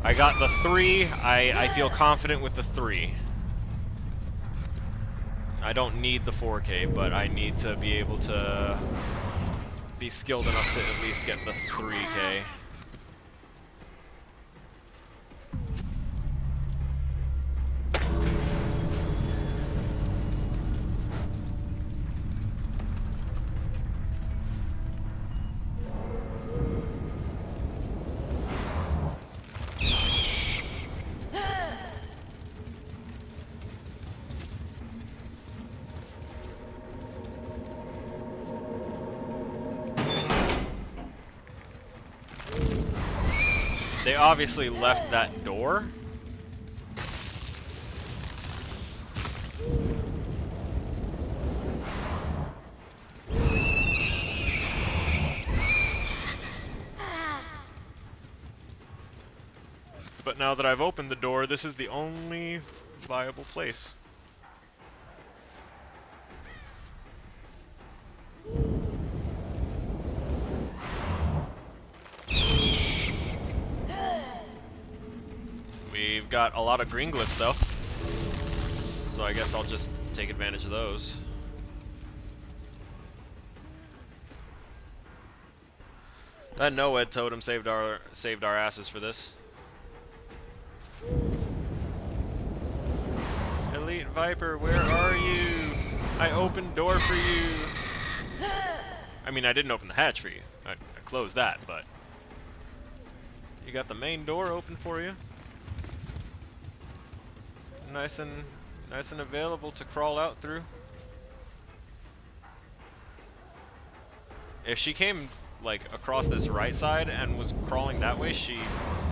I got the 3. I feel confident with the 3. I don't need the 4K, but I need to be able to be skilled enough to at least get the 3K. They obviously left that door. But now that I've opened the door, this is the only viable place. We've got a lot of green glyphs though, so I guess I'll just take advantage of those. That NOED totem saved our asses for this. Elite Viper, where are you? I opened door for you. I mean, I didn't open the hatch for you. I closed that, but you got the main door open for you. Nice and available to crawl out through. If she came like across this right side and was crawling that way, she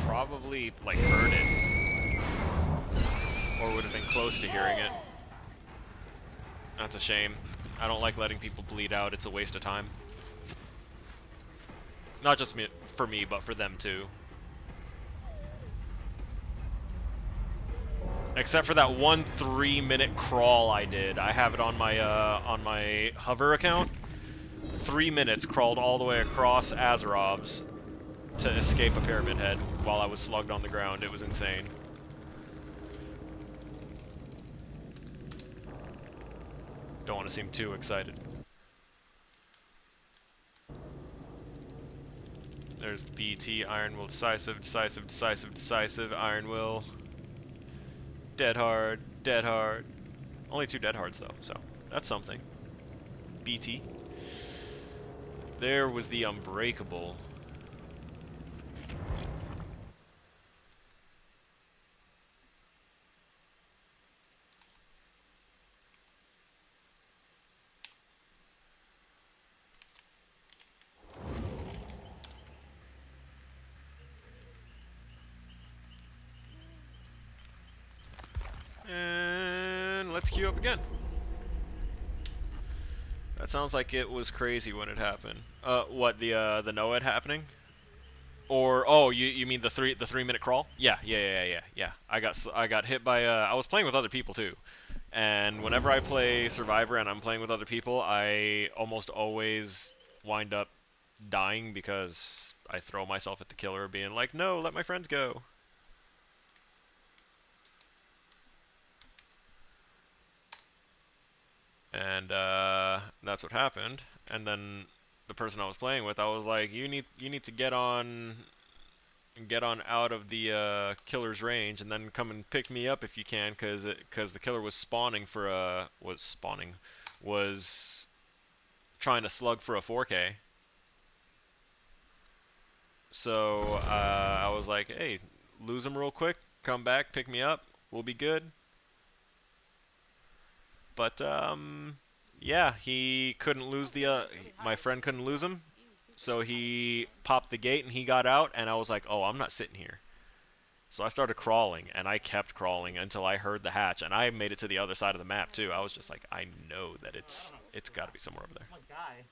probably like heard it, or would have been close to hearing it. That's a shame. I don't like letting people bleed out. It's a waste of time. Not just for me, but for them too. Except for that one 3-minute crawl I did. I have it on my hover account. 3 minutes crawled all the way across Azerov's to escape a pyramid head while I was slugged on the ground. It was insane. Don't want to seem too excited. There's the BT, Iron Will, Decisive, Decisive, Decisive, Decisive, Iron Will. Dead hard, dead hard. Only 2 dead hards though, so that's something. BT. There was the Unbreakable. And let's queue up again. That sounds like it was crazy when it happened. What, the NOED happening? Or oh, you mean the 3 minute crawl? Yeah. I got hit by I was playing with other people too. And whenever I play Survivor and I'm playing with other people, I almost always wind up dying because I throw myself at the killer being like, "No, let my friends go." And that's what happened. And then the person I was playing with, I was like, "You need to get on out of the killer's range, and then come and pick me up if you can, because the killer was spawning for a was trying to slug for a 4K." So I was like, "Hey, lose him real quick, come back, pick me up, we'll be good." But yeah, he couldn't lose the my friend couldn't lose him. So he popped the gate and he got out, and I was like, "Oh, I'm not sitting here." So I started crawling, and I kept crawling until I heard the hatch, and I made it to the other side of the map too. I was just like, I know that it's got to be somewhere over there. I'm a guy.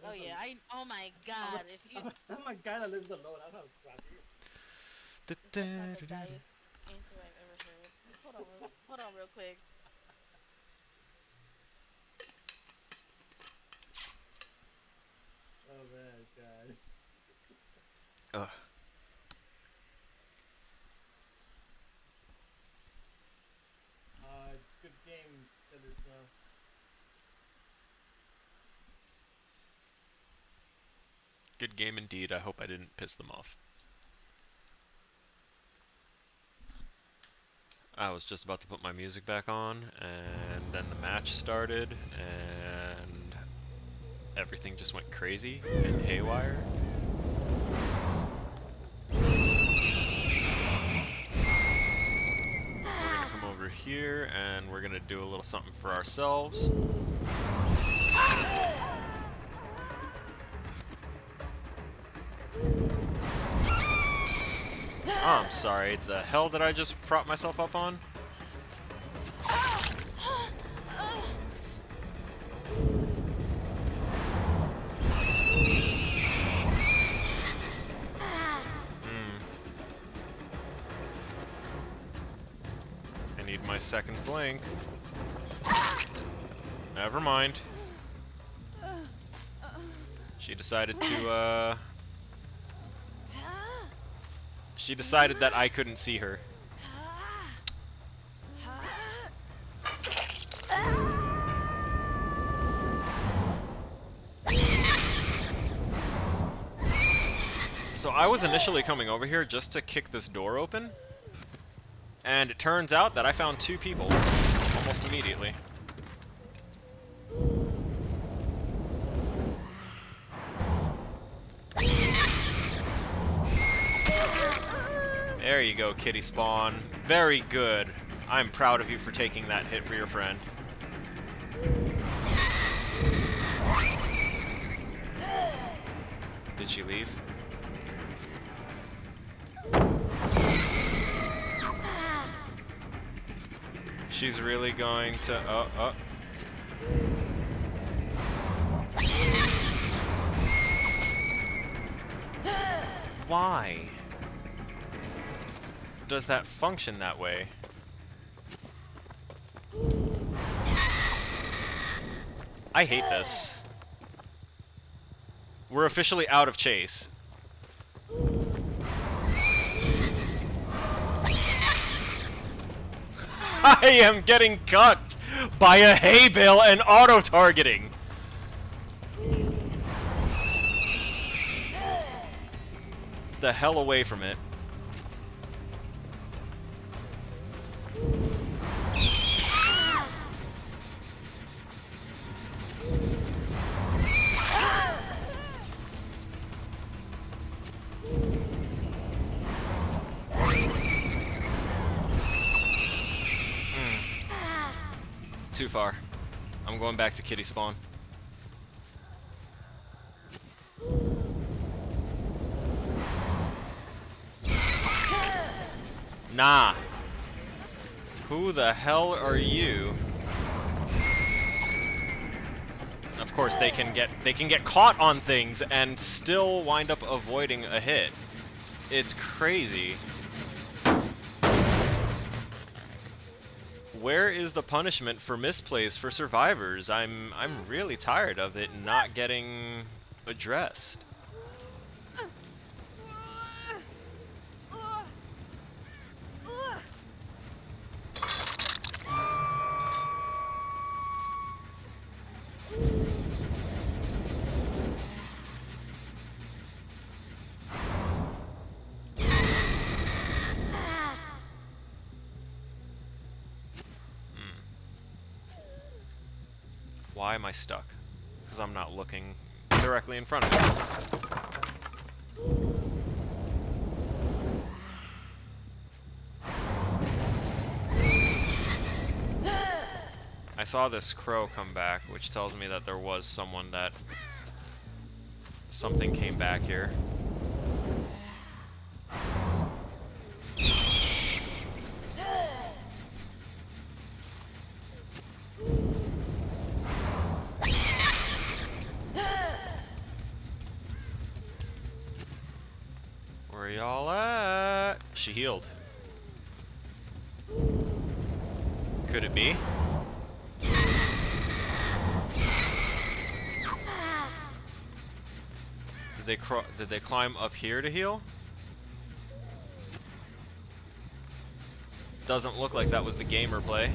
Oh yeah, oh my god, if you... I'm a guy that lives alone. I don't have crafty. That's not the diest answer I've ever heard. Hold on real quick. Oh man, God. Ugh. Good game, Feather Snow. Good game indeed. I hope I didn't piss them off. I was just about to put my music back on, and then the match started, and everything just went crazy and haywire. We're gonna come over here, and we're gonna do a little something for ourselves. Oh, I'm sorry. The hell did I just prop myself up on? I need my second blink. Never mind. She decided to, She decided that I couldn't see her. So I was initially coming over here just to kick this door open, and it turns out that I found two people almost immediately. There you go, kitty spawn. Very good. I'm proud of you for taking that hit for your friend. Did she leave? She's really going to... Oh. Why does that function that way? I hate this. We're officially out of chase. I am getting cucked by a hay bale and auto-targeting. The hell away from it. Too far. I'm going back to kitty spawn. Nah. Who the hell are you? Of course, they can get caught on things and still wind up avoiding a hit. It's crazy. Where is the punishment for misplays for survivors? I'm really tired of it not getting addressed. Why am I stuck? Because I'm not looking directly in front of me. I saw this crow come back, which tells me that there was someone that... something came back here. Where y'all at? She healed. Could it be? Did they climb up here to heal? Doesn't look like that was the gamer play.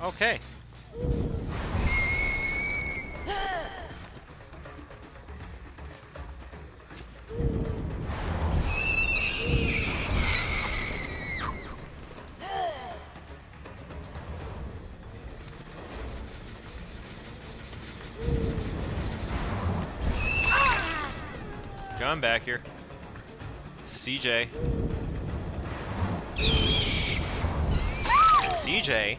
Okay. Come back here. CJ. CJ.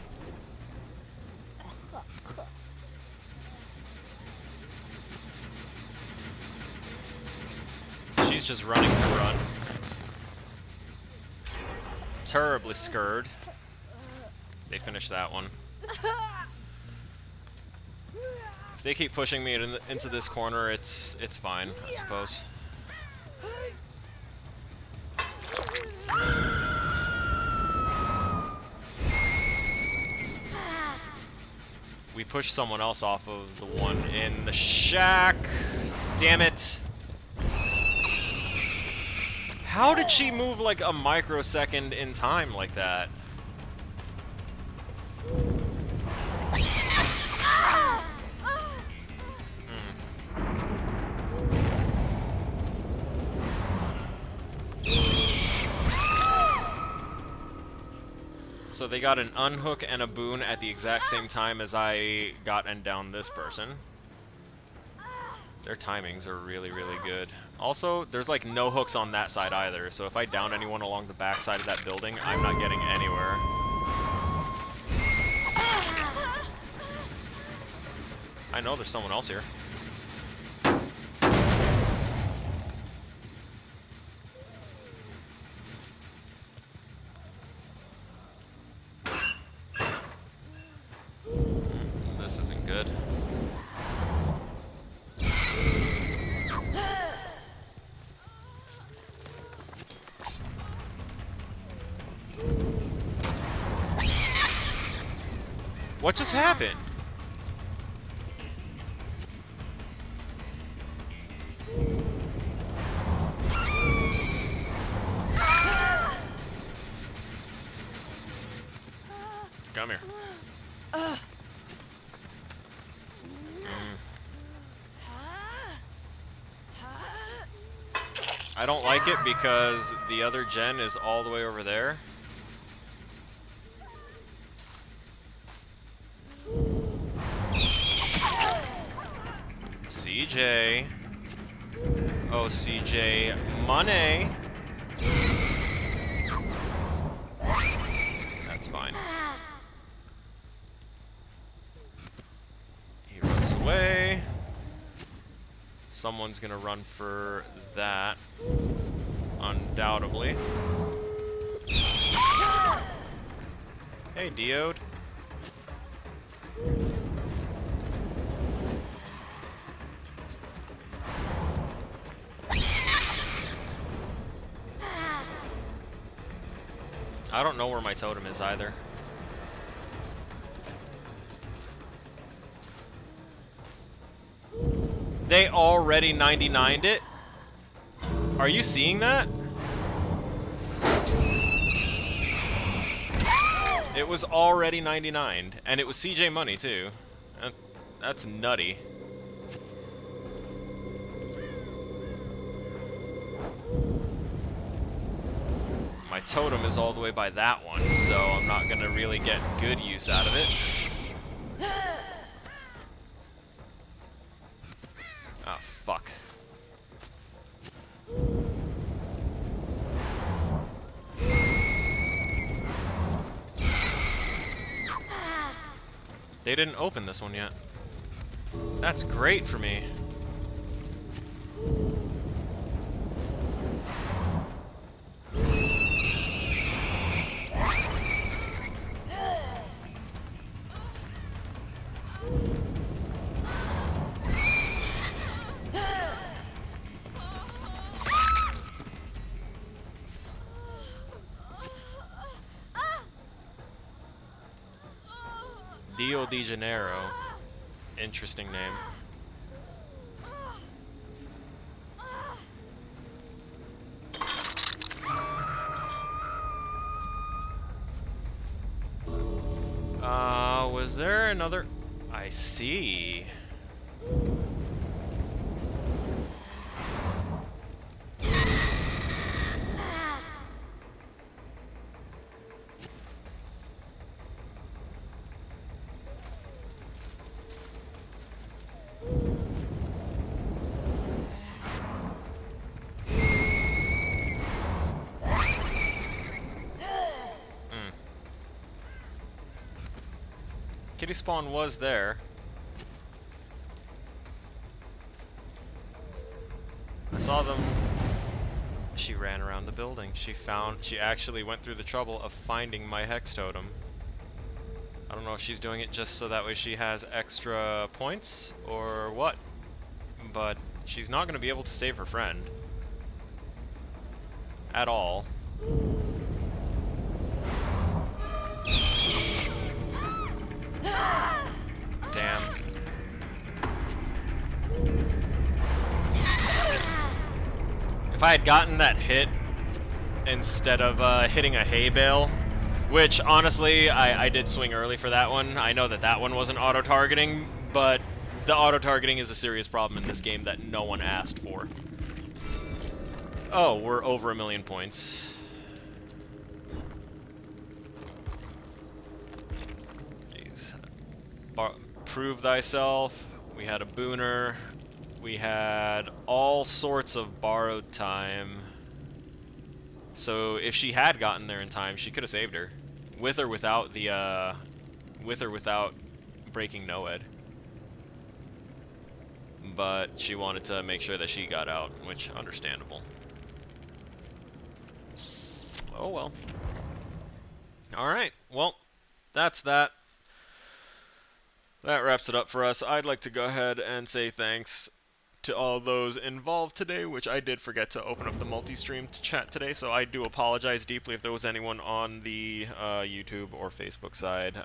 She's just running to run. Terribly scared. They finished that one. If they keep pushing me into this corner, it's fine, I suppose. We pushed someone else off of the one in the shack. Damn it. How did she move like a microsecond in time like that? So they got an unhook and a boon at the exact same time as I got and downed this person. Their timings are really, really good. Also, there's like no hooks on that side either, so if I down anyone along the back side of that building, I'm not getting anywhere. I know there's someone else here. This isn't good. What just happened? Come here. I don't like it because the other gen is all the way over there. CJ. Oh, CJ. Money. That's fine. He runs away. Someone's gonna run for that. Undoubtedly. Hey, Diode. I don't know where my totem is either. They already 99'd it? Are you seeing that? It was already 99'd, and it was CJ Money too. That's nutty. My totem is all the way by that one, so I'm not gonna really get good use out of it. Ah, fuck. They didn't open this one yet. That's great for me. Rio de Janeiro. Interesting name. Was there another? I see. Kitty spawn was there. I saw them. She ran around the building. She actually went through the trouble of finding my hex totem. I don't know if she's doing it just so that way she has extra points or what, but she's not going to be able to save her friend at all. Damn. If I had gotten that hit instead of hitting a hay bale, which honestly I did swing early for that one. I know that that one wasn't auto-targeting, but the auto-targeting is a serious problem in this game that no one asked for. Oh, we're over 1,000,000 points. Prove thyself. We had a booner. We had all sorts of borrowed time. So if she had gotten there in time, she could have saved her, with or without the breaking NOED. But she wanted to make sure that she got out, which understandable. Oh well. All right. Well, that's that. That wraps it up for us. I'd like to go ahead and say thanks to all those involved today, which I did forget to open up the multi-stream to chat today, so I do apologize deeply if there was anyone on the YouTube or Facebook side.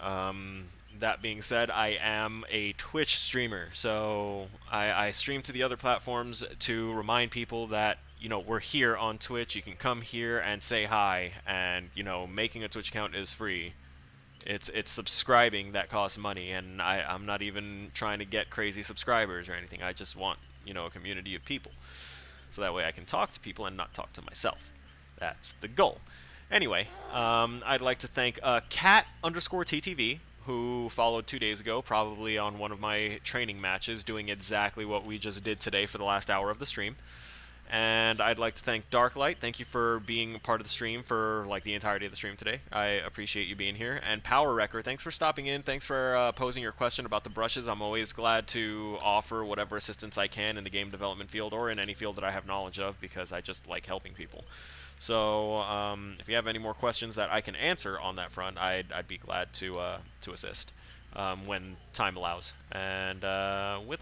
That being said, I am a Twitch streamer, so I stream to the other platforms to remind people that, you know, we're here on Twitch. You can come here and say hi, and, you know, making a Twitch account is free. It's subscribing that costs money, and I'm not even trying to get crazy subscribers or anything. I just want, you know, a community of people, so that way I can talk to people and not talk to myself. That's the goal. Anyway, I'd like to thank cat_TTV, who followed 2 days ago, probably on one of my training matches, doing exactly what we just did today for the last hour of the stream. And I'd like to thank Darklight. Thank you for being part of the stream for like the entirety of the stream today. I appreciate you being here. And Power Wrecker, thanks for stopping in. Thanks for posing your question about the brushes. I'm always glad to offer whatever assistance I can in the game development field or in any field that I have knowledge of, because I just like helping people. So if you have any more questions that I can answer on that front, I'd be glad to assist when time allows. And with